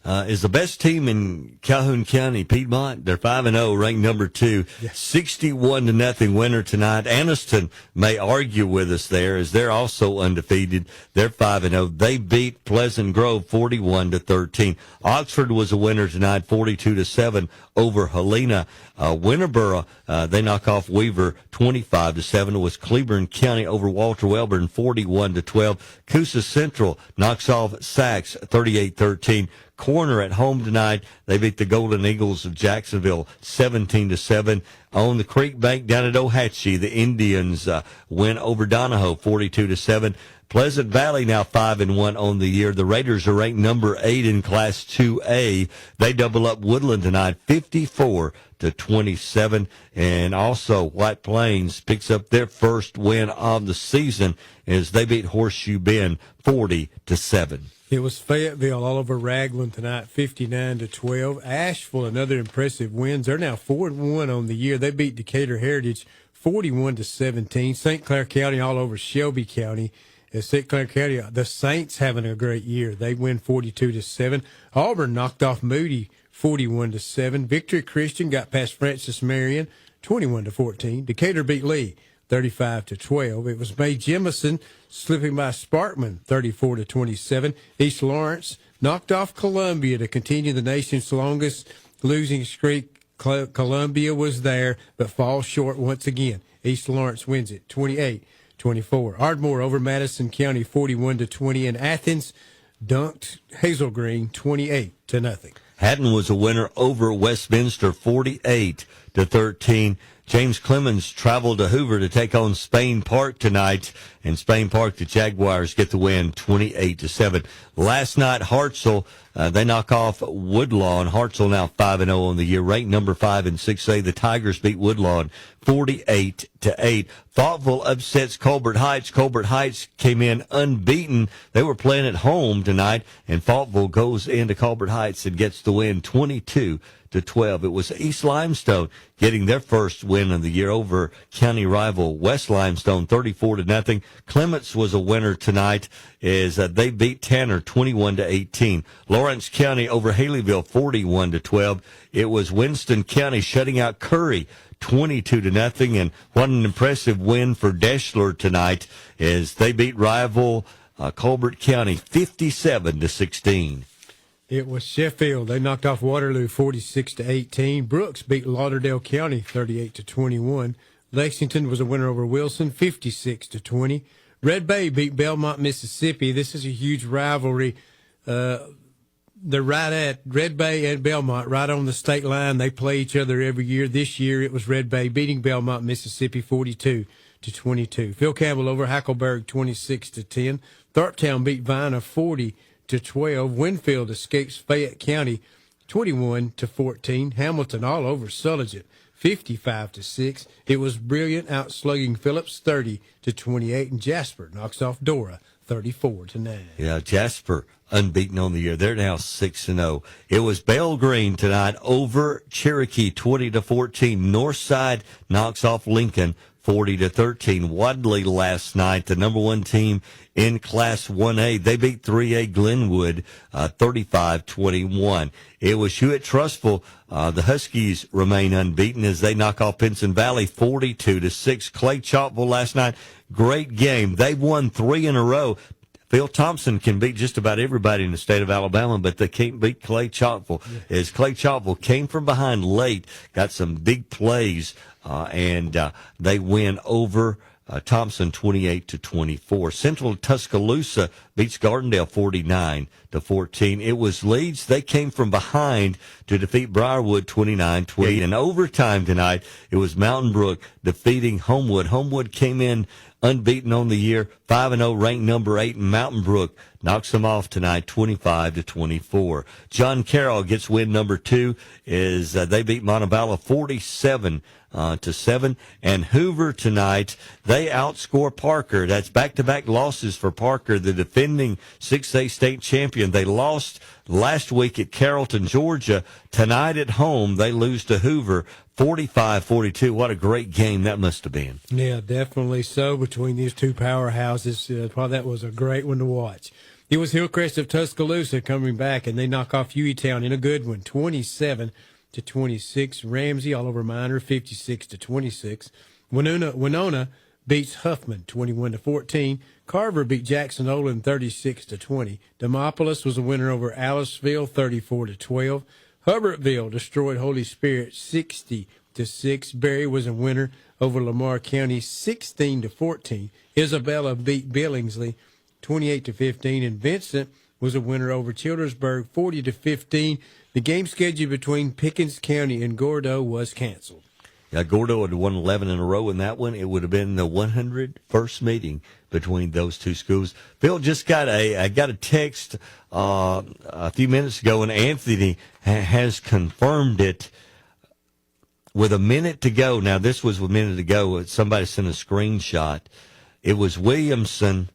Is the best team in Calhoun County, Piedmont. They're 5-0, ranked number 2. Yes. 61-0 winner tonight. Anniston may argue with us there, as they're also undefeated. They're 5-0. They beat Pleasant Grove 41-13. Oxford was a winner tonight, 42-7 over Helena. Winterboro, they knock off Weaver 25-7. It was Cleburne County over Walter Wellborn 41-12. Coosa Central knocks off Sachs 38-13. Corner at home tonight. They beat the Golden Eagles of Jacksonville 17-7. On the Creek Bank down at Ohatchee, the Indians win over Donahoe 42-7. Pleasant Valley now 5-1 on the year. The Raiders are ranked number 8 in Class 2A. They double up Woodland tonight, 54-27. And also White Plains picks up their first win of the season as they beat Horseshoe Bend 40-7. It was Fayetteville all over Raglan tonight, 59-12. Asheville, another impressive wins. They're now 4-1 on the year. They beat Decatur Heritage 41-17. St. Clair County all over Shelby County. St. Clair County, the Saints having a great year. They win 42-7. Auburn knocked off Moody 41-7. Victory Christian got past Francis Marion 21-14. Decatur beat Lee 35-12. It was May Jemison slipping by Sparkman 34-27. East Lawrence knocked off Columbia to continue the nation's longest losing streak Columbia was there, but falls short once again. East Lawrence wins it 28-24. Ardmore over Madison County 41-20, and Athens dunked Hazel Green 28-0. Haddon was a winner over Westminster 48-13. James Clemens traveled to Hoover to take on Spain Park tonight, and Spain Park, the Jaguars, get the win 28-7. Last night, Hartselle, they knock off Woodlawn. Hartselle now 5-0 on the year, ranked number 5 in 6A. The Tigers beat Woodlawn 48-8. Thoughtful upsets Colbert Heights. Colbert Heights came in unbeaten. They were playing at home tonight, and Thoughtful goes into Colbert Heights and gets the win 22-12. It was East Limestone getting their first win of the year over county rival West Limestone 34-0. Clements was a winner tonight as they beat Tanner 21-18. Lawrence County over Haleyville 41-12. It was Winston County shutting out Curry 22-0, and what an impressive win for Deschler tonight as they beat rival Colbert County 57-16. It was Sheffield. They knocked off Waterloo 46-18. Brooks beat Lauderdale County 38-21. Lexington was a winner over Wilson 56-20. Red Bay beat Belmont, Mississippi. This is a huge rivalry. They're right at Red Bay and Belmont, right on the state line. They play each other every year. This year it was Red Bay beating Belmont, Mississippi 42-22. Phil Campbell over Hackleburg 26-10. Tharptown beat Vina 40-12. Winfield escapes Fayette County 21-14. Hamilton all over Sulligent 55-6. It was Brilliant outslugging Phillips 30-28, and Jasper knocks off Dora 34-9. Yeah, Jasper unbeaten on the year. They're now 6-0. It was Bell Green tonight over Cherokee 20-14. Northside knocks off Lincoln 40-13. Wadley last night, the number one team in Class 1A, they beat 3A Glenwood 35-21. It was Hewitt Trustful. The Huskies remain unbeaten as they knock off Pinson Valley 42-6. Clay Chalkville last night, great game. They've won 3 in a row. Phil Thompson can beat just about everybody in the state of Alabama, but they can't beat Clay Chalkville. As Clay Chalkville came from behind late, got some big plays, and they win over Thompson 28-24. Central Tuscaloosa beats Gardendale 49-14. It was Leeds. They came from behind to defeat Briarwood 29-20. In overtime tonight, it was Mountain Brook defeating Homewood. Homewood came in unbeaten on the year, 5-0, ranked number 8, and Mountain Brook knocks them off tonight, 25-24. John Carroll gets win number 2 as they beat Montevallo 47-7, and Hoover tonight, they outscore Parker. That's back-to-back losses for Parker, the defending 6A state champion. They lost last week at Carrollton, Georgia. Tonight at home, they lose to Hoover 45-42. What a great game that must have been. Yeah, definitely so, between these two powerhouses. That was a great one to watch. It was Hillcrest of Tuscaloosa coming back, and they knock off Hueytown in a good one, 27-26. Ramsey all over Minor, 56-26. Winona beats Huffman, 21-14. Carver beat Jackson Olin, 36-20. Demopolis was a winner over Aliceville, 34-12. Hubbardsville destroyed Holy Spirit 60-6. Berry was a winner over Lamar County 16-14. Isabella beat Billingsley 28-15, and Vincent was a winner over Childersburg 40-15. The game schedule between Pickens County and Gordo was canceled. Yeah, Gordo had won 11 in a row in that one. It would have been the 101st meeting between those two schools. Phil just got I got a text a few minutes ago, and Anthony has confirmed it with a minute to go. Now, this was a minute to go. Somebody sent a screenshot. It was Williamson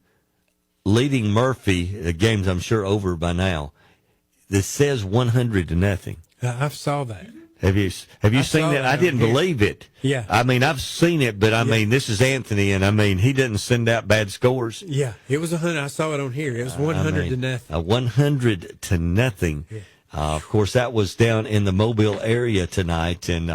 leading Murphy. The game's, I'm sure, over by now. This says 100-0. I saw that. Have you seen that? I didn't believe it. Yeah. I mean, I've seen it, but I mean, this is Anthony, and I mean, he doesn't send out bad scores. Yeah, it was 100. I saw it on here. It was 100-0. 100-0. Yeah. Of course, that was down in the Mobile area tonight, and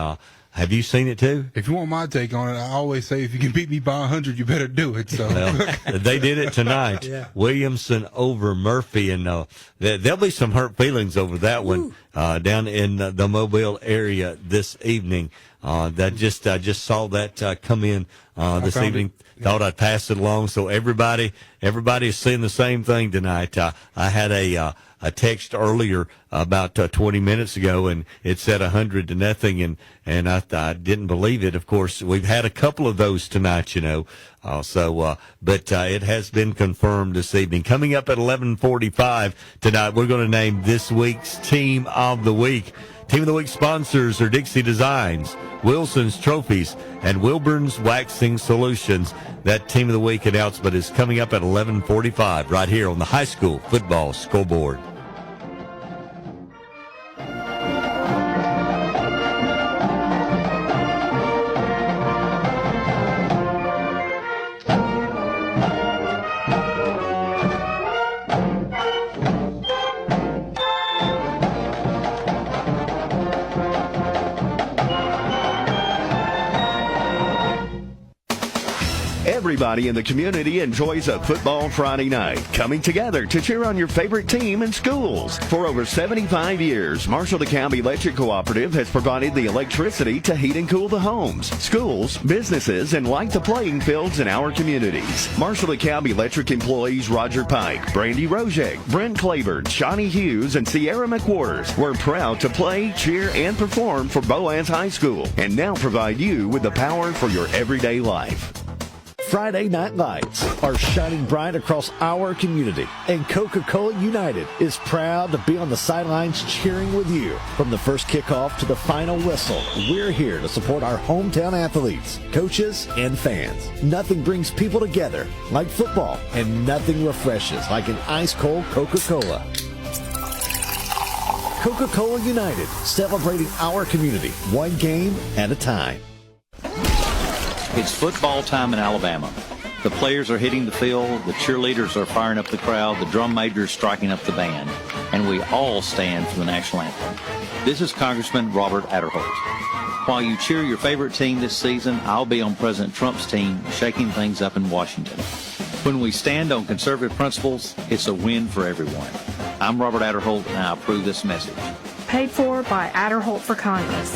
Have you seen it too? If you want my take on it, I always say if you can beat me by 100, you better do it. So they did it tonight. Yeah. Williamson over Murphy, and there'll be some hurt feelings over that one down in the Mobile area this evening. I just saw that come in this evening. Thought I'd pass it along so everybody is seeing the same thing tonight. I had a text earlier about 20 minutes ago, and it said 100-0, and I didn't believe it. Of course, we've had a couple of those tonight, but it has been confirmed this evening. Coming up at 11:45 tonight, we're going to name this week's Team of the Week. Team of the Week sponsors are Dixie Designs, Wilson's Trophies, and Wilburn's Waxing Solutions. That Team of the Week announcement is coming up at 11:45 right here on the High School Football Scoreboard. Everybody in the community enjoys a football Friday night, coming together to cheer on your favorite team in schools. For over 75 years, Marshall DeKalb Electric Cooperative has provided the electricity to heat and cool the homes, schools, businesses, and light the playing fields in our communities. Marshall DeKalb Electric employees Roger Pike, Brandy Rojek, Brent Claiborne, Shawnee Hughes, and Sierra McWhorters were proud to play, cheer, and perform for Boaz High School, and now provide you with the power for your everyday life. Friday night lights are shining bright across our community, and Coca-Cola United is proud to be on the sidelines cheering with you. From the first kickoff to the final whistle, we're here to support our hometown athletes, coaches, and fans. Nothing brings people together like football, and nothing refreshes like an ice-cold Coca-Cola. Coca-Cola United, celebrating our community, one game at a time. It's football time in Alabama. The players are hitting the field, the cheerleaders are firing up the crowd, the drum major is striking up the band, and we all stand for the national anthem. This is Congressman Robert Adderholt. While you cheer your favorite team this season, I'll be on President Trump's team shaking things up in Washington. When we stand on conservative principles, it's a win for everyone. I'm Robert Adderholt, and I approve this message. Paid for by Adderholt for Congress.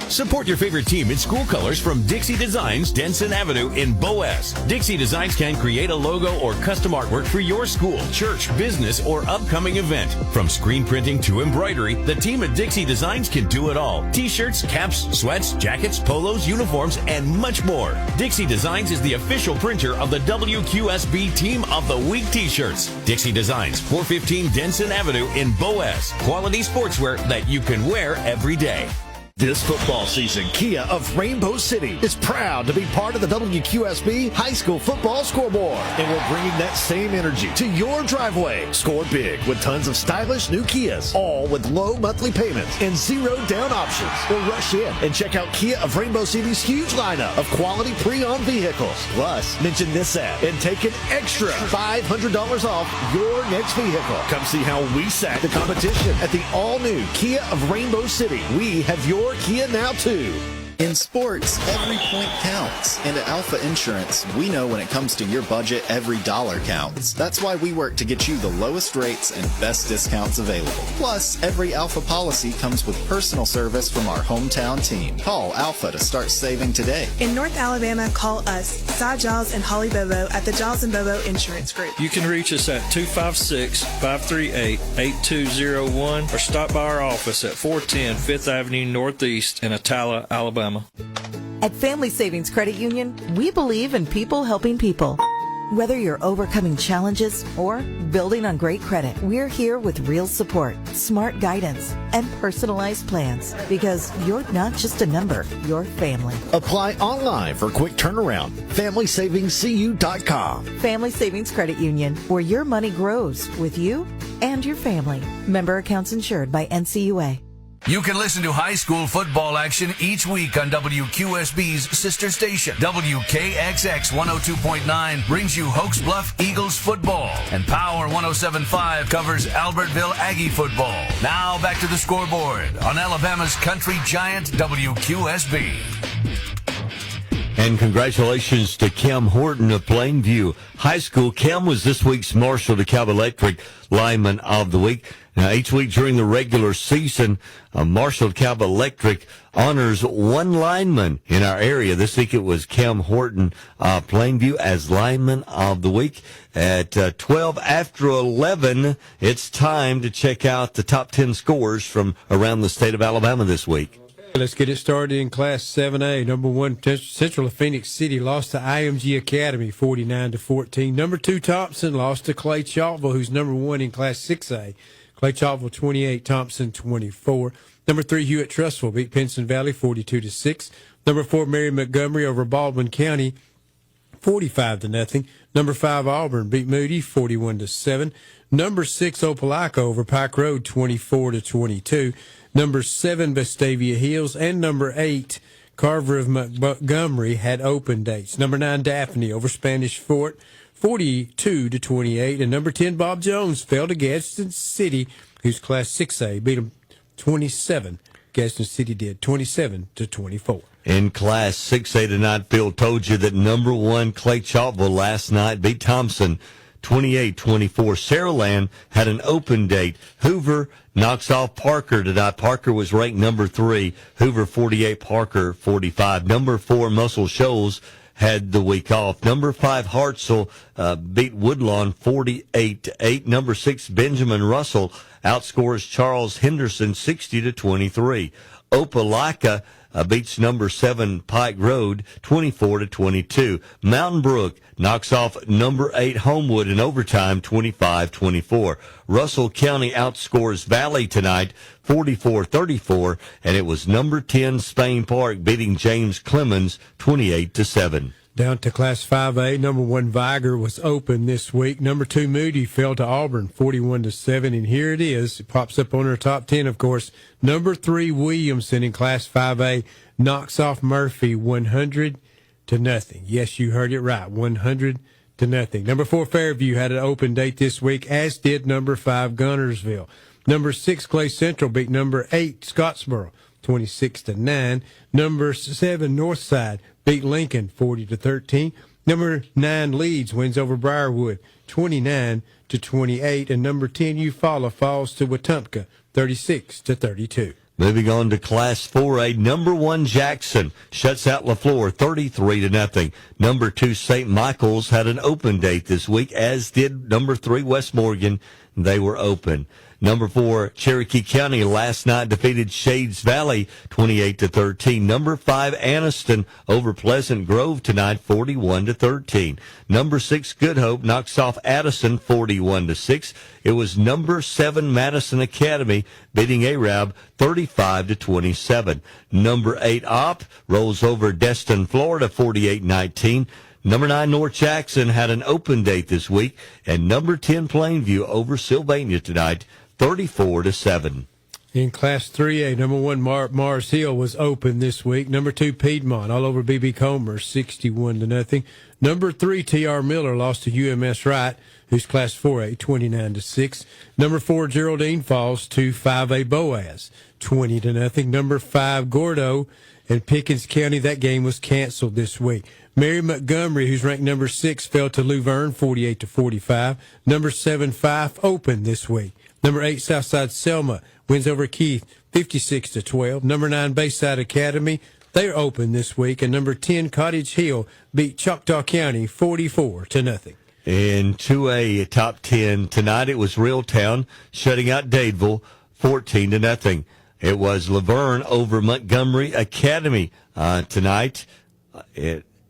Support your favorite team in school colors from Dixie Designs, Denson Avenue in Boaz. Dixie Designs can create a logo or custom artwork for your school, church, business, or upcoming event. From screen printing to embroidery, the team at Dixie Designs can do it all. T-shirts, caps, sweats, jackets, polos, uniforms, and much more. Dixie Designs is the official printer of the WQSB Team of the Week T-shirts. Dixie Designs, 415 Denson Avenue in Boaz. Quality sportswear that you can wear every day. This football season, Kia of Rainbow City is proud to be part of the WQSB High School Football Scoreboard. And we're bringing that same energy to your driveway. Score big with tons of stylish new Kias, all with low monthly payments and zero down options. Or rush in and check out Kia of Rainbow City's huge lineup of quality pre-owned vehicles. Plus, mention this ad and take an extra $500 off your next vehicle. Come see how we sack the competition at the all-new Kia of Rainbow City. We have your Kia now too. In sports, every point counts. And at Alpha Insurance, we know when it comes to your budget, every dollar counts. That's why we work to get you the lowest rates and best discounts available. Plus, every Alpha policy comes with personal service from our hometown team. Call Alpha to start saving today. In North Alabama, call us, Cy Giles and Holly Bobo at the Giles & Bobo Insurance Group. You can reach us at 256-538-8201 or stop by our office at 410 5th Avenue Northeast in Atala, Alabama. At Family Savings Credit Union, we believe in people helping people. Whether you're overcoming challenges or building on great credit, we're here with real support, smart guidance, and personalized plans. Because you're not just a number, you're family. Apply online for quick turnaround. FamilySavingsCU.com. Family Savings Credit Union, where your money grows with you and your family. Member accounts insured by NCUA. You can listen to high school football action each week on WQSB's sister station. WKXX 102.9 brings you Hoax Bluff Eagles football, and Power 107.5 covers Albertville Aggie football. Now back to the scoreboard on Alabama's country giant WQSB. And congratulations to Cam Horton of Plainview High School. Cam was this week's Marshall DeKalb Electric Lineman of the Week. Now, each week during the regular season, Marshall DeKalb Electric honors one lineman in our area. This week it was Cam Horton of Plainview as Lineman of the Week. At 12 after 11, it's time to check out the top 10 scores from around the state of Alabama this week. Let's get it started in Class 7A. Number 1, Central of Phoenix City lost to IMG Academy 49-14. Number 2, Thompson lost to Clay Chalkville, who's number 1 in Class 6A. Clay Chalkville 28, Thompson 24. Number 3, Hewitt Trussville beat Pinson Valley 42-6. Number 4, Mary Montgomery over Baldwin County 45-0. Number 5, Auburn beat Moody 41-7. Number 6, Opelika over Pike Road 24-22. Number 7, Vestavia Hills, and number 8, Carver of Montgomery had open dates. Number 9, Daphne over Spanish Fort 42-28. And number 10, Bob Jones fell to Gadsden City, who's Class 6A, beat them 27. Gadsden City did 27-24. In Class 6A tonight, Phil told you that number 1, Clay Chalkville, last night beat Thompson 28-24. Saraland had an open date. Hoover knocks off Parker tonight. Parker was ranked number 3. Hoover 48, Parker 45. Number 4, Muscle Shoals had the week off. Number 5, Hartselle beat Woodlawn 48-8. Number 6, Benjamin Russell outscores Charles Henderson 60-23. Opelika beats number 7 Pike Road 24-22. Mountain Brook knocks off number 8 Homewood in overtime 25-24. Russell County outscores Valley tonight 44-34, and it was number 10 Spain Park beating James Clemens 28-7. Down to Class 5A, number 1, Viger was open this week. Number 2, Moody fell to Auburn 41-7, and here it is. It pops up on our top 10, of course. Number 3, Williamson in Class 5A knocks off Murphy 100-0. Yes, you heard it right, 100-0. Number 4, Fairview had an open date this week, as did number 5, Gunnersville. Number 6, Clay Central beat number 8, Scottsboro 26-9. Number 7, Northside beat Lincoln 40-13. Number 9, Leeds wins over Briarwood 29-28. And number 10, Eufaula falls to Wetumpka 36-32. Moving on to Class 4A, number 1, Jackson shuts out LaFleur 33-0. Number 2, St. Michael's had an open date this week, as did number 3, West Morgan. They were open. Number 4, Cherokee County last night defeated Shades Valley 28-13. Number 5, Anniston over Pleasant Grove tonight 41-13. Number 6, Good Hope knocks off Addison 41-6. It was number 7, Madison Academy beating Arab 35-27. Number 8, Opp rolls over Destin, Florida 48-19. Number 9, North Jackson had an open date this week, and number 10, Plainview over Sylvania tonight 34-7. In Class 3A, number 1, Mars Hill was open this week. Number 2, Piedmont all over BB Comer 61-0. Number 3, TR Miller lost to UMS Wright, who's Class 4A 29-6. Number 4, Geraldine falls to 5A Boaz 20-0. Number 5, Gordo and Pickens County, that game was canceled this week. Mary Montgomery, who's ranked number 6, fell to Luverne 48-45. Number 7, Fife open this week. Number 8, Southside Selma wins over Keith 56-12. Number 9, Bayside Academy, they're open this week. And number 10, Cottage Hill beat Choctaw County 44-0. In 2A top 10 tonight, it was Reeltown shutting out Dadeville 14-0. It was Laverne over Montgomery Academy tonight.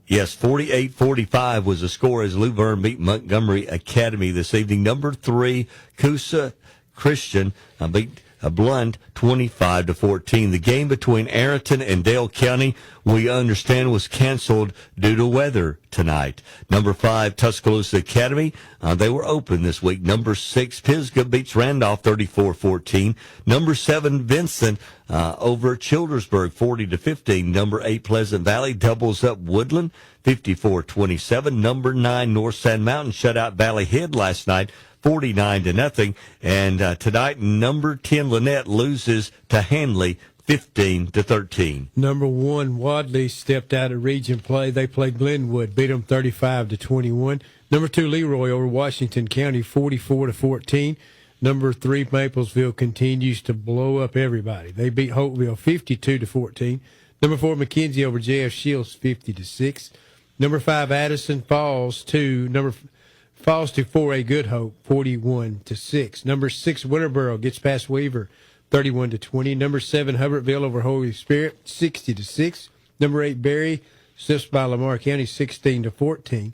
48-45 was the score as Luverne beat Montgomery Academy this evening. Number 3, Coosa Christian beat Blunt 25-14. The game between Arrington and Dale County, we understand, was canceled due to weather tonight. Number 5, Tuscaloosa Academy, they were open this week. Number 6, Pisgah beats Randolph 34-14. Number 7, Vincent over Childersburg 40-15. Number 8 Pleasant Valley doubles up Woodland 54-27. Number 9 North Sand Mountain shut out Valley Head last night 49-0. And tonight, number 10 Lynette loses to Hanley 15-13. Number 1 Wadley stepped out of region play. They played Glenwood, beat them 35-21. Number 2 Leroy over Washington County 44-14. Number 3 Maplesville continues to blow up everybody. They beat Holtville 52-14. Number 4 McKenzie over JF Shields 50-6. Number 5 Addison falls to 4A Good Hope 41-6. Number 6 Winterboro gets past Weaver 31-20. Number 7 Hubbardsville over Holy Spirit 60-6. Number 8 Berry slips by Lamar County 16-14.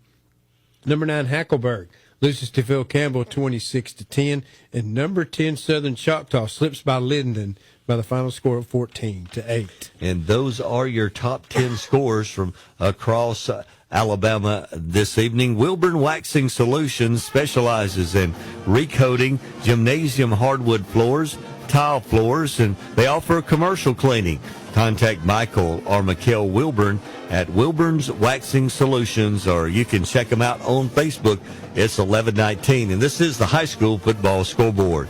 Number 9 Hackleburg loses to Phil Campbell 26-10. And number 10 Southern Choctaw slips by Linden by the final score of 14-8. And those are your top 10 scores from across Alabama this evening. Wilburn Waxing Solutions specializes in recoating gymnasium hardwood floors, tile floors, and they offer commercial cleaning. Contact Michael or Mikhail Wilburn at Wilburn's Waxing Solutions, or you can check them out on Facebook. It's 1119, and this is the high school football scoreboard.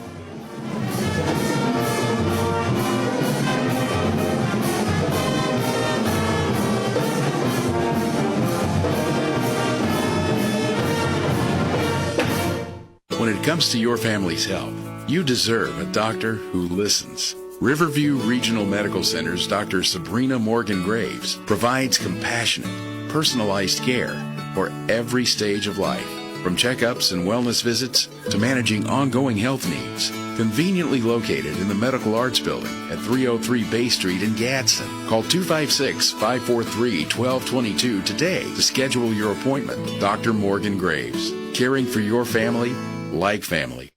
When it comes to your family's health, you deserve a doctor who listens. Riverview Regional Medical Center's Dr. Sabrina Morgan Graves provides compassionate, personalized care for every stage of life, from checkups and wellness visits to managing ongoing health needs. Conveniently located in the Medical Arts Building at 303 Bay Street in Gadsden. Call 256-543-1222 today to schedule your appointment. Dr. Morgan Graves, caring for your family like family.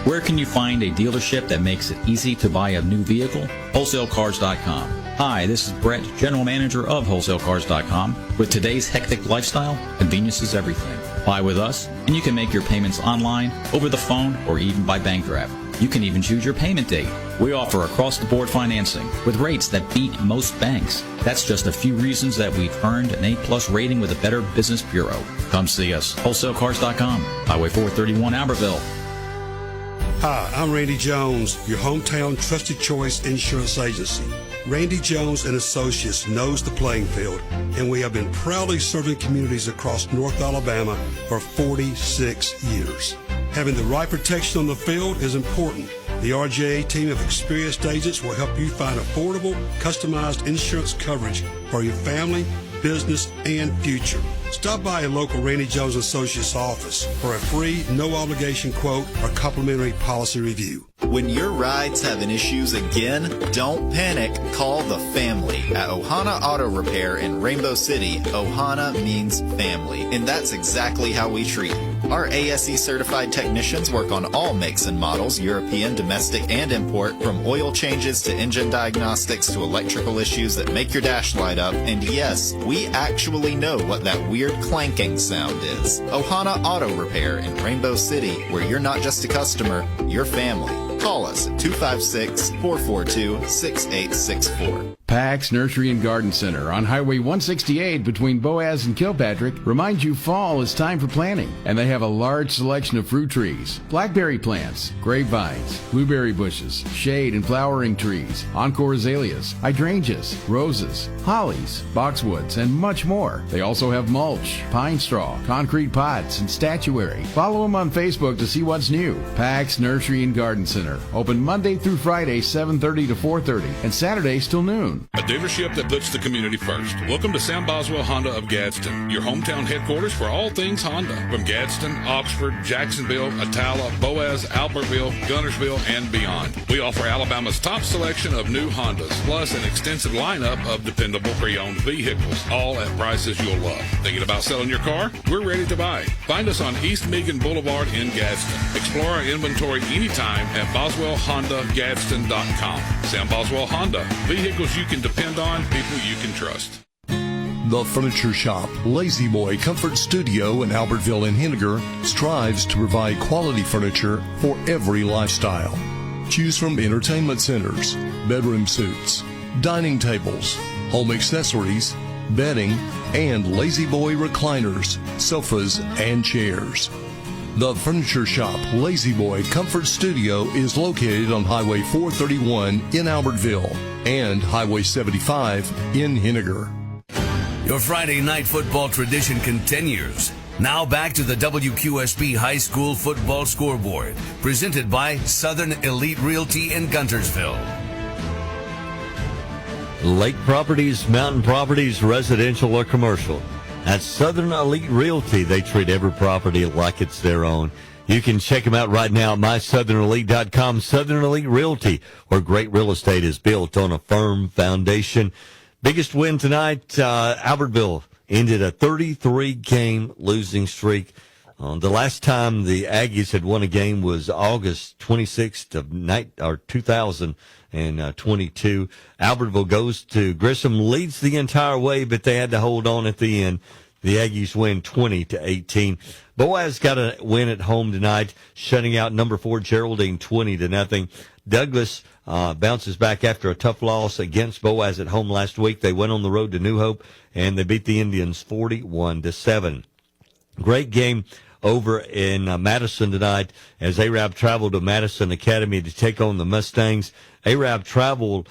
Where can you find a dealership that makes it easy to buy a new vehicle? WholesaleCars.com. Hi, this is Brett, General Manager of WholesaleCars.com. With today's hectic lifestyle, convenience is everything. Buy with us, and you can make your payments online, over the phone, or even by bank draft. You can even choose your payment date. We offer across-the-board financing with rates that beat most banks. That's just a few reasons that we've earned an A-plus rating with the Better Business Bureau. Come see us. WholesaleCars.com, Highway 431, Albertville. Hi, I'm Randy Jones, your hometown trusted choice insurance agency. Randy Jones and Associates knows the playing field, and we have been proudly serving communities across North Alabama for 46 years. Having the right protection on the field is important. The RJA team of experienced agents will help you find affordable, customized insurance coverage for your family, business, and future. Stop by a local Randy Jones Associates office for a free, no-obligation quote or complimentary policy review. When your rides having issues again, don't panic. Call the family at Ohana Auto Repair in Rainbow City. Ohana means family, and that's exactly how we treat you. Our ASE certified technicians work on all makes and models, European, domestic, and import, from oil changes to engine diagnostics to electrical issues that make your dash light up. And yes, we actually know what that weird clanking sound is. Ohana Auto Repair in Rainbow City, where you're not just a customer, you're family. Call us at 256-442-6864. Pax Nursery and Garden Center on Highway 168 between Boaz and Kilpatrick reminds you fall is time for planting, and they have a large selection of fruit trees, blackberry plants, grapevines, blueberry bushes, shade and flowering trees, encore azaleas, hydrangeas, roses, hollies, boxwoods, and much more. They also have mulch, pine straw, concrete pots, and statuary. Follow them on Facebook to see what's new. Pax Nursery and Garden Center, open Monday through Friday 7:30 to 4:30 and Saturdays till noon. A dealership that puts the community first. Welcome to Sam Boswell Honda of Gadsden, your hometown headquarters for all things Honda. From Gadsden, Oxford, Jacksonville, Atala, Boaz, Albertville, Gunnersville, and beyond. We offer Alabama's top selection of new Hondas, plus an extensive lineup of dependable pre-owned vehicles, all at prices you'll love. Thinking about selling your car? We're ready to buy. Find us on East Meagan Boulevard in Gadsden. Explore our inventory anytime at BoswellHondaGadsden.com. Sam Boswell Honda. Vehicles you can depend on, people you can trust. The Furniture Shop, Lazy Boy Comfort Studio in Albertville and Henniger strives to provide quality furniture for every lifestyle. Choose from entertainment centers, bedroom suites, dining tables, home accessories, bedding, and Lazy Boy recliners, sofas, and chairs. The Furniture Shop Lazy Boy Comfort Studio is located on Highway 431 in Albertville and Highway 75 in Henniger. Your Friday night football tradition continues. Now back to the WQSB High School Football Scoreboard, presented by Southern Elite Realty in Guntersville. Lake properties, mountain properties, residential or commercial. At Southern Elite Realty, they treat every property like it's their own. You can check them out right now at mysouthernelite.com. Southern Elite Realty, where great real estate is built on a firm foundation. Biggest win tonight, Albertville ended a 33-game losing streak. The last time the Aggies had won a game was August 26th of 2022. Albertville goes to Grissom, leads the entire way, but they had to hold on at the end. The Aggies win 20-18. Boaz got a win at home tonight, shutting out number 4 Geraldine 20-0. Douglas bounces back after a tough loss against Boaz at home last week. They went on the road to New Hope, and they beat the Indians 41-7. Great game over in Madison tonight as Arab traveled to Madison Academy to take on the Mustangs. Arab trailed,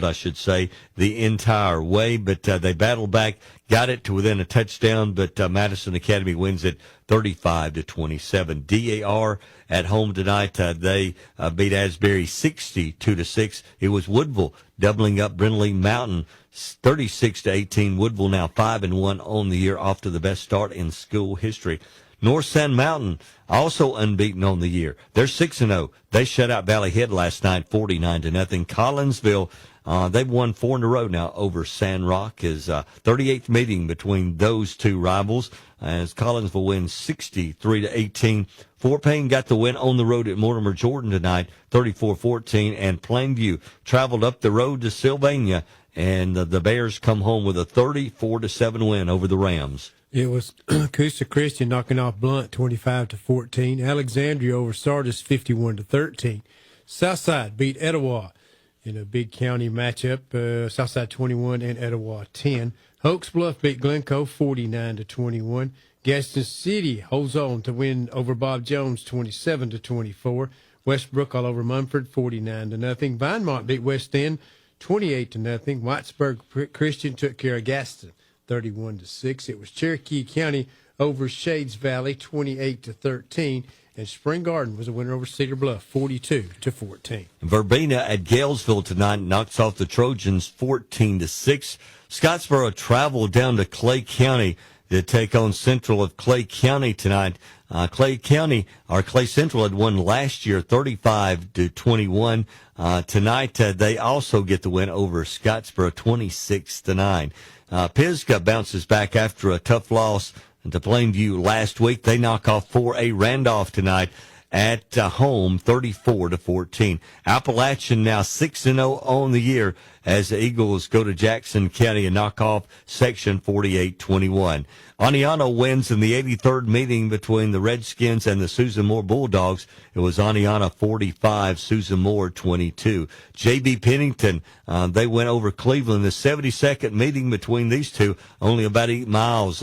I should say, the entire way, but they battled back, got it to within a touchdown, but Madison Academy wins it 35-27. DAR at home tonight, they beat Asbury 62-6. It was Woodville doubling up Brindley Mountain 36-18. Woodville now 5-1 on the year, off to the best start in school history. North Sand Mountain also unbeaten on the year. They're 6-0. They shut out Valley Head last night 49-0. Collinsville, they've won 4 in a row now over Sand Rock. Is 38th meeting between those two rivals as Collinsville wins 63-18. Fort Payne got the win on the road at Mortimer Jordan tonight 34-14, and Plainview traveled up the road to Sylvania, and the Bears come home with a 34-7 win over the Rams. It was Coosa Christian knocking off Blunt 25-14. Alexandria over Sardis 51-13. Southside beat Etowah in a big county matchup. Southside 21 and Etowah 10. Oaks Bluff beat Glencoe 49-21. Gaston City holds on to win over Bob Jones 27-24. Westbrook all over Munford 49-0. Vinemont beat West End 28-0. Whitesburg Christian took care of Gaston 31-6. It was Cherokee County over Shades Valley 28-13. And Spring Garden was a winner over Cedar Bluff 42-14. Verbena at Galesville tonight knocks off the Trojans 14-6. Scottsboro traveled down to Clay County to take on Central of Clay County tonight. Clay Central had won last year 35-21. Tonight they also get the win over Scottsboro 26-9. Pisgah bounces back after a tough loss to Plainview last week. They knock off 4A Randolph tonight at home 34-14. Appalachian now 6-0 on the year as the Eagles go to Jackson County and knock off Section 48-21. Aniano wins in the 83rd meeting between the Redskins and the Susan Moore Bulldogs. It was Aniana 45, Susan Moore 22. J.B. Pennington, they went over Cleveland. The 72nd meeting between these two, only about 8 miles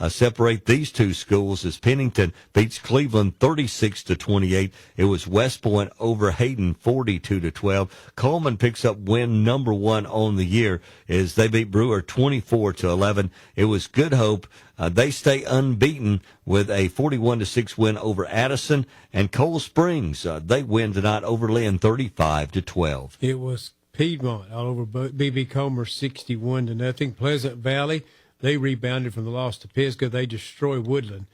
separate these two schools as Pennington beats Cleveland 36-28. It was West Point over Hayden 42-12. Coleman picks up win number 1 on the year as they beat Brewer 24-11. It was Good Hope. They stay unbeaten with a 41-6 win over Addison, and Coal Springs, they win tonight over Lynn 35-12. It was Piedmont all over B.B. Comer 61-0. Pleasant Valley, they rebounded from the loss to Pisgah. They destroy Woodland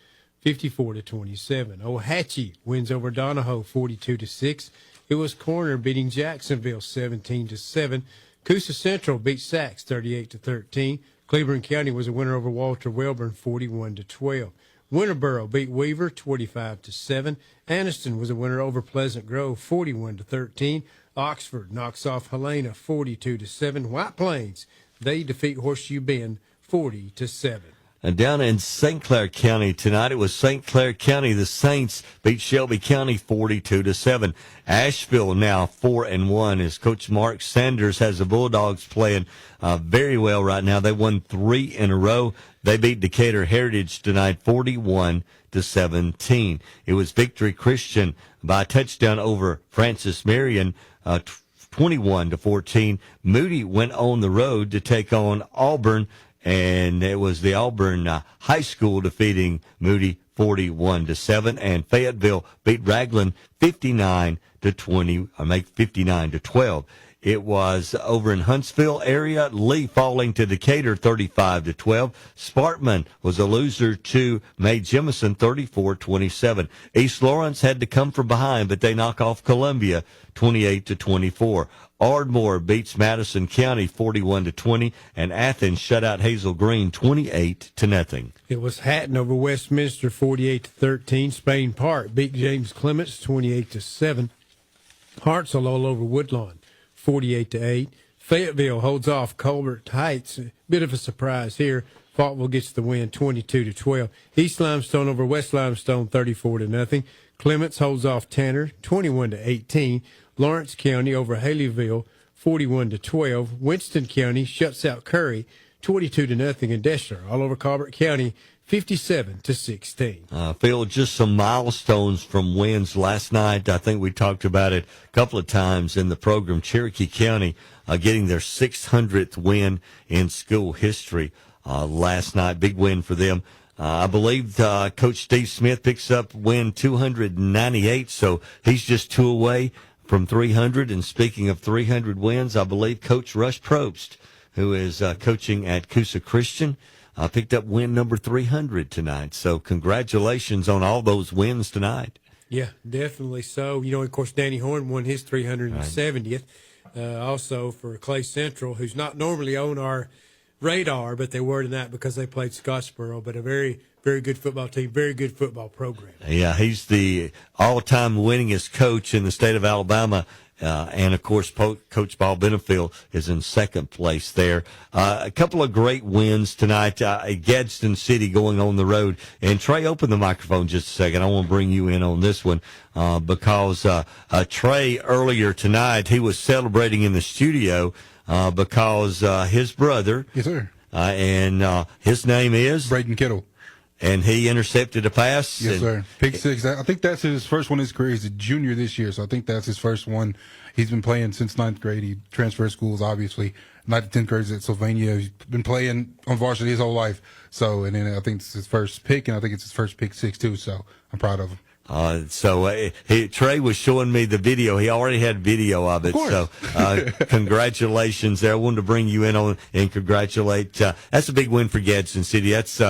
54-27. Ohatchee wins over Donahoe 42-6. It was Corner beating Jacksonville 17-7. Coosa Central beat Sachs 38-13. Cleveland County was a winner over Walter Welborn 41-12. Winterboro beat Weaver 25-7. Anniston was a winner over Pleasant Grove 41-13. Oxford knocks off Helena 42-7. White Plains, they defeat Horseshoe Bend 40-7. And down in St. Clair County tonight, it was St. Clair County. The Saints beat Shelby County 42-7. Asheville now 4-1 as Coach Mark Sanders has the Bulldogs playing very well right now. They won 3 in a row. They beat Decatur Heritage tonight 41-17. It was Victory Christian by a touchdown over Francis Marion 21-14. Moody went on the road to take on Auburn, and it was the Auburn High School defeating Moody 41-7, and Fayetteville beat Raglan 59-12. It was over in Huntsville area, Lee falling to Decatur 35-12. Sparkman was a loser to May Jemison 34-27. East Lawrence had to come from behind, but they knock off Columbia 28-24. Ardmore beats Madison County 41-20, and Athens shut out Hazel Green 28-0. It was Hatton over Westminster 48-13. Spain Park beat James Clements 28-7. Hartselle all over Woodlawn 48-8. Fayetteville holds off Colbert Heights. A bit of a surprise here. Faultville gets the win 22-12. East Limestone over West Limestone 34-0. Clements holds off Tanner 21-18. Lawrence County over Haleyville 41-12. Winston County shuts out Curry 22-0. And Deshler all over Colbert County 57-16. Phil, just some milestones from wins last night. I think we talked about it a couple of times in the program. Cherokee County getting their 600th win in school history last night. Big win for them. I believe Coach Steve Smith picks up win 298, so he's just 2 away from 300. And speaking of 300 wins, I believe Coach Rush Probst, who is coaching at Coosa Christian, picked up win number 300 tonight. So congratulations on all those wins tonight. Yeah, definitely so. You know, of course, Danny Horn won his 370th. Also for Clay Central, who's not normally on our radar, but they were tonight because they played Scottsboro. But a very, very good football team, very good football program. Yeah, he's the all-time winningest coach in the state of Alabama. And, of course, Coach Paul Benefield is in second place there. A couple of great wins tonight. Gadsden City going on the road. And, Trey, open the microphone just a second. I want to bring you in on this one because Trey, earlier tonight, he was celebrating in the studio because his brother. Yes, sir. And his name is? Braden Kittle. And he intercepted a pass. Yes, sir. Pick six. I think that's his first one in his career. He's a junior this year, so I think that's his first one. He's been playing since 9th grade. He transferred schools, obviously. 9th to 10th grade at Sylvania. He's been playing on varsity his whole life. So, and then I think it's his first pick, and I think it's his first pick six, too. So I'm proud of him. Trey was showing me the video. He already had video of it. So congratulations there. I wanted to bring you in on and congratulate. That's a big win for Gadsden City. That's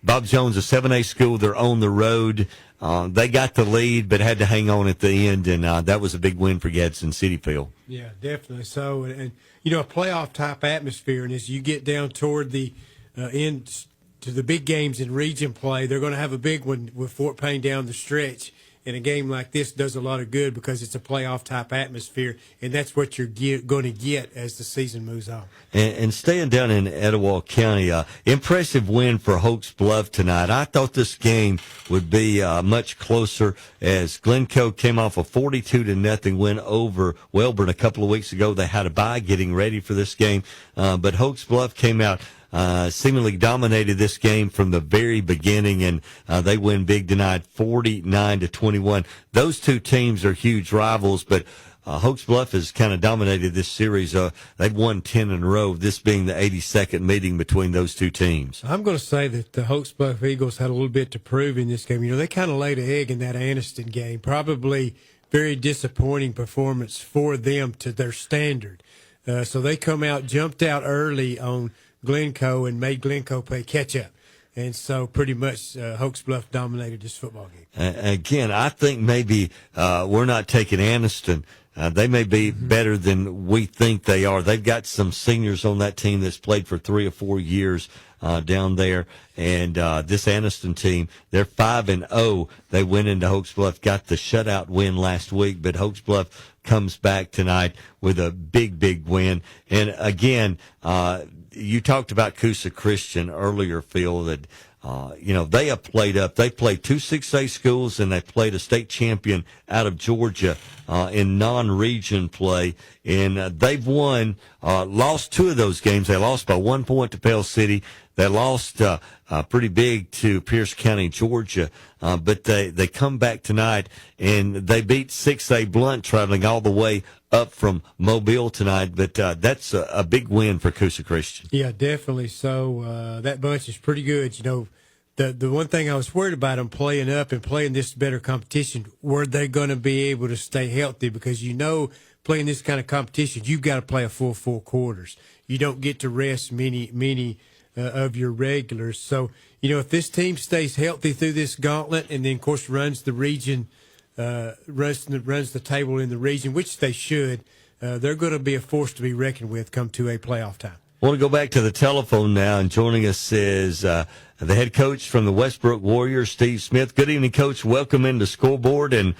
Bob Jones, a 7A school. They're on the road. They got the lead, but had to hang on at the end, and that was a big win for Gadsden City, Phil. Yeah, definitely so. And you know, a playoff-type atmosphere, and as you get down toward the end to the big games in region play, they're going to have a big one with Fort Payne down the stretch. And a game like this does a lot of good because it's a playoff-type atmosphere, and that's what you're going to get as the season moves on. And staying down in Etowah County, impressive win for Hoax Bluff tonight. I thought this game would be much closer as Glencoe came off a 42-0 win over Wellborn a couple of weeks ago. They had a bye getting ready for this game, but Hoax Bluff came out seemingly dominated this game from the very beginning, and they win big tonight, 49-21. Those two teams are huge rivals, but Hoax Bluff has kind of dominated this series. They've won 10 in a row, this being the 82nd meeting between those two teams. I'm going to say that the Hoax Bluff Eagles had a little bit to prove in this game. You know, they kind of laid an egg in that Anniston game. Probably very disappointing performance for them to their standard. So they come out, jumped out early on Glencoe and made Glencoe play catch up. And so pretty much Hoax Bluff dominated this football game. Again, I think maybe we're not taking Anniston. They may be better than we think they are. They've got some seniors on that team that's played for 3 or 4 years down there. And this Anniston team, they're 5-0. They went into Hoax Bluff, got the shutout win last week, but Hoax Bluff comes back tonight with a big, big win. And again, you talked about Coosa Christian earlier, Phil, that they have played up. They played 2 6A schools, and they played a state champion out of Georgia in non-region play. And they've lost 2 of those games. They lost by 1 point to Pell City. They lost pretty big to Pierce County, Georgia. But they come back tonight, and they beat 6A Blunt, traveling all the way up from Mobile tonight. But that's a big win for Coosa Christian. Yeah, definitely. So that bunch is pretty good. The one thing I was worried about them playing up and playing this better competition, were they going to be able to stay healthy? Because playing this kind of competition, you've got to play a full 4 quarters. You don't get to rest many of your regulars. So, if this team stays healthy through this gauntlet and then, of course, runs the region, runs the table in the region, which they should, they're going to be a force to be reckoned with come 2A playoff time. I want to go back to the telephone now, and joining us is the head coach from the Westbrook Warriors, Steve Smith. Good evening, Coach. Welcome into Scoreboard, and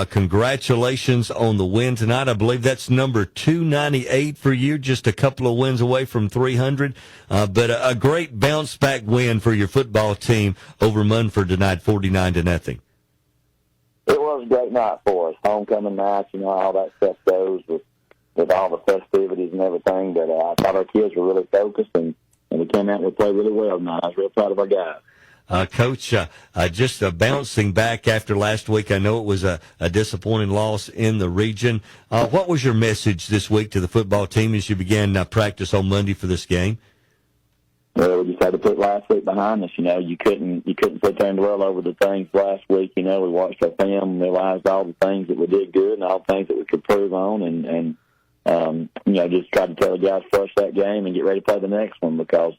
congratulations on the win tonight. I believe that's number 298 for you, just a couple of wins away from 300. But a great bounce-back win for your football team over Munford tonight, 49-0. It was a great night for us. Homecoming night, all that stuff goes with all the festivities and everything, but I thought our kids were really focused, and we came out and we played really well tonight. I was real proud of our guys. Coach, just bouncing back after last week, I know it was a disappointing loss in the region. What was your message this week to the football team as you began practice on Monday for this game? Well, we just had to put last week behind us. You couldn't sit there and dwell over the things last week. We watched our film and realized all the things that we did good and all the things that we could improve on, and just try to tell the guys flush that game and get ready to play the next one, because,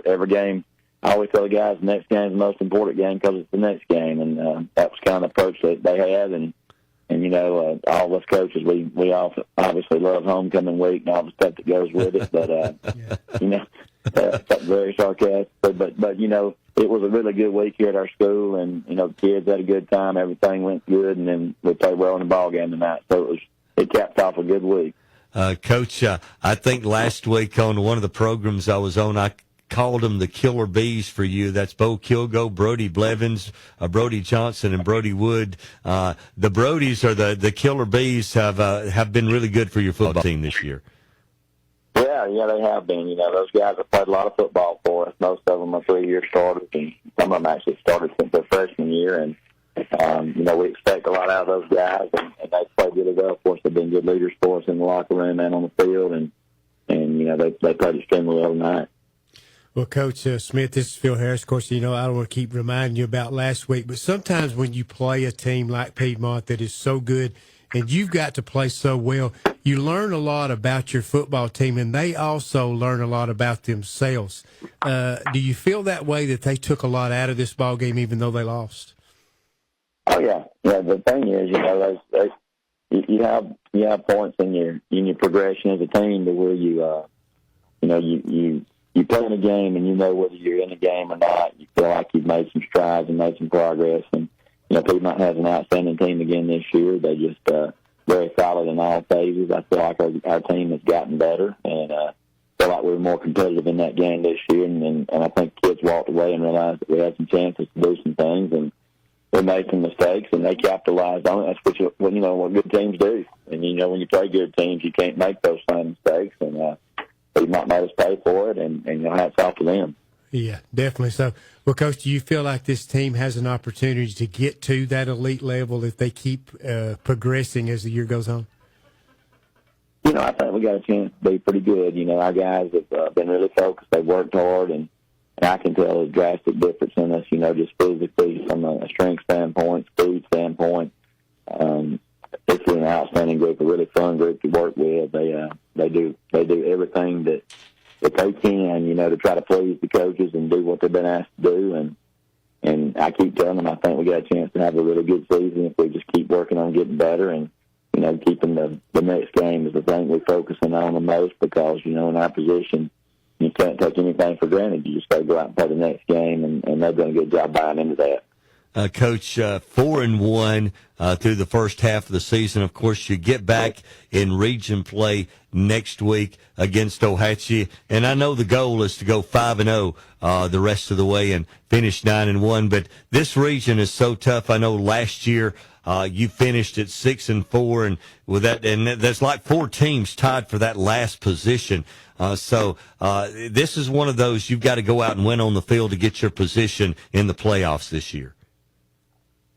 every game, I always tell the guys the next game is the most important game because it's the next game, and that was kind of the approach that they had, and all of us coaches, we all obviously love homecoming week and all the stuff that goes with it, but that's very sarcastic, but it was a really good week here at our school, and, the kids had a good time, everything went good, and then we played well in the ball game tonight, so it capped off a good week. Coach, I think last week on one of the programs I was on, I called them the Killer Bees for you. That's Bo Kilgo, Brody Blevins, Brody Johnson, and Brody Wood. The Brodies are the Killer Bees have been really good for your football team this year. Yeah, they have been. Those guys have played a lot of football for us. Most of them are 3-year starters, and some of them actually started since their freshman year, and we expect a lot out of those guys, and they play really well for us. They've been good leaders for us in the locker room and on the field, and they played extremely well tonight. Well, Coach Smith, this is Phil Harris. Of course, I don't want to keep reminding you about last week, but sometimes when you play a team like Piedmont that is so good and you've got to play so well, you learn a lot about your football team, and they also learn a lot about themselves. Do you feel that way, that they took a lot out of this ball game even though they lost? Oh yeah. The thing is, you have points in your progression as a team to where you play in a game and whether you're in a game or not, you feel like you've made some strides and made some progress. And Piedmont has an outstanding team again this year. They just very solid in all phases. I feel like our team has gotten better, and feel like we were more competitive in that game this year. And I think kids walked away and realized that we had some chances to do some things, and they made some mistakes, and they capitalized on it. That's what good teams do. And, when you play good teams, you can't make those same mistakes. And they might made us pay for it, and hats off to them. Yeah, definitely. So, well, Coach, do you feel like this team has an opportunity to get to that elite level if they keep progressing as the year goes on? I think we got a chance to be pretty good. Our guys have been really focused. They've worked hard, and I can tell a drastic difference in us, just physically from a strength standpoint, speed standpoint. It's an outstanding group, a really fun group to work with. They do everything that they can, to try to please the coaches and do what they've been asked to do. And I keep telling them I think we got a chance to have a really good season if we just keep working on getting better, and keeping the next game is the thing we're focusing on the most, because in our position, you can't take anything for granted. You just got to go out and play the next game, and they've done a good job buying into that. Coach, 4-1 through the first half of the season. Of course, you get back in region play next week against Ohatchee, and I know the goal is to go 5-0 the rest of the way and finish 9-1. But this region is so tough. I know last year you finished at 6-4, and with that, and there's like 4 teams tied for that last position. So this is one of those you've got to go out and win on the field to get your position in the playoffs this year.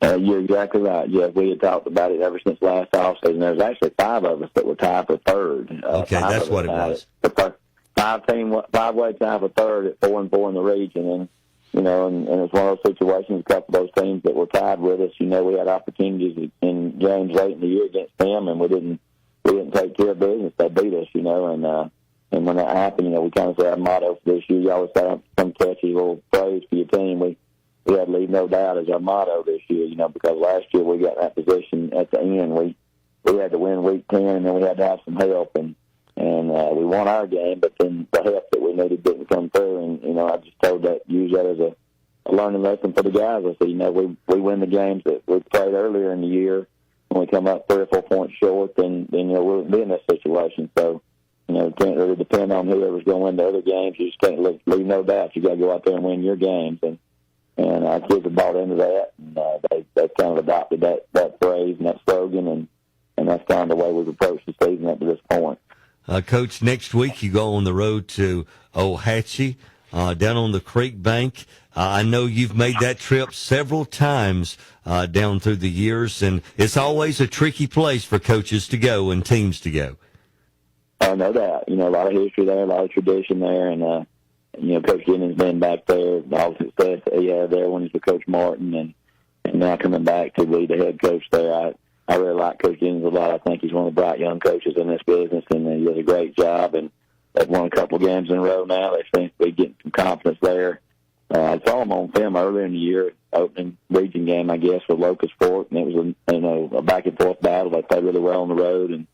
You're exactly right, Jeff. We had talked about it ever since last offseason. There's actually 5 of us that were tied for third. Okay, that's what it was. 5-way tie for third at 4-4 in the region, and and it's one of those situations. A couple of those teams that were tied with us, we had opportunities in games late in the year against them, and we didn't take care of business. They beat us, and when that happened, we kind of said our motto for this year. You always have some catchy little phrase for your team. We had to leave no doubt as our motto this year, because last year we got in that position at the end. We had to win week 10, and then we had to have some help, and we won our game, but then the help that we needed didn't come through. And I just use that as a learning lesson for the guys. I said, we win the games that we played earlier in the year. When we come up 3 or 4 points short, then we'll be in this situation. So, can't really depend on whoever's going to win the other games. You just can't leave no doubt. You got to go out there and win your games. And our kids have bought into that, and they've kind of adopted that phrase and that slogan, and that's kind of the way we've approached the season up to this point. Coach, next week you go on the road to Ohatchee, down on the creek bank. I know you've made that trip several times down through the years, and it's always a tricky place for coaches to go and teams to go. No doubt. A lot of history there, a lot of tradition there, and Coach Jennings been back there, all the success that he had there when he was with Coach Martin, and now coming back to be the head coach there. I really like Coach Jennings a lot. I think he's one of the bright young coaches in this business, and he does a great job. And they've won a couple of games in a row now. They seem to be getting some confidence there. I saw them on film earlier in the year, opening region game, I guess, with Locust Fork, and it was a back and forth battle. They played really well on the road, and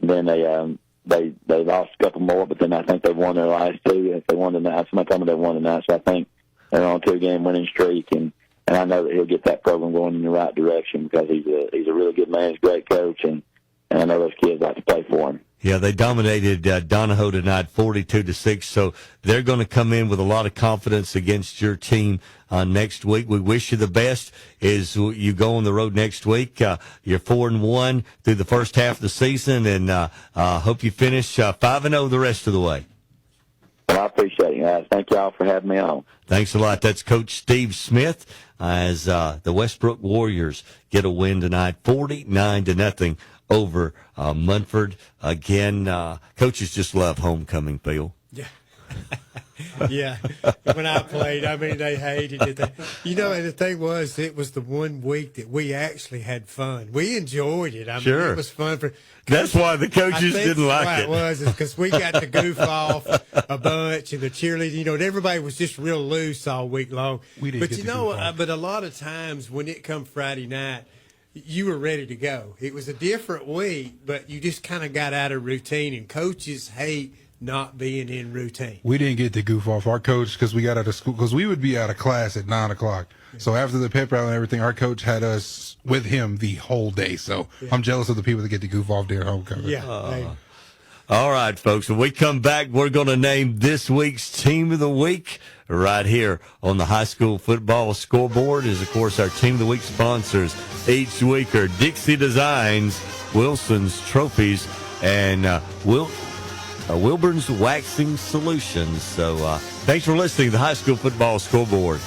then they lost a couple more, but then I think they've won their last 2. If they won tonight, somebody told me they won tonight, so I think they're on a 2-game winning streak, and I know that he'll get that program going in the right direction because he's a really good man, he's a great coach, and I know those kids like to play for him. Yeah, they dominated Donahoe tonight 42-6, so they're going to come in with a lot of confidence against your team next week. We wish you the best as you go on the road next week. You're 4-1 through the first half of the season, and hope you finish 5-0 the rest of the way. Well, I appreciate it, guys. Thank y'all for having me on. Thanks a lot. That's Coach Steve Smith as the Westbrook Warriors get a win tonight, 49-0 over Munford. Again, coaches just love homecoming, Phil. Yeah. Yeah. When I played, they hated it. And the thing was, it was the one week that we actually had fun. We enjoyed it. Sure. It was fun for. That's why the coaches didn't like it. It was because we got to goof off a bunch, and the cheerleading. And everybody was just real loose all week long. We didn't get to goof off. But a lot of times when it come Friday night, you were ready to go. It was a different week, but you just kind of got out of routine, and coaches hate not being in routine. We didn't get to goof off. Our coach, because we got out of school, because we would be out of class at 9 o'clock. Yeah. So after the pep rally and everything, our coach had us with him the whole day. So yeah. I'm jealous of the people that get to goof off during homecoming. Yeah. All right, folks. When we come back, we're going to name this week's Team of the Week right here on the High School Football Scoreboard. Is, of course, our Team of the Week sponsors each week are Dixie Designs, Wilson's Trophies, and Wilburn's Waxing Solutions. So thanks for listening to the High School Football Scoreboard.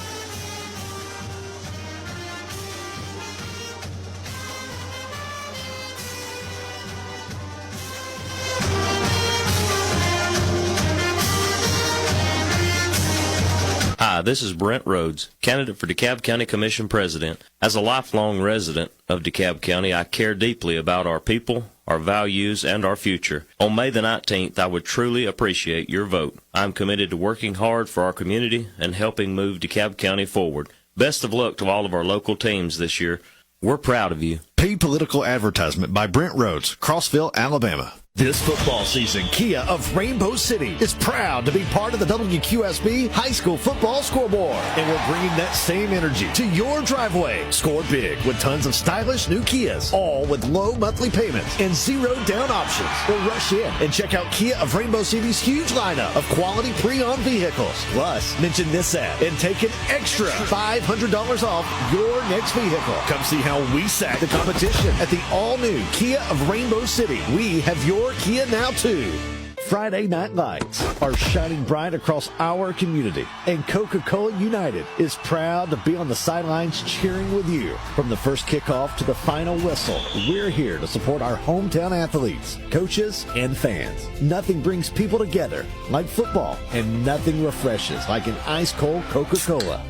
Hi, this is Brent Rhodes, candidate for DeKalb County Commission President. As a lifelong resident of DeKalb County, I care deeply about our people, our values, and our future. On May the 19th, I would truly appreciate your vote. I'm committed to working hard for our community and helping move DeKalb County forward. Best of luck to all of our local teams this year. We're proud of you. Paid political advertisement by Brent Rhodes, Crossville, Alabama. This football season, Kia of Rainbow City is proud to be part of the WQSB High School Football Scoreboard. And we're bringing that same energy to your driveway. Score big with tons of stylish new Kias, all with low monthly payments and zero down options. Or rush in and check out Kia of Rainbow City's huge lineup of quality pre-owned vehicles. Plus, mention this ad and take an extra $500 off your next vehicle. Come see how we sack the competition at the all-new Kia of Rainbow City. We have your Kia now too. Friday night lights are shining bright across our community, and Coca-Cola United is proud to be on the sidelines cheering with you. From the first kickoff to the final whistle, we're here to support our hometown athletes, coaches, and fans. Nothing brings people together like football, and nothing refreshes like an ice-cold Coca-Cola.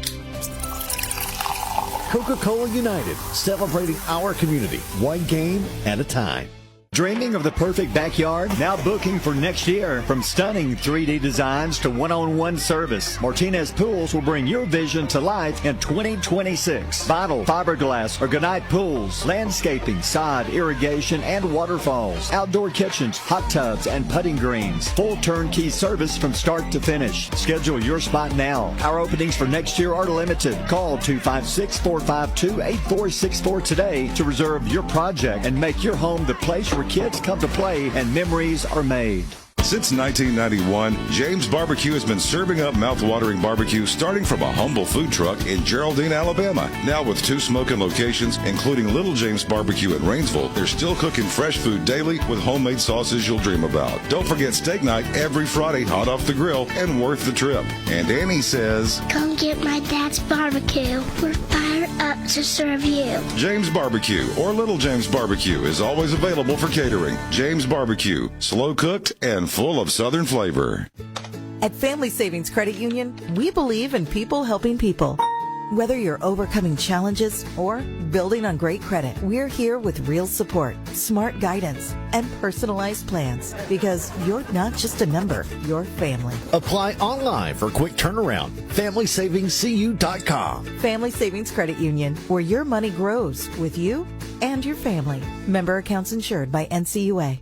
Coca-Cola United, celebrating our community, one game at a time. Dreaming of the perfect backyard? Now booking for next year. From stunning 3D designs to one-on-one service, Martinez Pools will bring your vision to life in 2026. Vinyl, fiberglass, or Gunite pools, landscaping, sod, irrigation, and waterfalls, outdoor kitchens, hot tubs, and putting greens. Full turnkey service from start to finish. Schedule your spot now. Our openings for next year are limited. Call 256-452-8464 today to reserve your project and make your home the place where kids come to play and memories are made. Since 1991, James Barbecue has been serving up mouth-watering barbecue starting from a humble food truck in Geraldine, Alabama. Now with 2 smoking locations, including Little James Barbecue in Rainsville, they're still cooking fresh food daily with homemade sauces you'll dream about. Don't forget steak night every Friday, hot off the grill and worth the trip. And Annie says, "Come get my dad's barbecue. We're fired up to serve you." James Barbecue or Little James Barbecue is always available for catering. James Barbecue, slow cooked and full of Southern flavor. At Family Savings Credit Union, we believe in people helping people. Whether you're overcoming challenges or building on great credit, we're here with real support, smart guidance, and personalized plans, because you're not just a number, you're family. Apply online for quick turnaround. FamilySavingsCU.com. Family Savings Credit Union, where your money grows with you and your family. Member accounts insured by NCUA.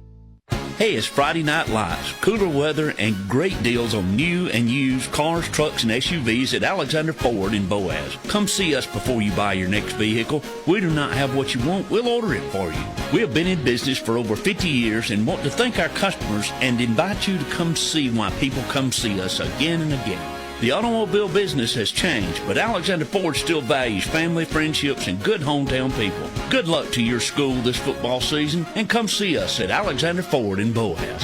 Hey, it's Friday Night Lights. Cooler weather and great deals on new and used cars, trucks, and SUVs at Alexander Ford in Boaz. Come see us before you buy your next vehicle. We do not have what you want. We'll order it for you. We have been in business for over 50 years and want to thank our customers and invite you to come see why people come see us again and again. The automobile business has changed, but Alexander Ford still values family, friendships, and good hometown people. Good luck to your school this football season, and come see us at Alexander Ford in Boaz.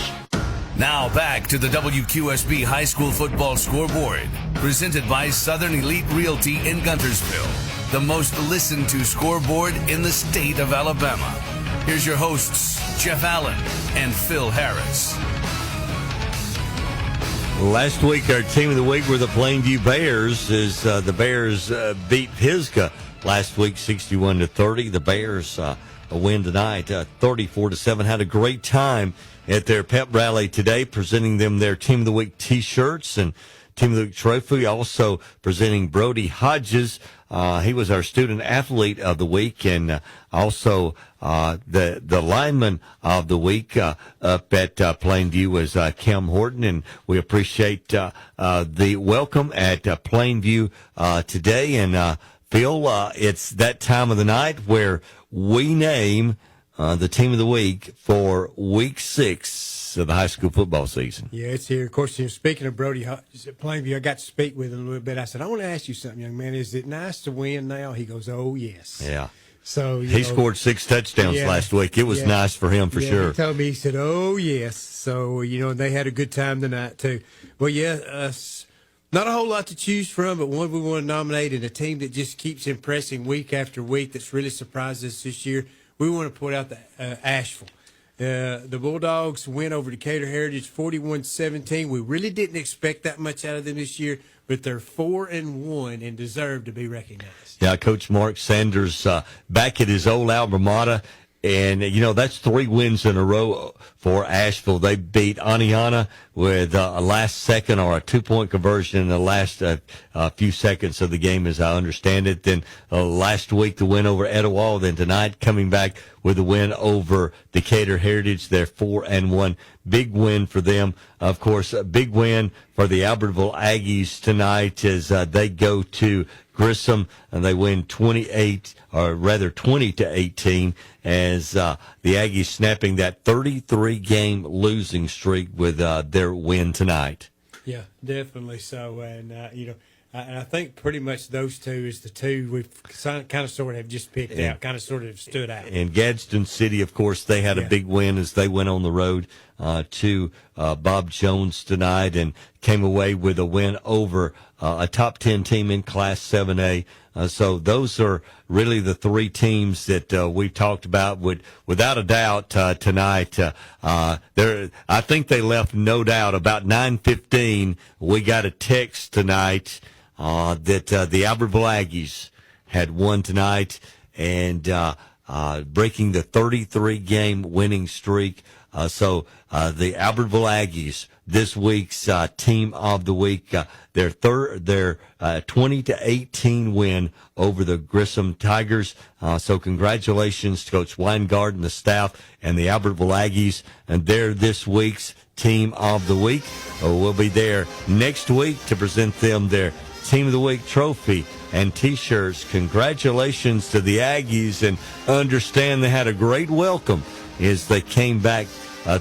Now back to the WQSB High School Football Scoreboard, presented by Southern Elite Realty in Guntersville, the most listened to scoreboard in the state of Alabama. Here's your hosts, Jeff Allen and Phil Harris. Last week, our team of the week were the Plainview Bears, as the Bears beat Pisgah last week 61-30. The Bears a win tonight 34-7. Had a great time at their pep rally today, presenting them their team of the week T-shirts and team of the week trophy. Also presenting Brody Hodges. He was our student athlete of the week, and also the lineman of the week up at Plainview was Kim Horton, and we appreciate the welcome at Plainview today. And Phil, it's that time of the night where we name the team of the week for Week 6 of the high school football season. Yeah, it's here. Of course, speaking of Brody Hodges at Plainview, I got to speak with him a little bit. I said, "I want to ask you something, young man. Is it nice to win now?" He goes, "Oh, yes." Yeah. So he scored 6 touchdowns last week. It was nice for him for sure. He told me, he said, "Oh, yes." So, they had a good time tonight, too. Well, not a whole lot to choose from, but one we want to nominate, and a team that just keeps impressing week after week that's really surprised us this year. We want to put out the Asheville. The Bulldogs win over Decatur Heritage 41-17. We really didn't expect that much out of them this year, but they're 4-1 and deserve to be recognized. Yeah, Coach Mark Sanders back at his old alma mater, and that's 3 wins in a row for Asheville. They beat Aniana, with a last second or a 2-point conversion in the last few seconds of the game, as I understand it. Then last week, the win over Etowah. Then tonight, coming back with a win over Decatur Heritage. They're 4-1. Big win for them. Of course, a big win for the Albertville Aggies tonight as they go to Grissom and they win 20-18 as the Aggies snapping that 33-game losing streak with their win tonight. Yeah, definitely so. And, and I think pretty much those two is the two we've kind of sort of have just picked out, kind of sort of stood out. And Gadsden City, of course, they had a big win as they went on the road to Bob Jones tonight and came away with a win over a top 10 team in Class 7A. So those are really the three teams that we talked about. Without a doubt, tonight, I think they left no doubt. About 9:15, we got a text tonight that the Albertville Aggies had won tonight and breaking the 33-game winning streak. So the Albertville Aggies, this week's team of the week, their 20-18 win over the Grissom Tigers. So congratulations to Coach Weingard and the staff and the Albertville Aggies, and they're this week's team of the week. We'll be there next week to present them their Team of the Week trophy and T-shirts. Congratulations to the Aggies, and understand they had a great welcome as they came back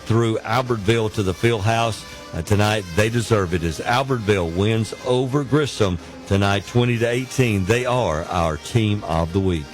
through Albertville to the field house tonight. They deserve it as Albertville wins over Grissom tonight 20-18. They are our Team of the Week.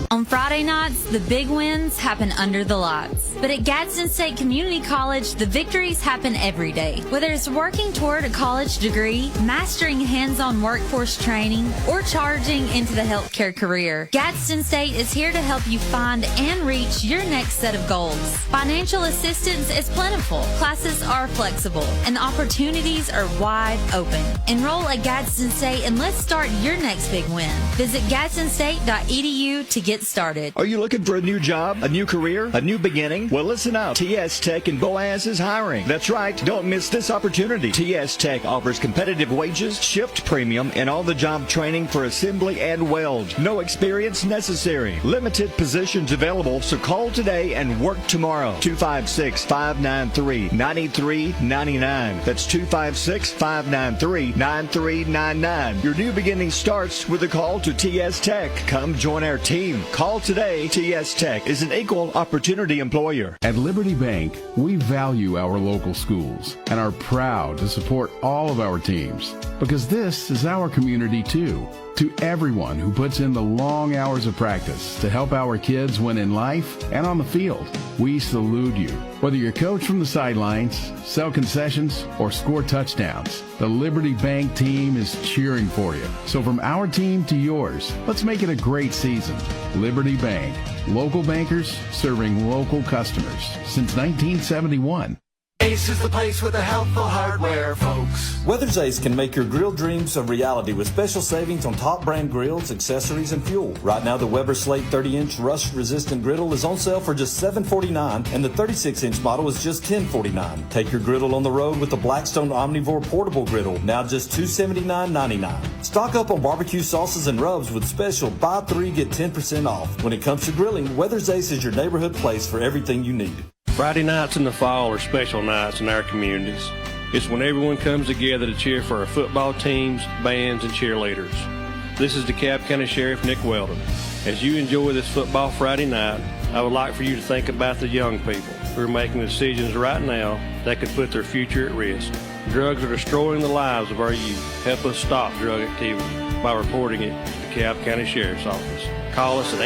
On Friday nights, the big wins happen under the lights. But at Gadsden State Community College, the victories happen every day. Whether it's working toward a college degree, mastering hands-on workforce training, or charging into the healthcare career, Gadsden State is here to help you find and reach your next set of goals. Financial assistance is plentiful, classes are flexible, and opportunities are wide open. Enroll at Gadsden State and let's start your next big win. Visit GadsdenState.edu to get started. Are you looking for a new job, a new career, a new beginning? Well, listen up. TS Tech in Boaz is hiring. That's right. Don't miss this opportunity. TS Tech offers competitive wages, shift premium, and all the job training for assembly and weld. No experience necessary. Limited positions available, so call today and work tomorrow. 256-593-9399. That's 256-593-9399. Your new beginning starts with a call to TS Tech. Come join our team. Call today. TS Tech is an equal opportunity employer. At Liberty Bank, we value our local schools and are proud to support all of our teams because this is our community too. To everyone who puts in the long hours of practice to help our kids win in life and on the field, we salute you. Whether you're coach from the sidelines, sell concessions, or score touchdowns, the Liberty Bank team is cheering for you. So from our team to yours, let's make it a great season. Liberty Bank, local bankers serving local customers since 1971. Ace is the place with the helpful hardware, folks. Weather's Ace can make your grill dreams a reality with special savings on top brand grills, accessories, and fuel. Right now, the Weber Slate 30-inch rust-resistant griddle is on sale for just $749, and the 36-inch model is just $1049. Take your griddle on the road with the Blackstone Omnivore Portable Griddle, now just $279.99. Stock up on barbecue sauces and rubs with special buy 3, get 10% off. When it comes to grilling, Weather's Ace is your neighborhood place for everything you need. Friday nights in the fall are special nights in our communities. It's when everyone comes together to cheer for our football teams, bands, and cheerleaders. This is DeKalb County Sheriff Nick Weldon. As you enjoy this football Friday night, I would like for you to think about the young people who are making decisions right now that could put their future at risk. Drugs are destroying the lives of our youth. Help us stop drug activity by reporting it to DeKalb County Sheriff's Office. Call us at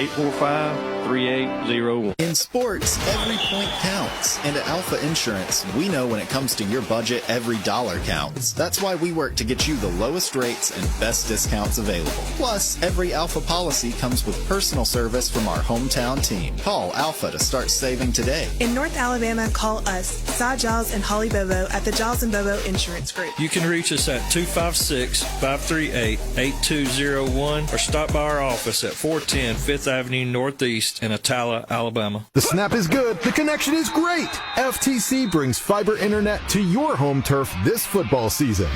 3801. In sports, every point counts. And at Alpha Insurance, we know when it comes to your budget, every dollar counts. That's why we work to get you the lowest rates and best discounts available. Plus, every Alpha policy comes with personal service from our hometown team. Call Alpha to start saving today. In North Alabama, call us, Cy Giles and Holly Bobo at the Giles and Bobo Insurance Group. You can reach us at 256-538-8201 or stop by our office at 410 5th Avenue Northeast in Atala, Alabama. The snap is good. The connection is great. FTC brings fiber internet to your home turf this football season.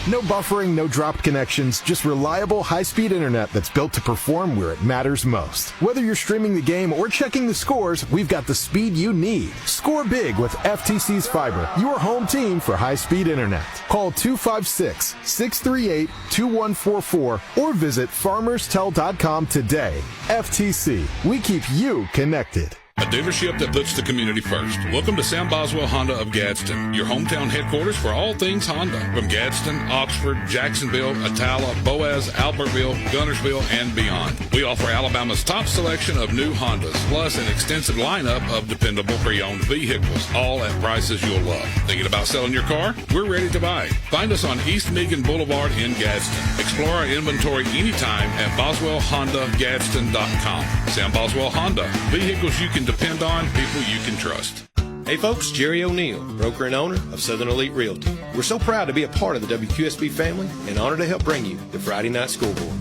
No buffering, no dropped connections, just reliable high-speed internet that's built to perform where it matters most. Whether you're streaming the game or checking the scores, we've got the speed you need. Score big with FTC's fiber, your home team for high-speed internet. Call 256-638-2144 or visit farmerstel.com today. FTC, we keep you connected. A dealership that puts the community first. Welcome to Sam Boswell Honda of Gadsden, your hometown headquarters for all things Honda. From Gadsden, Oxford, Jacksonville, Atala, Boaz, Albertville, Gunnersville, and beyond. We offer Alabama's top selection of new Hondas, plus an extensive lineup of dependable pre-owned vehicles, all at prices you'll love. Thinking about selling your car? We're ready to buy. Find us on East Meagan Boulevard in Gadsden. Explore our inventory anytime at BoswellHondaGadsden.com. Sam Boswell Honda. Vehicles you can depend on, people you can trust. Hey folks, Jerry O'Neill, broker and owner of Southern Elite Realty. We're so proud to be a part of the WQSB family and honored to help bring you the Friday Night Scoreboard.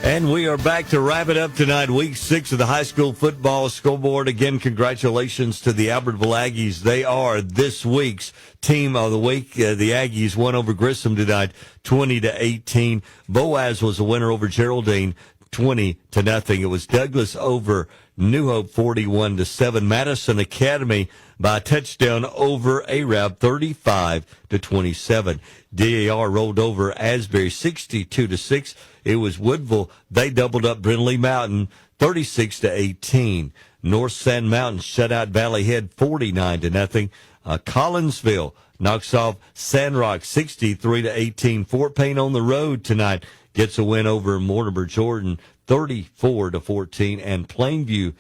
And we are back to wrap it up tonight, week 6 of the high school football scoreboard. Again, congratulations to the Albertville Aggies. They are this week's team of the week. The Aggies won over Grissom tonight, 20-18. Boaz was a winner over Geraldine, 20-0. It was Douglas over New Hope, 41-7. Madison Academy by a touchdown over Arab, 35-27. DAR rolled over Asbury, 62-6. It was Woodville. They doubled up Brindley Mountain, 36-18. North Sand Mountain shut out Valley Head, 49-0. Collinsville knocks off Sandrock, 63-18. Fort Payne on the road tonight gets a win over Mortimer Jordan, 34-14, and Plainview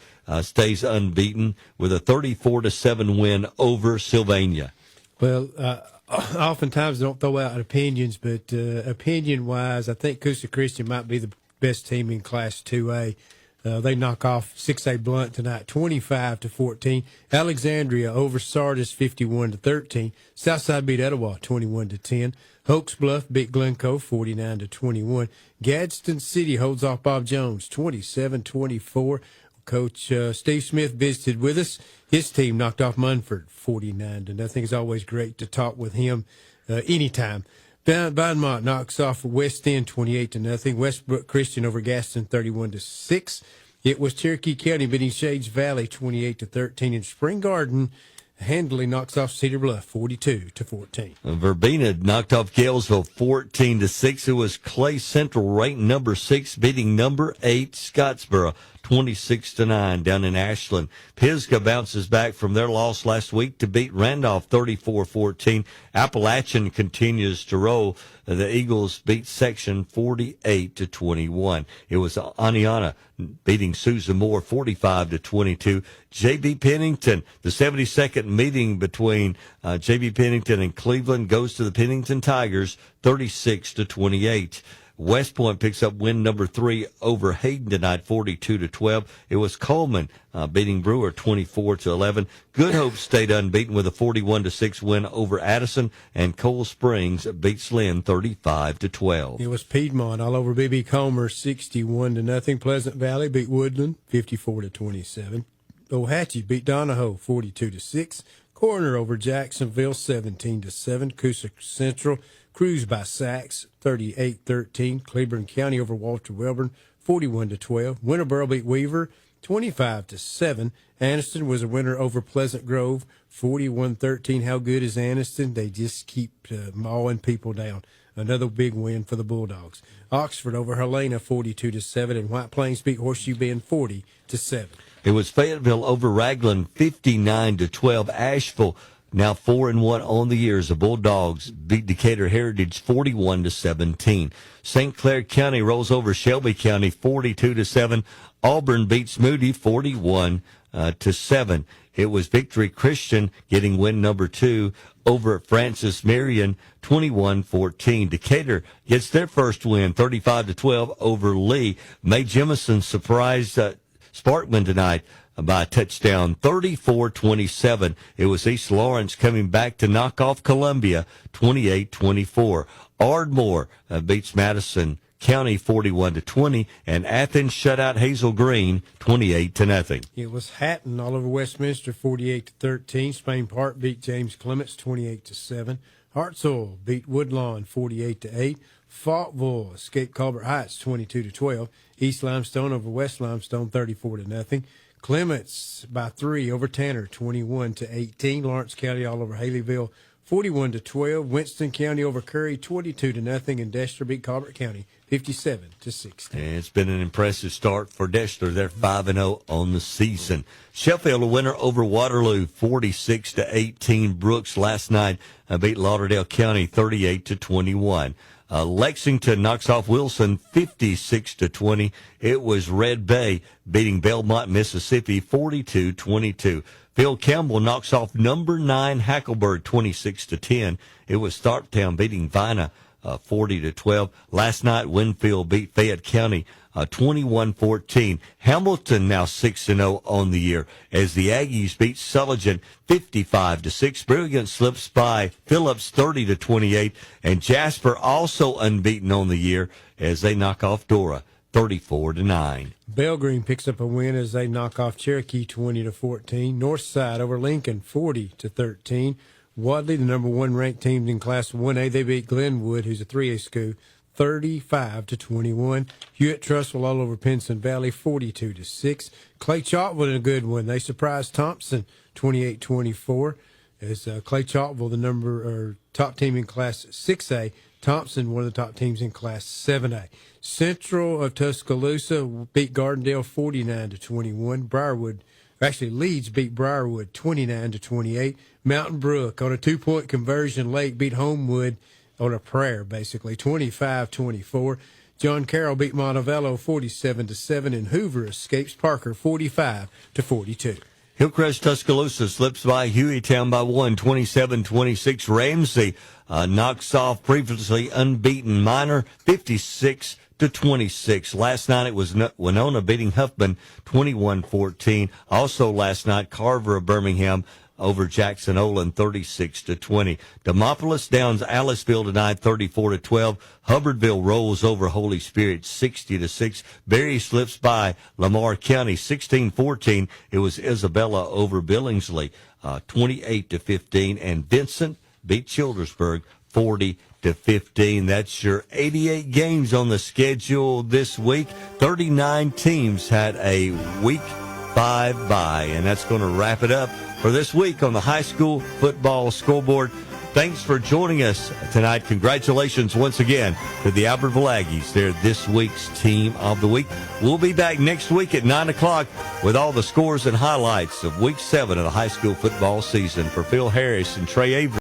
stays unbeaten with a 34-7 win over Sylvania. Well, oftentimes don't throw out opinions, but opinion-wise, I think Coosa Christian might be the best team in Class 2A. They knock off 6A Blunt tonight, 25-14. Alexandria over Sardis, 51-13. Southside beat Etowah, 21-10. Oaks Bluff beat Glencoe, 49-21. Gadsden City holds off Bob Jones, 27-24. Coach Steve Smith visited with us. His team knocked off Munford, 49-0. It's always great to talk with him anytime. Beaumont knocks off West End 28-0. Westbrook Christian over Gaston 31-6. It was Cherokee County beating Shades Valley 28-13. And Spring Garden handily knocks off Cedar Bluff 42-14. Verbena knocked off Galesville 14-6. It was Clay Central ranked number 6 beating number 8 Scottsboro 26-9 down in Ashland. Pisgah bounces back from their loss last week to beat Randolph 34-14. Appalachian continues to roll. The Eagles beat Section 48-21. It was Aniana beating Susan Moore 45-22. J.B. Pennington, the 72nd meeting between J.B. Pennington and Cleveland goes to the Pennington Tigers 36-28. West Point picks up win number 3 over Hayden tonight, 42-12. It was Coleman beating Brewer 24-11. Good Hope stayed unbeaten with a 41-6 win over Addison, and Coal Springs beats Lynn 35-12. It was Piedmont all over B.B. Comer, 61-0. Pleasant Valley beat Woodland 54-27. Ohatchee beat Donahoe 42-6. Coroner over Jacksonville 17-7. Coosa Central cruised by Sachs 38-13. Cleburne County over Walter Welborn 41-12. Winterboro beat Weaver 25-7. Anniston was a winner over Pleasant Grove 41-13. How good is Anniston? They just keep mowing people down. Another big win for the Bulldogs. Oxford over Helena 42-7, and White Plains beat Horseshoe Bend 40-7. It was Fayetteville over Raglan 59-12. Asheville now 4-1 on the year as the Bulldogs beat Decatur Heritage 41-17. St. Clair County rolls over Shelby County 42-7. Auburn beats Moody 41-7. It was Victory Christian getting win number 2 over Francis Marion 21-14. Decatur gets their first win 35-12 over Lee. Mae Jemison surprised Sparkman tonight by a touchdown 34-27. It was East Lawrence coming back to knock off Columbia 28-24. Ardmore beats Madison County 41-20, and Athens shut out Hazel Green 28-0. It was Hatton all over Westminster 48-13. Spain Park beat James Clements 28-7. Hartselle beat Woodlawn 48-8. Faultville escaped Colbert Heights 22-12. East Limestone over West Limestone 34-0. Clements by 3 over Tanner 21-18. Lawrence County all over Haleyville 41-12. Winston County over Curry 22-0. And Dexter beat Colbert County 57-16. And it's been an impressive start for Dexter. They're 5-0 on the season. Sheffield a winner over Waterloo 46-18. Brooks last night beat Lauderdale County 38-21. Lexington knocks off Wilson 56-20. It was Red Bay beating Belmont, Mississippi 42-22. Phil Campbell knocks off number 9 Hackleburg 26-10. It was Tharptown beating Vina 40-12. Last night, Winfield beat Fayette County 21-14. Hamilton now 6-0 on the year as the Aggies beat Sullivan 55-6. Brilliant slips by Phillips 30-28, and Jasper also unbeaten on the year as they knock off Dora 34-9. Belgreen picks up a win as they knock off Cherokee 20-14. Northside over Lincoln 40-13. Wadley, the number 1 ranked team in Class 1A, they beat Glenwood, who's a 3A school, 35-21. Hewitt Trussville all over Pinson Valley, 42-6. Clay Chalkville in a good one. They surprised Thompson, 28-24. As Clay Chalkville, the top team in Class 6A, Thompson, one of the top teams in Class 7A. Central of Tuscaloosa beat Gardendale 49-21. Leeds beat Briarwood 29-28. Mountain Brook on a 2-point conversion late beat Homewood on a prayer, basically, 25-24. John Carroll beat Montevallo 47-7, and Hoover escapes Parker 45-42. Hillcrest Tuscaloosa slips by Hueytown by 1, 27-26. Ramsey knocks off previously unbeaten Minor 56-26. Last night it was Winona beating Huffman 21-14. Also last night, Carver of Birmingham over Jackson Olin 36-20. Demopolis downs Aliceville tonight 34-12. Hubbardville rolls over Holy Spirit 60-6. Berry slips by Lamar County 16-14. It was Isabella over Billingsley 28-15, and Vincent beat Childersburg 40-15. That's your 88 games on the schedule this week. 39 teams had a week 5 bye, and that's going to wrap it up for this week on the High School Football Scoreboard. Thanks for joining us tonight. Congratulations once again to the Albertville Aggies. They're this week's Team of the Week. We'll be back next week at 9 o'clock with all the scores and highlights of Week 7 of the high school football season. For Phil Harris and Trey Avery,